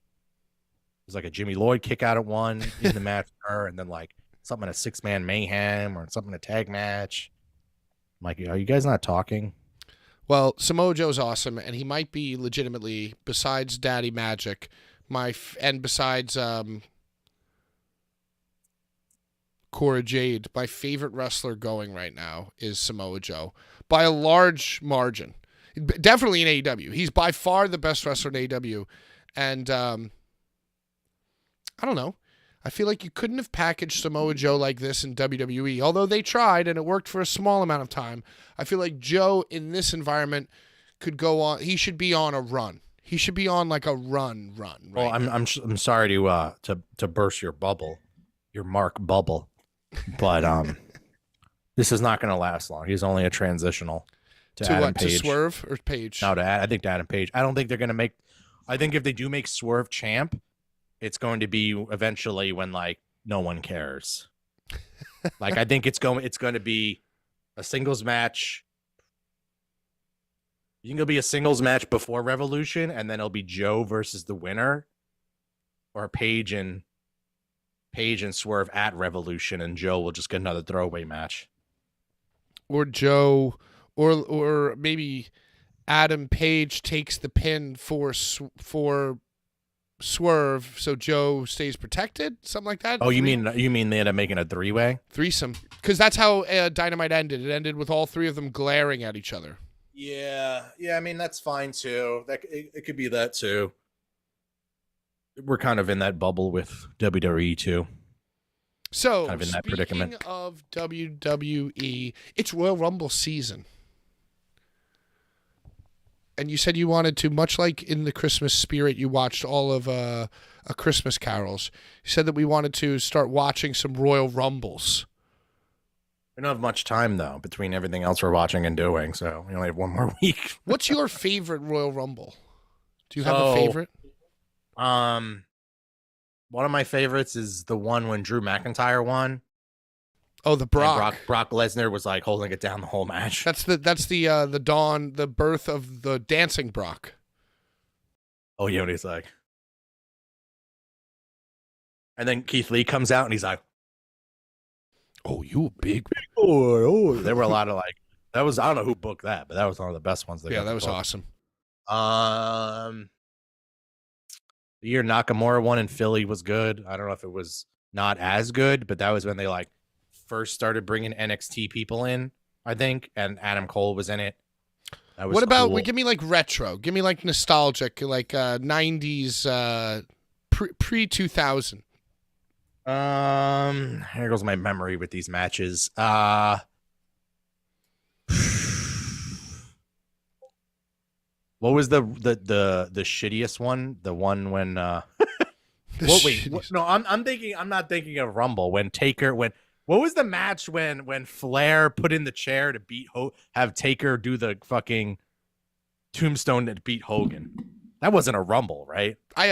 S3: was like a Jimmy Lloyd kick out at 1 in the match with her, and then like something in a 6-man mayhem or something in a tag match. I'm like, are you guys not talking?
S2: Well, Samoa Joe's awesome, and he might be legitimately, besides Daddy Magic, and besides Cora Jade, my favorite wrestler going right now is Samoa Joe by a large margin. Definitely in AEW. He's by far the best wrestler in AEW. And I don't know. I feel like you couldn't have packaged Samoa Joe like this in WWE, although they tried and it worked for a small amount of time. I feel like Joe in this environment could go on. He should be on a run. He should be on like a run. Right
S3: well, I'm sorry to burst your bubble, your Mark bubble, but this is not going to last long. He's only a transitional to Adam
S2: what?
S3: Page.
S2: To Swerve or Page?
S3: No, I think to Adam Page. I don't think they're going to make. I think if they do make Swerve champ, it's going to be eventually when like no one cares. Like I think it's going to be a singles match. You think it'll be a singles match before Revolution, and then it'll be Joe versus the winner, or Page and Swerve at Revolution, and Joe will just get another throwaway match.
S2: Or Joe, or maybe Adam Page takes the pin for Swerve, so Joe stays protected, something like that.
S3: Oh, you mean they end up making a 3-way
S2: threesome? Because that's how Dynamite ended. It ended with all 3 of them glaring at each other.
S3: Yeah. I mean that's fine too. It could be that too. We're kind of in that bubble with WWE too.
S2: So,
S3: kind of in that
S2: speaking
S3: predicament.
S2: of WWE, it's Royal Rumble season. And you said you wanted to, much like in the Christmas spirit, you watched all of A Christmas Carols. You said that we wanted to start watching some Royal Rumbles.
S3: We don't have much time though between everything else we're watching and doing, so we only have 1 more week.
S2: What's your favorite Royal Rumble? Do you have a favorite?
S3: One of my favorites is the one when Drew McIntyre won.
S2: Oh, the Brock.
S3: Brock Lesnar was like holding it down the whole match.
S2: That's the birth of the dancing Brock.
S3: Oh, yeah, and he's like, and then Keith Lee comes out and he's like,
S2: "Oh, you big."
S3: Oh, there were a lot of like that was I don't know who booked that, but that was one of the best ones.
S2: Yeah, that was awesome.
S3: The year Nakamura won in Philly was good. I don't know if it was not as good, but that was when they like first started bringing NXT people in, I think, and Adam Cole was in it. That was
S2: what about
S3: cool.
S2: give me like retro? Give me like nostalgic, like 90s, pre 2000.
S3: Here goes my memory with these matches. What was the shittiest one? The one when I'm not thinking of Rumble when Taker what was the match when Flair put in the chair to beat have Taker do the fucking tombstone to beat Hogan? That wasn't a Rumble, right?
S2: I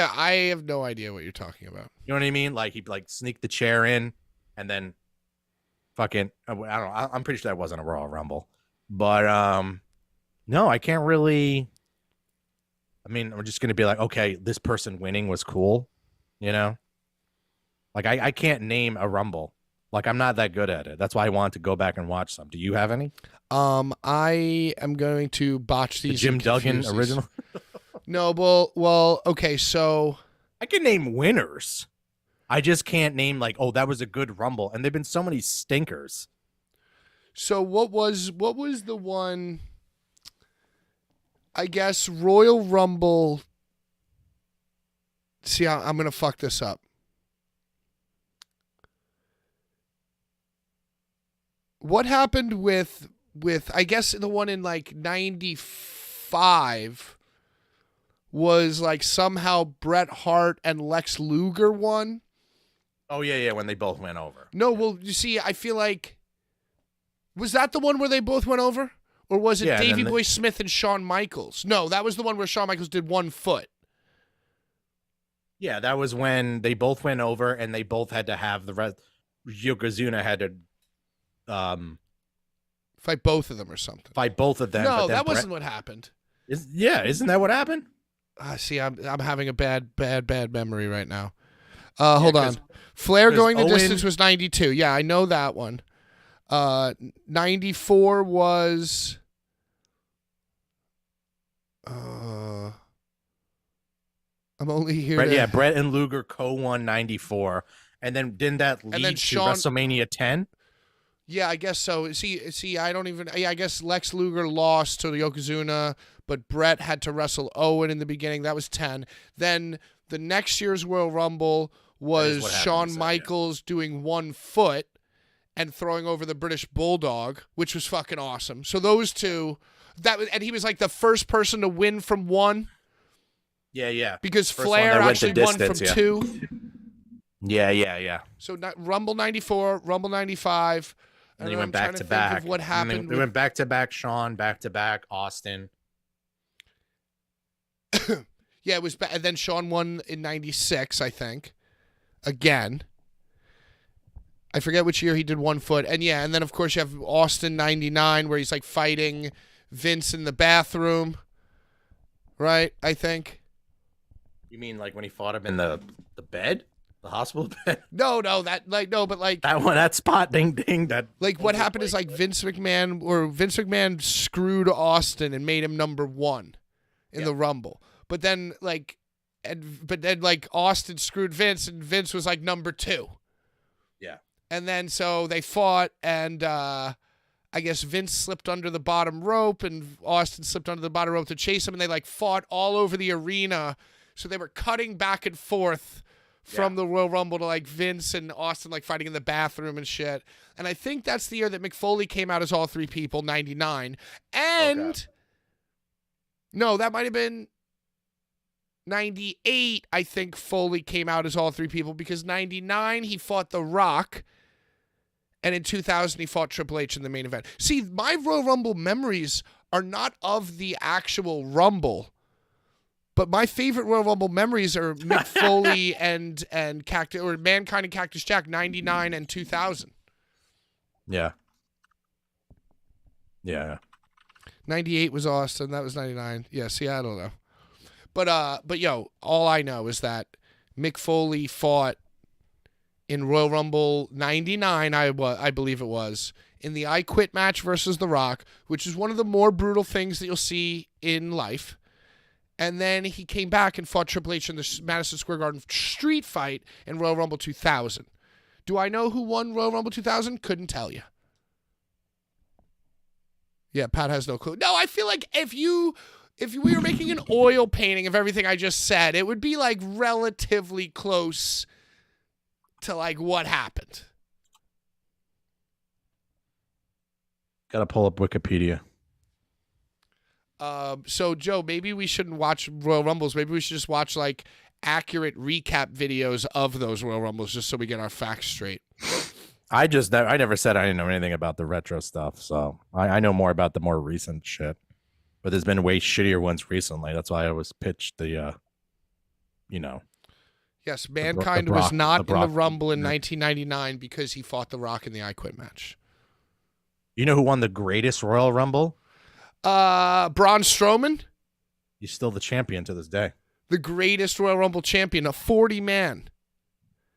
S2: have no idea what you're talking about.
S3: You know what I mean? Like he like sneaked the chair in and then fucking I don't know. I'm pretty sure that wasn't a Royal Rumble. But no, I can't really. I mean, I'm just gonna be like, okay, this person winning was cool, you know? Like I can't name a Rumble. Like I'm not that good at it. That's why I wanted to go back and watch some. Do you have any?
S2: I am going to botch these.
S3: The Jim Duggan original?
S2: No, well, okay, so
S3: I can name winners. I just can't name like, oh, that was a good Rumble. And there've been so many stinkers.
S2: So what was the one? I guess Royal Rumble. See, I'm gonna fuck this up. What happened with I guess the one in like 95 was like somehow Bret Hart and Lex Luger won.
S3: Oh yeah, when they both went over.
S2: No, well, you see, I feel like, was that the one where they both went over? Or was it Davey Boy Smith and Shawn Michaels? No, that was the one where Shawn Michaels did 1 foot.
S3: Yeah, that was when they both went over and they both had to have the rest. Yokozuna had to
S2: fight both of them or something.
S3: Fight both of them.
S2: No, that wasn't what happened.
S3: Isn't that what happened?
S2: See, I'm having a bad memory right now. Hold on. Flair going the distance was 92. Yeah, I know that one. 94 was I'm only here.
S3: Bret and Luger co-won 94, and then didn't that lead to WrestleMania 10?
S2: Yeah, I guess so. See, I don't even. Yeah, I guess Lex Luger lost to Yokozuna, but Bret had to wrestle Owen in the beginning. That was 10. Then the next year's Royal Rumble was Shawn Michaels doing 1 foot and throwing over the British Bulldog, which was fucking awesome. So those two, and he was like the first person to win from 1.
S3: Yeah.
S2: Because Flair actually won from 2.
S3: Yeah.
S2: So Rumble 94, Rumble 95.
S3: And then he went back to back.
S2: What happened?
S3: They went back to back. Shawn, back to back. Austin.
S2: Yeah, it was. And then Shawn won in 96, I think. Again. I forget which year he did 1 foot. And yeah, and then of course you have Austin 99 where he's like fighting Vince in the bathroom. Right? I think.
S3: You mean like when he fought him in the bed? The hospital bed?
S2: No, but like
S3: that one, that spot, ding, that.
S2: Like what happened is like Vince McMahon screwed Austin and made him number 1 in the Rumble. But then like Austin screwed Vince and Vince was like number 2.
S3: Yeah.
S2: And then so they fought and I guess Vince slipped under the bottom rope and Austin slipped under the bottom rope to chase him and they like fought all over the arena. So they were cutting back and forth from the Royal Rumble to like Vince and Austin like fighting in the bathroom and shit. And I think that's the year that Mick Foley came out as all 3 people, 99. And no, that might have been 98. I think Foley came out as all 3 people because 99 he fought The Rock. And in 2000 he fought Triple H in the main event. See, my Royal Rumble memories are not of the actual Rumble. But my favorite Royal Rumble memories are Mick Foley and Mankind and Cactus Jack, 99 and 2000.
S3: Yeah.
S2: 98 was Austin. That was 99. Yeah, see, I don't know. But yo, all I know is that Mick Foley fought in Royal Rumble 99, I believe it was, in the I Quit match versus The Rock, which is one of the more brutal things that you'll see in life. And then he came back and fought Triple H in the Madison Square Garden street fight in Royal Rumble 2000. Do I know who won Royal Rumble 2000? Couldn't tell you. Yeah, Pat has no clue. No, I feel like if we were making an oil painting of everything I just said, it would be like relatively close to like what happened.
S3: Gotta pull up Wikipedia.
S2: So Joe, maybe we shouldn't watch Royal Rumbles. Maybe we should just watch like accurate recap videos of those Royal Rumbles just so we get our facts straight.
S3: I never said I didn't know anything about the retro stuff. So I know more about the more recent shit, but there's been way shittier ones recently. That's why I was pitched the,
S2: Yes, Mankind was not in the Rumble in 1999 because he fought The Rock in the I Quit match.
S3: You know who won the greatest Royal Rumble?
S2: Braun Strowman.
S3: He's still the champion to this day.
S2: The greatest Royal Rumble champion, a 40-man.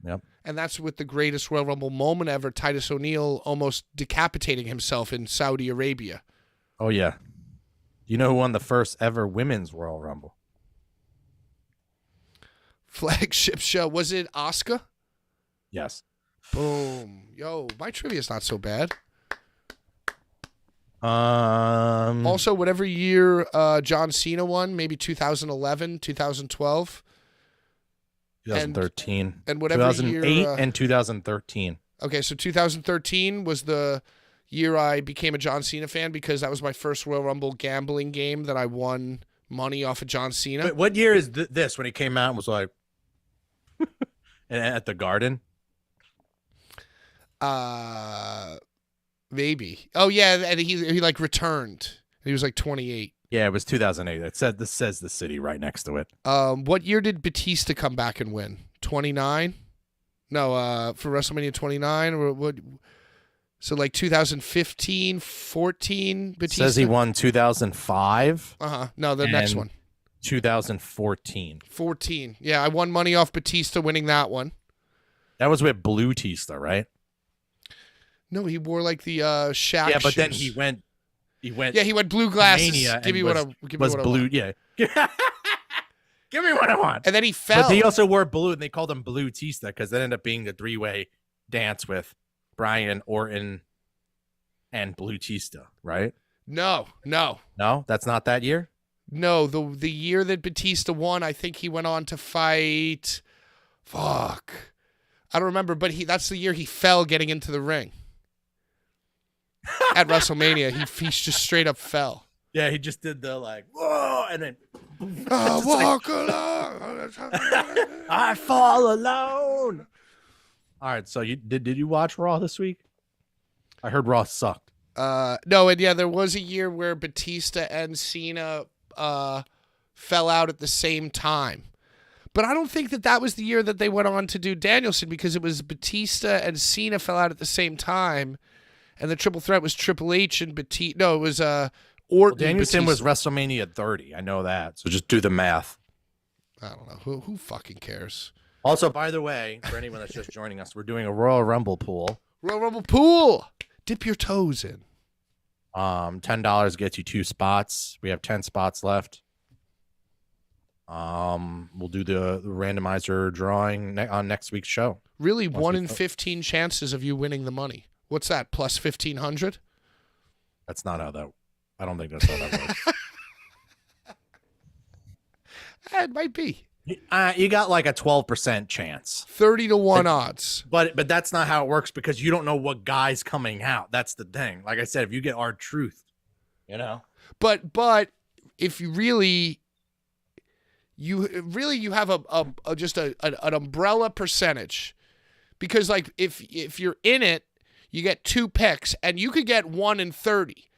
S3: Yep.
S2: And that's with the greatest Royal Rumble moment ever, Titus O'Neil almost decapitating himself in Saudi Arabia.
S3: Oh, yeah. You know who won the first ever women's Royal Rumble?
S2: Flagship show. Was it Asuka?
S3: Yes.
S2: Boom. Yo, my trivia's not so bad.
S3: Also,
S2: whatever year John Cena won, maybe 2011, 2012.
S3: 2013.
S2: And whatever
S3: 2008
S2: year,
S3: and 2013.
S2: Okay, so 2013 was the year I became a John Cena fan because that was my first Royal Rumble gambling game that I won money off of John Cena.
S3: Wait, what year is this when he came out and was like at the Garden?
S2: Maybe. Oh yeah, and he like returned. He was like 28.
S3: Yeah, it was 2008. This says the city right next to it.
S2: What year did Batista come back and win? 29? No, for WrestleMania 29 or what? So like 2015, 14. Batista
S3: Says he won 2005.
S2: No, the next one.
S3: 2014.
S2: 14. Yeah, I won money off Batista winning that one.
S3: That was with Blue Tista, right?
S2: No, he wore like the Shaq.
S3: Yeah, but then
S2: shoes.
S3: he went.
S2: Yeah, he went blue glasses.
S3: Mania
S2: Give me
S3: and
S2: what I
S3: was
S2: want.
S3: blue. Yeah. Give me what I want.
S2: And then he fell.
S3: But he also wore blue, and they called him Blue Tista because that ended up being the three-way dance with Brian, Orton, and Blue Tista, right?
S2: No.
S3: No, that's not that year.
S2: No, the year that Batista won, I think he went on to fight. Fuck, I don't remember, but that's the year he fell getting into the ring at WrestleMania. He just straight up fell.
S3: Yeah, he just did the like whoa, and then
S2: walk alone.
S3: I fall alone. All right, so did you watch Raw this week? I heard Raw sucked.
S2: No, and yeah, there was a year where Batista and Cena fell out at the same time. But I don't think that was the year that they went on to do Danielson, because it was Batista and Cena fell out at the same time, and the triple threat was Triple H and Batista. No, it was Orton.
S3: Well, Danielson
S2: Batista.
S3: was WrestleMania 30. I know that. So just do the math.
S2: I don't know. Who fucking cares?
S3: Also, by the way, for anyone that's just joining us, we're doing a Royal Rumble pool.
S2: Royal Rumble pool. Dip your toes in.
S3: $10 gets you 2 spots. We have 10 spots left. We'll do the randomizer drawing on next week's show.
S2: Really, 1 in 15 chances of you winning the money. What's that? Plus 1,500?
S3: That's not how that. I don't think that's how that works.
S2: It might be.
S3: You got like a 12% chance.
S2: 30 to 1 odds.
S3: But that's not how it works, because you don't know what guy's coming out. That's the thing. Like I said, if you get R-Truth, you know.
S2: But if you really have an umbrella percentage, because like if you're in it, you get 2 picks and you could get 1 in 30.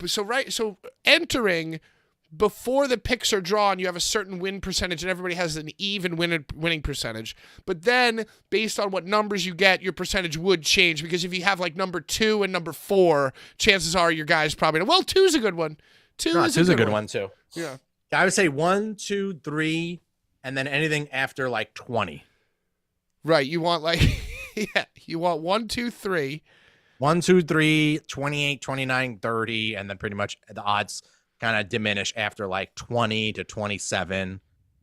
S2: So entering before the picks are drawn, you have a certain win percentage, and everybody has an even winning percentage. But then, based on what numbers you get, your percentage would change, because if you have like number 2 and number 4, chances are your guy's probably well. 2's a good one. 2's
S3: a good one too.
S2: Yeah,
S3: I would say 1, 2, 3, and then anything after like 20.
S2: right. You want like you want 1, 2, 3.
S3: 1, 2, 3, 28, 29, 30, and then pretty much the odds kind of diminish after like 20 to 27.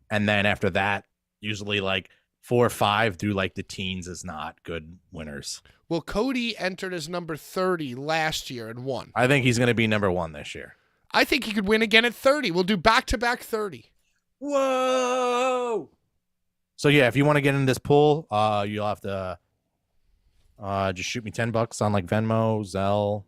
S3: And then after that, usually like 4 or 5 through like the teens is not good winners.
S2: Well, Cody entered as number 30 last year and won.
S3: I think he's going to be number 1 this year.
S2: I think he could win again at 30. We'll do back-to-back 30.
S3: Whoa! So yeah, if you want to get in this pool, you'll have to just shoot me $10 on like Venmo, Zelle,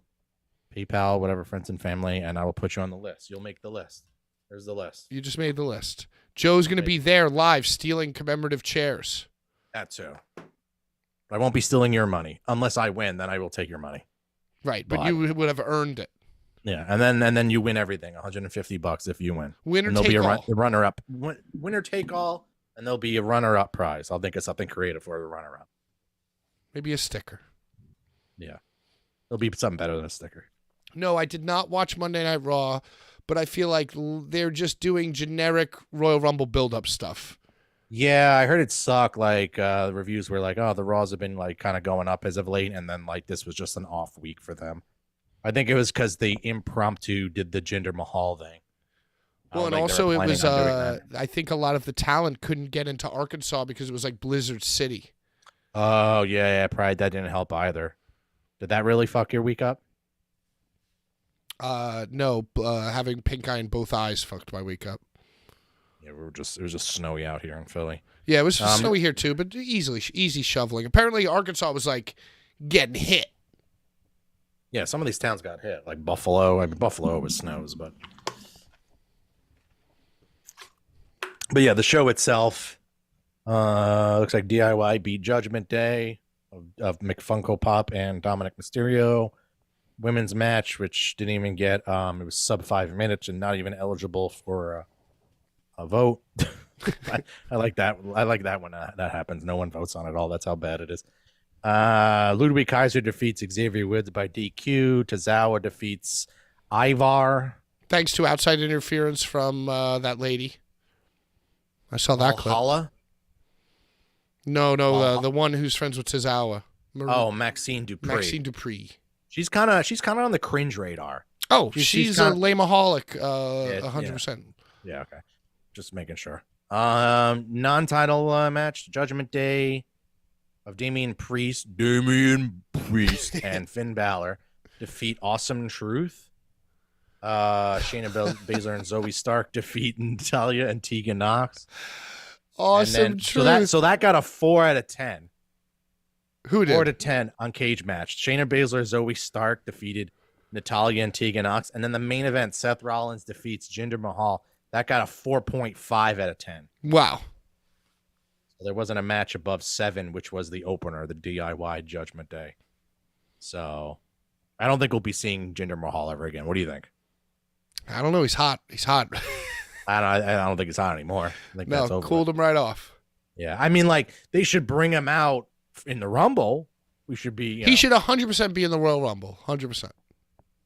S3: PayPal, whatever, friends and family, and I will put you on the list. You'll make the list. There's the list.
S2: You just made the list. Joe's going to be there live stealing commemorative chairs.
S3: That too. I won't be stealing your money. Unless I win, then I will take your money.
S2: Right, but you would have earned it.
S3: Yeah, and then you win everything, $150 if you win.
S2: Winner
S3: and there'll
S2: take
S3: be
S2: all.
S3: a runner-up. Winner take all, and there'll be a runner-up prize. I'll think of something creative for the runner-up.
S2: Maybe a sticker.
S3: Yeah. There'll be something better than a sticker.
S2: No, I did not watch Monday Night Raw, but I feel like they're just doing generic Royal Rumble build-up stuff.
S3: Yeah, I heard it sucked. Like the reviews were like, "Oh, the Raws have been like kind of going up as of late," and then like this was just an off week for them. I think it was because they impromptu did the Jinder Mahal thing.
S2: Well, and also it was I think a lot of the talent couldn't get into Arkansas because it was like Blizzard City.
S3: Oh yeah, Pride, that didn't help either. Did that really fuck your week up?
S2: No, having pink eye in both eyes fucked my week up.
S3: Yeah, it was just snowy out here in Philly.
S2: Yeah, it was snowy here too, but easy shoveling. Apparently Arkansas was like getting hit.
S3: Yeah, some of these towns got hit, like Buffalo. I mean, Buffalo always snows, but But yeah, the show itself looks like DIY beat Judgment Day of McFunko Pop and Dominic Mysterio. Women's match, which didn't even get it was sub 5 minutes and not even eligible for a vote. I like that. I like that when that happens. No one votes on it all. That's how bad it is. Ludwig Kaiser defeats Xavier Woods by DQ. Tozawa defeats Ivar.
S2: Thanks to outside interference from that lady. I saw that clip.
S3: Valhalla?
S2: No, the one who's friends with Tozawa.
S3: Maxine Dupree.
S2: Maxine Dupree.
S3: She's kind of on the cringe radar.
S2: Oh, she's a lameaholic, 100%.
S3: Yeah, okay. Just making sure. Non-title match, Judgment Day of Damian Priest, and Finn Balor defeat Awesome Truth. Shayna Baszler and Zoe Stark defeat Natalya and Tegan Knox.
S2: Awesome Truth.
S3: So that got a 4 out of 10.
S2: Who did?
S3: 4 to 10 on Cage Match. Shayna Baszler, Zoe Stark defeated Natalya and Tegan Knox. And then the main event, Seth Rollins defeats Jinder Mahal. That got a 4.5 out of 10.
S2: Wow.
S3: So there wasn't a match above 7, which was the opener, the DIY Judgment Day. So I don't think we'll be seeing Jinder Mahal ever again. What do you think?
S2: I don't know. He's hot.
S3: I don't think it's hot anymore. I think that's over.
S2: Cooled him right off.
S3: Yeah. I mean, like, they should bring him out in the Rumble. We should be.
S2: He should 100% be in the Royal Rumble. 100%.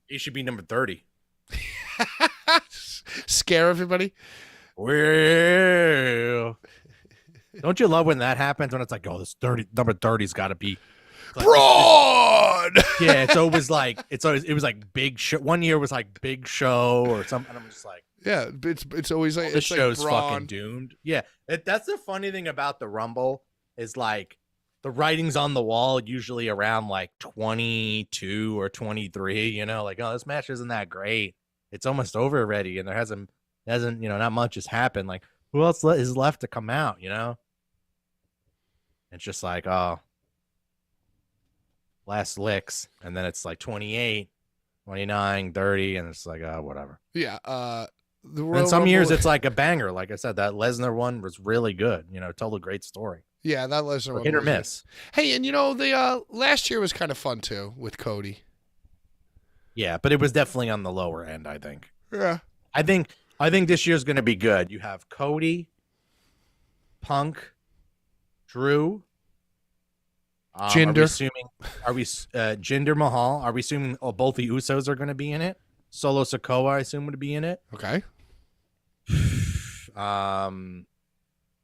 S3: He should be number 30.
S2: Scare everybody.
S3: Well, don't you love when that happens? When it's like, oh, this number 30's got to be
S2: like, Braun.
S3: Yeah, it was like Big Show. One year was like Big Show or something. And I'm just like,
S2: yeah, it's always like
S3: this show's
S2: like
S3: fucking doomed. Yeah, that's the funny thing about the Rumble is like the writing's on the wall usually around like 22 or 23. You know, like, oh, this match isn't that great. It's almost over already, and there hasn't not much has happened. Like, who else is left to come out? You know, it's just like, oh, last licks, and then it's like 28, 29, 30, and it's like, oh, whatever.
S2: Yeah.
S3: And some years it's like a banger. Like I said, that Lesnar one was really good. You know, told a great story.
S2: Yeah, that Lesnar one.
S3: Hit or miss.
S2: Good. Hey, and the last year was kind of fun too with Cody.
S3: Yeah, but it was definitely on the lower end, I think.
S2: Yeah.
S3: I think this year's going to be good. You have Cody, Punk, Drew,
S2: Jinder.
S3: Are we Jinder Mahal? Are we assuming both the Usos are going to be in it? Solo Sikoa, I assume, would be in it.
S2: Okay.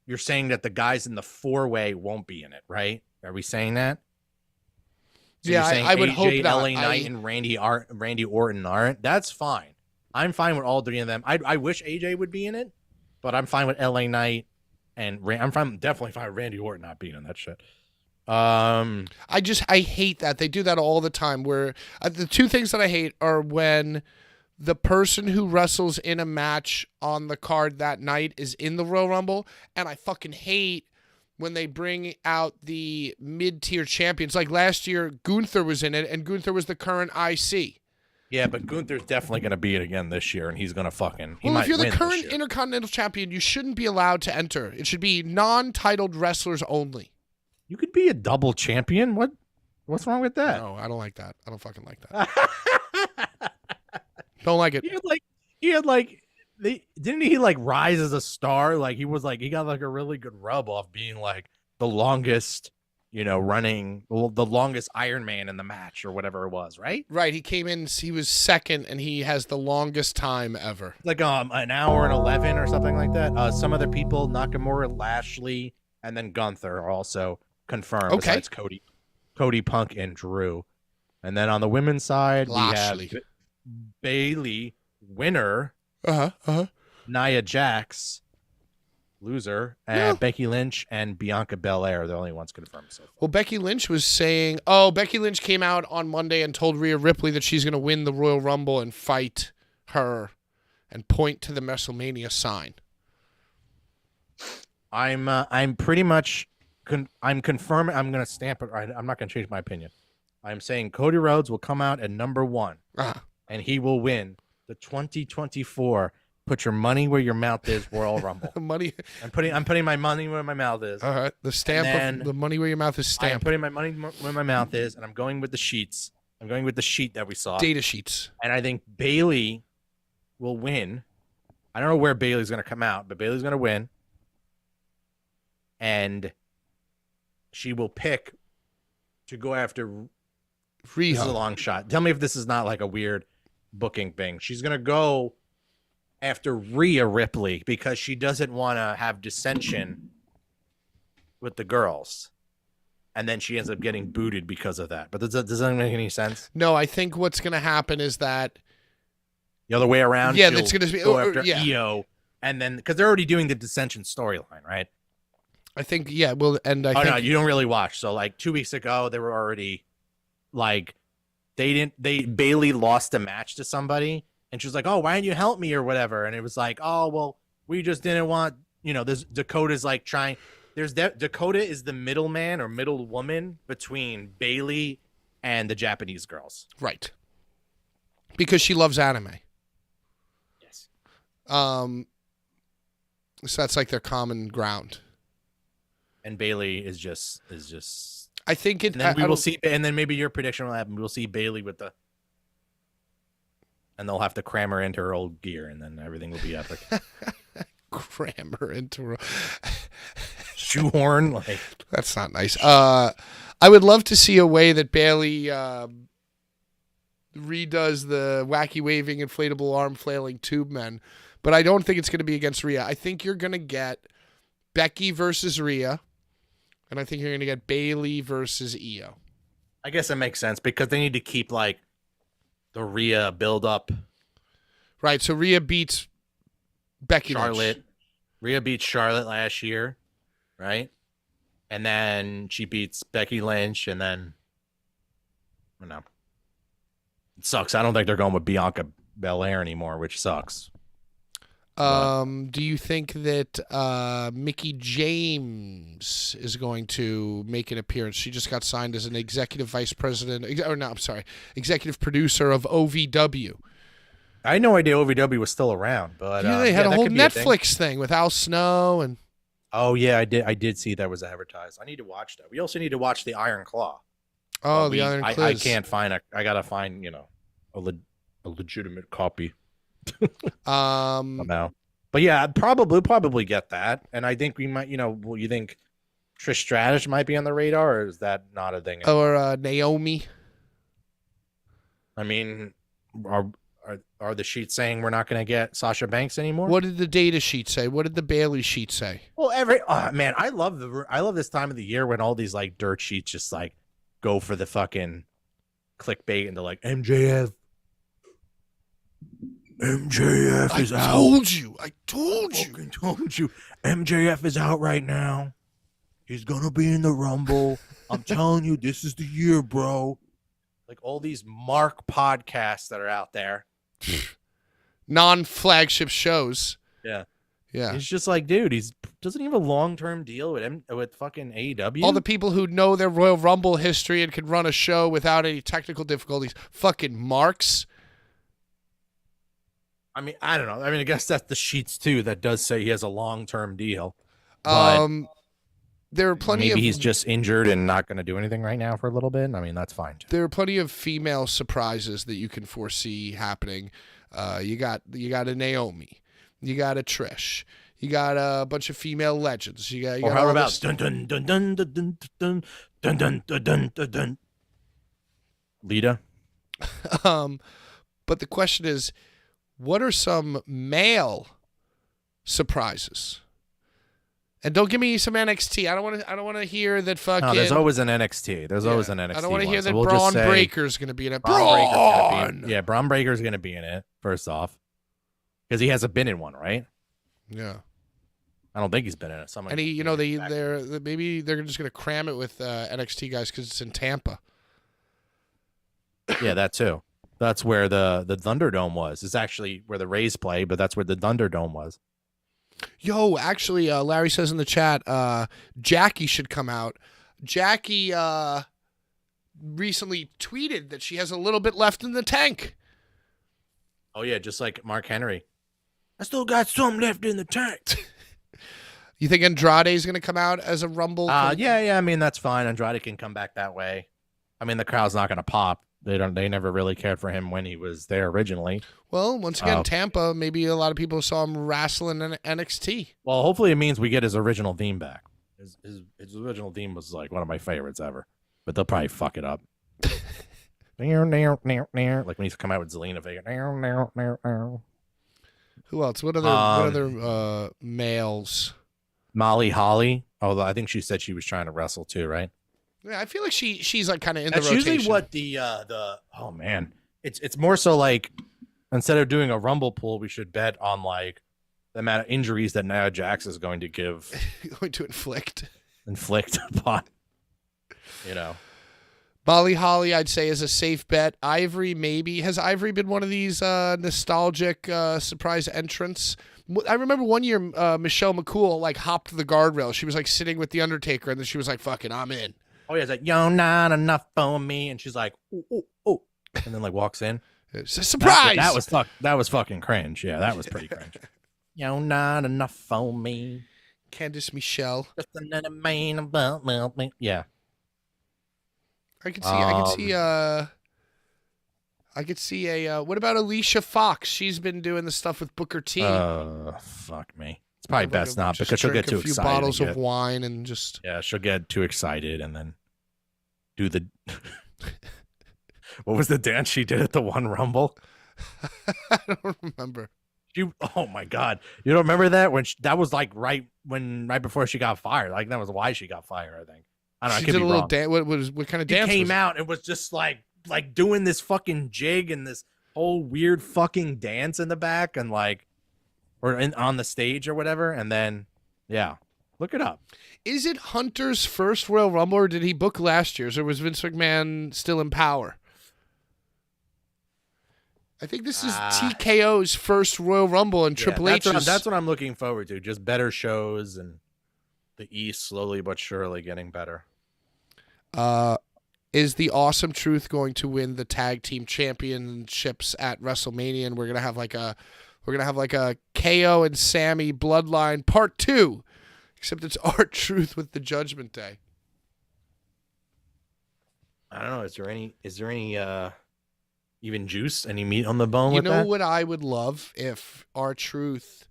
S3: You're saying that the guys in the 4-way won't be in it, right? Are we saying that? So
S2: yeah, I would hope that.
S3: LA Knight and Randy Orton aren't. That's fine. I'm fine with all 3 of them. I wish AJ would be in it, but I'm fine with LA Knight and definitely fine with Randy Orton not being in that shit.
S2: I hate that they do that all the time. Where the 2 things that I hate are when the person who wrestles in a match on the card that night is in the Royal Rumble, and I fucking hate when they bring out the mid-tier champions. Like last year, Gunther was in it, and Gunther was the current IC.
S3: Yeah, but Gunther's definitely going to be it again this year, and he's going to fucking.
S2: Well, if you're the current Intercontinental Champion, you shouldn't be allowed to enter. It should be non-titled wrestlers only.
S3: You could be a double champion. What's wrong with that?
S2: No, I don't like that. I don't fucking like that. Don't like it.
S3: Didn't he like rise as a star? Like he got like a really good rub off being like the longest, running the longest Iron Man in the match or whatever it was, right?
S2: Right. He came in, he was second, and he has the longest time ever.
S3: Like an hour and 11 or something like that. Some other people, Nakamura, Lashley, and then Gunther are also confirmed.
S2: Okay.
S3: Besides Cody, Punk, and Drew. And then on the women's side,
S2: Lashley.
S3: We have Bayley, winner. Nia Jax, loser, and Becky Lynch and Bianca Belair are the only ones confirmed so far.
S2: Well, Becky Lynch was saying, Becky Lynch came out on Monday and told Rhea Ripley that she's going to win the Royal Rumble and fight her and point to the WrestleMania sign.
S3: I'm pretty much I'm confirming. I'm going to stamp it. I'm not going to change my opinion. I'm saying Cody Rhodes will come out at number 1, and he will win the 2024 Put your money where your mouth is, Royal Rumble.
S2: Money.
S3: I'm putting my money where my mouth is.
S2: All right. The stamp
S3: And
S2: of the money where your mouth is
S3: I'm
S2: stamped.
S3: putting my money where my mouth is, and I'm going with the sheets. I'm going with the sheet that we saw.
S2: Data sheets.
S3: And I think Bailey will win. I don't know where Bailey's going to come out, but Bailey's going to win. And she will pick to go after. This is a long shot. Tell me if this is not like a weird booking thing. She's going to go after Rhea Ripley because she doesn't want to have dissension with the girls. And then she ends up getting booted because of that. But does that make any sense?
S2: No, I think what's going to happen is that
S3: The other way around?
S2: Yeah,
S3: she'll
S2: that's going to be
S3: go after
S2: yeah.
S3: Io. And then, because they're already doing the dissension storyline, right?
S2: I think well, and I think
S3: No, you don't really watch. So like 2 weeks ago, they were already like, Bailey lost a match to somebody. And she was like, oh, why didn't you help me or whatever? And it was like, oh, well, we just didn't want, this Dakota's like trying. Dakota is the middleman or middle woman between Bailey and the Japanese girls.
S2: right, because she loves anime.
S3: Yes.
S2: So that's like their common ground.
S3: And Bailey is just.
S2: I think it.
S3: And then
S2: I
S3: will
S2: don't-
S3: see, and then maybe your prediction will happen. We'll see Bailey with the. And they'll have to cram her into her old gear, and then everything will be epic.
S2: cram her into a
S3: Shoehorn, like
S2: That's not nice. I would love to see a way that Bailey redoes the wacky waving inflatable arm flailing tube men, but I don't think it's going to be against Rhea. I think you're going to get Becky versus Rhea, and I think you're going to get Bailey versus Io.
S3: I guess it makes sense because they need to keep like the Rhea build up.
S2: Right, so Rhea beats Becky
S3: Charlotte.
S2: Lynch.
S3: Rhea beat Charlotte last year, right? And then she beats Becky Lynch, and then I don't know. It sucks. I don't think they're going with Bianca Belair anymore, which sucks.
S2: Do you think that Mickey James is going to make an appearance? She just got signed as an executive vice president, executive producer of OVW.
S3: I had no idea OVW was still around, but
S2: Yeah, they had a
S3: that
S2: whole
S3: could be a thing.
S2: Netflix thing with Al Snow and
S3: Oh yeah, I did see that was advertised. I need to watch that. We also need to watch the Iron Claw.
S2: the Iron
S3: I
S2: Claws.
S3: can't find I gotta find a legitimate copy somehow. But yeah, I'd probably get that, and I think we might. You think Trish Stratus might be on the radar, or is that not a thing?
S2: Or Naomi.
S3: I mean, are the sheets saying we're not going to get Sasha Banks anymore?
S2: What did the data sheet say? What did the Bailey sheet say?
S3: Well, man, I love this time of the year when all these like dirt sheets just like go for the fucking clickbait and they're like MJF is out.
S2: I told you.
S3: Fucking told you. MJF is out right now. He's gonna be in the Rumble. I'm telling you, this is the year, bro. Like all these Mark podcasts that are out there.
S2: Non-flagship shows.
S3: Yeah.
S2: Yeah.
S3: It's just like, dude, doesn't he have a long-term deal with fucking AEW?
S2: All the people who know their Royal Rumble history and can run a show without any technical difficulties. Fucking marks.
S3: I mean, I don't know. I mean, I guess that's the sheets too that does say he has a long-term deal. But
S2: There are plenty
S3: maybe
S2: of
S3: he's just injured and not going to do anything right now for a little bit. I mean, that's fine too.
S2: There are plenty of female surprises that you can foresee happening. You got a Naomi, you got a Trish, you got a bunch of female legends. You got
S3: Or
S2: all
S3: how about
S2: this-
S3: dun dun dun dun dun dun dun dun dun dun dun dun dun. Lita?
S2: But the question is, what are some male surprises? And don't give me some NXT. I don't want to hear that fucking.
S3: No, there's always an NXT. There's always an NXT.
S2: I don't want to hear
S3: one. So
S2: that
S3: we'll just
S2: Braun
S3: say
S2: Breaker's going to be in it.
S3: Braun Breaker's going to be in it, first off. Because he hasn't been in one, right?
S2: Yeah.
S3: I don't think he's been in it.
S2: And he, maybe they're just going to cram it with NXT guys because it's in Tampa.
S3: Yeah, that too. That's where the Thunderdome was. It's actually where the Rays play, but that's where the Thunderdome was.
S2: Yo, actually, Larry says in the chat, Jackie should come out. Jackie recently tweeted that she has a little bit left in the tank.
S3: Oh yeah, just like Mark Henry. I still got some left in the tank.
S2: You think Andrade is going to come out as a Rumble?
S3: Yeah. I mean, that's fine. Andrade can come back that way. I mean, the crowd's not going to pop. They never really cared for him when he was there originally.
S2: Well, once again, Tampa, maybe a lot of people saw him wrestling in NXT.
S3: Well, hopefully it means we get his original theme back. His original theme was like one of my favorites ever, but they'll probably fuck it up. Like when he's come out with Zelina Vega.
S2: Who else? What other males?
S3: Molly Holly. Although I think she said she was trying to wrestle too, right?
S2: Yeah, I feel like she's like kind of in
S3: That's
S2: the rotation.
S3: usually what the oh man, it's more so like instead of doing a Rumble pool, we should bet on like the amount of injuries that Nia Jax is going to
S2: going to inflict
S3: upon,
S2: Molly Holly, I'd say, is a safe bet. Ivory, maybe. Has Ivory been one of these nostalgic surprise entrants? I remember one year Michelle McCool like hopped the guardrail. She was like sitting with the Undertaker, and then she was like, "Fuck it, I'm in."
S3: Oh yeah, it's like "You're not enough for me," and she's like, "Oh," and then like walks in.
S2: It's a surprise.
S3: That was fucking cringe. Yeah, that was pretty cringe. You're not enough for me,
S2: Candice Michelle.
S3: Just another man about me. Yeah.
S2: I could see a what about Alicia Fox? She's been doing the stuff with Booker T.
S3: Fuck me. It's probably best not because she'll get too excited. A few
S2: bottles of wine and just
S3: she'll get too excited and then do the what was the dance she did at the one Rumble?
S2: I don't remember.
S3: Oh my god, you don't remember that that was like right before she got fired. Like that was why she got fired. I think. I don't know.
S2: She did a little dance. What kind of dance?
S3: She came out and was just like doing this fucking jig and this whole weird fucking dance in the back and on the stage or whatever. And then look it up.
S2: Is it Hunter's first Royal Rumble or did he book last year's or was Vince McMahon still in power? I think this is TKO's first Royal Rumble and Triple H's.
S3: That's what I'm looking forward to. Just better shows and the East slowly but surely getting better.
S2: Is the Awesome Truth going to win the tag team championships at WrestleMania? And we're gonna have like a KO and Sammy Bloodline Part 2, except it's R-Truth with the Judgment Day.
S3: I don't know. Is there any even juice? Any meat on the bone? You know
S2: what I would love if R-Truth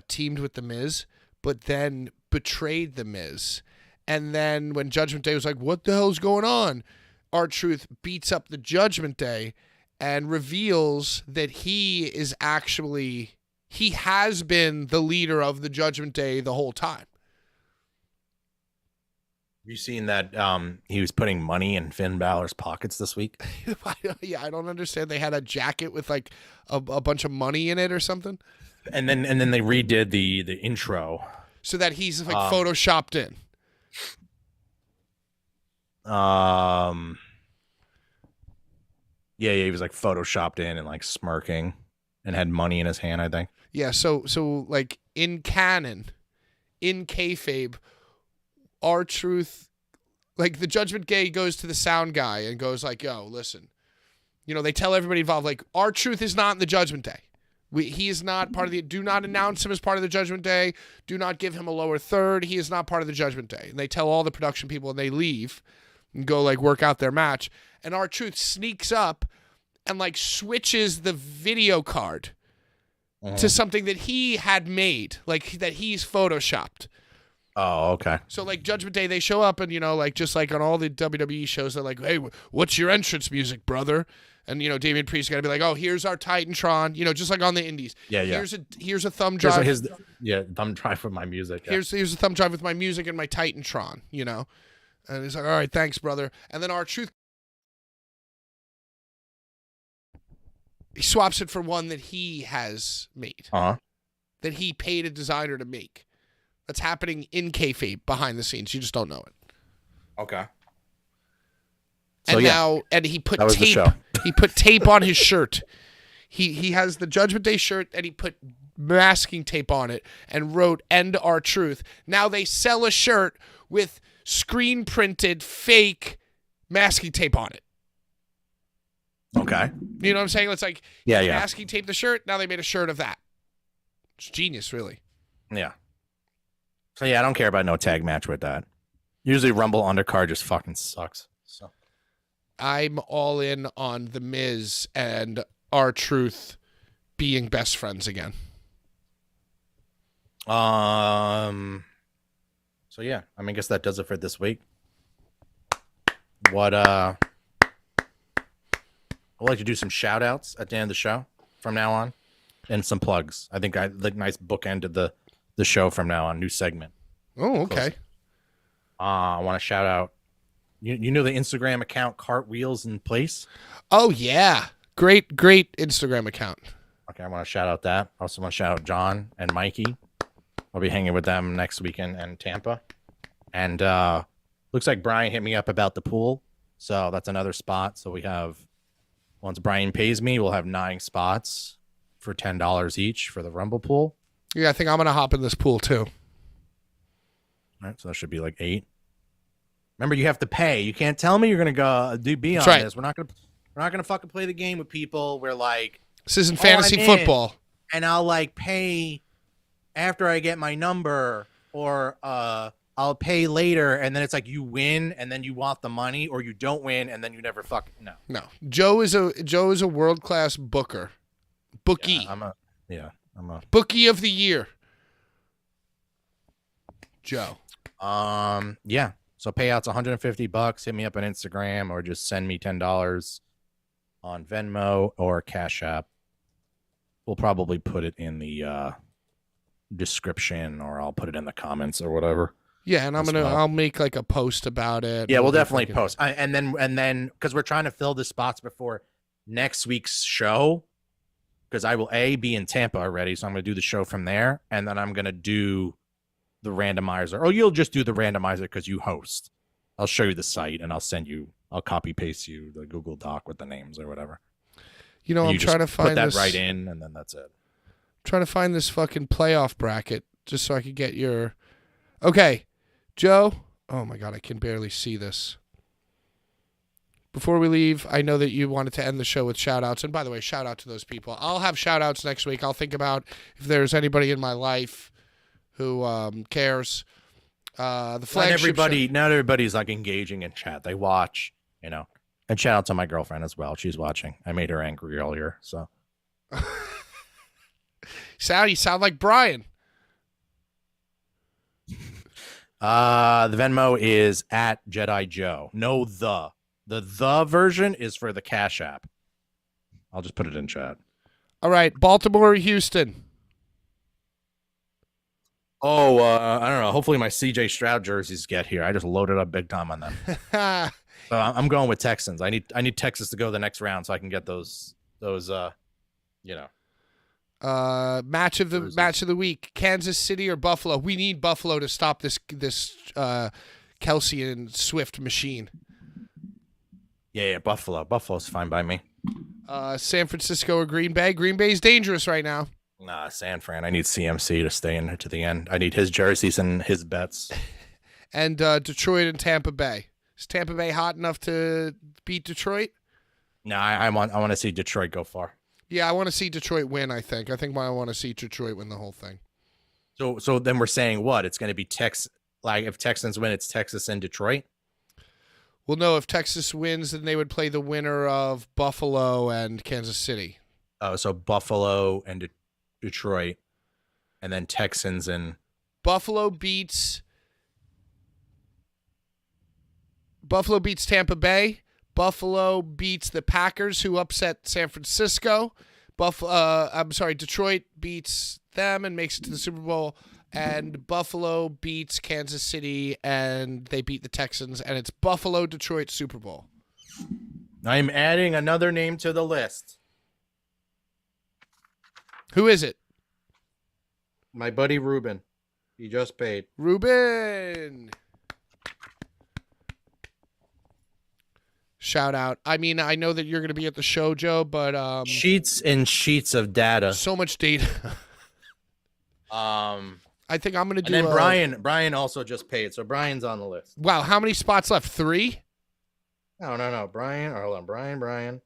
S2: teamed with the Miz, but then betrayed the Miz. And then when Judgment Day was like, what the hell's going on? R-Truth beats up the Judgment Day and reveals that he has been the leader of the Judgment Day the whole time.
S3: Have you seen that he was putting money in Finn Balor's pockets this week?
S2: Yeah, I don't understand. They had a jacket with like a bunch of money in it or something.
S3: And then they redid the intro.
S2: So that he's like photoshopped in.
S3: Yeah, he was like photoshopped in and like smirking and had money in his hand, I think.
S2: Yeah, so like in canon, in kayfabe, R-Truth, like the Judgment Day goes to the sound guy and goes like, yo, listen, they tell everybody involved, like, R-Truth is not in the Judgment Day. He is not part of do not announce him as part of the Judgment Day. Do not give him a lower third. He is not part of the Judgment Day. And they tell all the production people and they leave and go like work out their match. And R-Truth sneaks up and like switches the video card to something that he had made, like that he's photoshopped.
S3: Oh, okay.
S2: So like Judgment Day, they show up and, like just like on all the WWE shows, they're like, hey, what's your entrance music, brother? And, Damian Priest got to be like, oh, here's our Titantron, just like on the indies.
S3: Yeah.
S2: Here's a thumb drive.
S3: Thumb drive with my music. Yeah.
S2: Here's a thumb drive with my music and my Titantron, And he's like, all right, thanks, brother. And then R-Truth, he swaps it for one that he has made. That he paid a designer to make. That's happening in kayfabe behind the scenes. You just don't know it.
S3: Okay.
S2: And he put tape. He put tape on his shirt. He has the Judgment Day shirt and he put masking tape on it and wrote "End R-Truth." Now they sell a shirt with screen printed fake masking tape on it.
S3: Okay.
S2: You know what I'm saying? It's like masking tape the shirt. Now they made a shirt of that. It's genius, really.
S3: Yeah. So yeah, I don't care about no tag match with that. Usually Rumble undercard just fucking sucks. So
S2: I'm all in on The Miz and R-Truth being best friends again.
S3: So yeah, I mean, I guess that does it for this week. What I'd like to do some shout outs at the end of the show from now on, and some plugs. I think I like nice bookend to the show from now on, new segment.
S2: Oh, okay.
S3: I want to shout out. You know the Instagram account Cartwheels in Place?
S2: Oh yeah, great Instagram account.
S3: Okay, I want to shout out that. I also want to shout out John and Mikey. I'll be hanging with them next weekend in Tampa. And looks like Brian hit me up about the pool. So that's another spot. So we have, once Brian pays me, we'll have 9 spots for $10 each for the Rumble pool.
S2: Yeah, I think I'm gonna hop in this pool too.
S3: All right, so that should be like 8. Remember, you have to pay. You can't tell me you're gonna be on this. We're not gonna fucking play the game with people. We're like,
S2: this isn't fantasy football.
S3: And I'll like pay after I get my number, or I'll pay later, and then it's like you win and then you want the money, or you don't win and then you never fucking no.
S2: Joe is a world-class booker. Bookie.
S3: Yeah, I'm a
S2: Bookie of the year. Joe.
S3: Yeah. So payouts $150. Hit me up on Instagram, or just send me $10 on Venmo or Cash App. We'll probably put it in the description, or I'll put it in the comments or whatever.
S2: Yeah, and I'll make like a post about it.
S3: Yeah, we'll definitely post. And then because we're trying to fill the spots before next week's show, because I will be in Tampa already, so I'm going to do the show from there, and then I'm going to do the randomizer. Or you'll just do the randomizer because you host. I'll show you the site, and I'll copy paste you the Google Doc with the names or whatever.
S2: You know, I'm trying to find
S3: put that right in, and then that's it.
S2: Trying to find this fucking playoff bracket just so I could get your. Okay, Joe. Oh my God, I can barely see this. Before we leave, I know that you wanted to end the show with shout outs. And by the way, shout out to those people. I'll have shout outs next week. I'll think about if there's anybody in my life who cares. The flagship
S3: not everybody's like engaging in chat. They watch, you know. And shout out to my girlfriend as well. She's watching. I made her angry earlier, so.
S2: Sal, you sound like Brian.
S3: The Venmo is at Jedi Joe. No, the version is for the Cash App. I'll just put it in chat.
S2: All right, Baltimore or Houston?
S3: Oh, I don't know. Hopefully my CJ Stroud jerseys get here. I just loaded up big time on them. So I'm going with Texans. I need Texas to go the next round so I can get those you know.
S2: Match of the week: Kansas City or Buffalo. We need Buffalo to stop this Kelsey and Swift machine.
S3: Yeah, Buffalo. Buffalo's fine by me.
S2: San Francisco or Green Bay. Green Bay's dangerous right now.
S3: Nah, San Fran. I need CMC to stay in to the end. I need his jerseys and his bets.
S2: And Detroit and Tampa Bay. Is Tampa Bay hot enough to beat Detroit?
S3: No, I want to see Detroit go far.
S2: Yeah, I want to see Detroit win, I think. I want to see Detroit win the whole thing.
S3: So then we're saying what? It's going to be like if Texans win, it's Texas and Detroit?
S2: Well, no, if Texas wins, then they would play the winner of Buffalo and Kansas City.
S3: Oh, so Buffalo and Detroit, and then Texans and...
S2: Buffalo beats Tampa Bay. Buffalo beats the Packers, who upset San Francisco. Detroit beats them and makes it to the Super Bowl. And Buffalo beats Kansas City, and they beat the Texans. And it's Buffalo-Detroit Super Bowl.
S3: I'm adding another name to the list.
S2: Who is it?
S3: My buddy Ruben. He just paid.
S2: Ruben! Shout out. I mean, I know that you're going to be at the show, Joe, but
S3: sheets and sheets of data.
S2: So much data. I think I'm going to do.
S3: And then Brian also just paid, so Brian's on the list.
S2: Wow, how many spots left? 3?
S3: No. Brian. Hold on, Brian.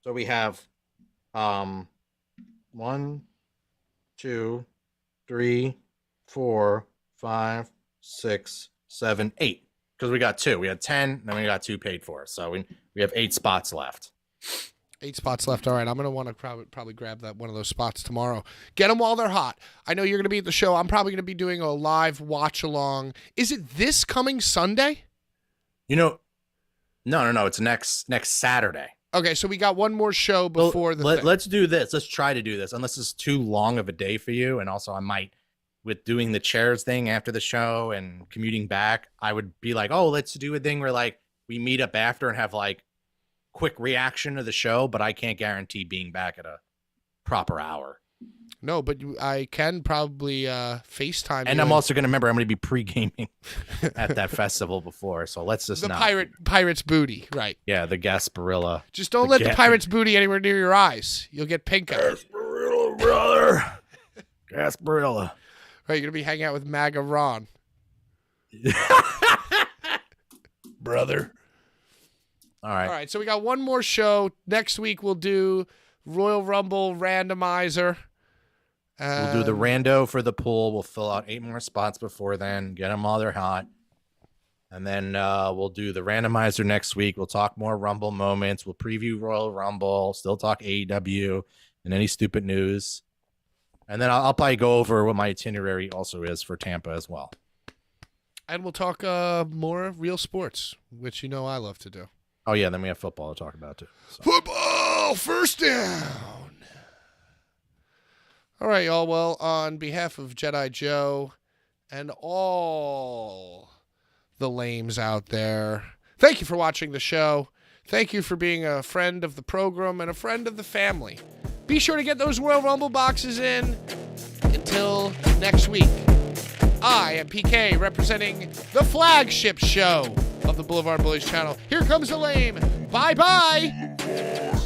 S3: So we have 1, 2, 3, 4, 5, 6, 7, 8. Because we got 2. We had 10, and then we got 2 paid for. So we have 8 spots left.
S2: 8 spots left. All right, I'm going to want to probably grab that one of those spots tomorrow. Get them while they're hot. I know you're going to be at the show. I'm probably going to be doing a live watch-along. Is it this coming Sunday?
S3: No. It's next Saturday.
S2: Okay, so we got one more show before the thing.
S3: Let's do this. Let's try to do this, unless it's too long of a day for you. And also, I might, with doing the chairs thing after the show and commuting back, I would be like, oh, let's do a thing where like we meet up after and have like quick reaction to the show, but I can't guarantee being back at a proper hour.
S2: No, but I can probably FaceTime.
S3: And I'm also going to remember I'm going to be pre-gaming at that festival before, so let's just
S2: Pirate's booty, right?
S3: Yeah, the Gasparilla.
S2: Just don't let the pirate's booty anywhere near your eyes. You'll get pink eye.
S3: Gasparilla, brother. Gasparilla.
S2: Right, you're going to be hanging out with MAGA Ron.
S3: Brother. All right,
S2: so we got one more show. Next week we'll do Royal Rumble randomizer.
S3: We'll do the rando for the pool. We'll fill out 8 more spots before then. Get them while they're hot. And then we'll do the randomizer next week. We'll talk more Rumble moments. We'll preview Royal Rumble. Still talk AEW and any stupid news. And then I'll probably go over what my itinerary also is for Tampa as well.
S2: And we'll talk more real sports, which you know I love to do.
S3: Oh, yeah. Then we have football to talk about, too. So.
S2: Football first down. All right, y'all. Well, on behalf of Jedi Joe and all the lames out there, thank you for watching the show. Thank you for being a friend of the program and a friend of the family. Be sure to get those Royal Rumble boxes in. Until next week, I am PK representing the flagship show of the Boulevard Bullies channel. Here comes the lame. Bye-bye.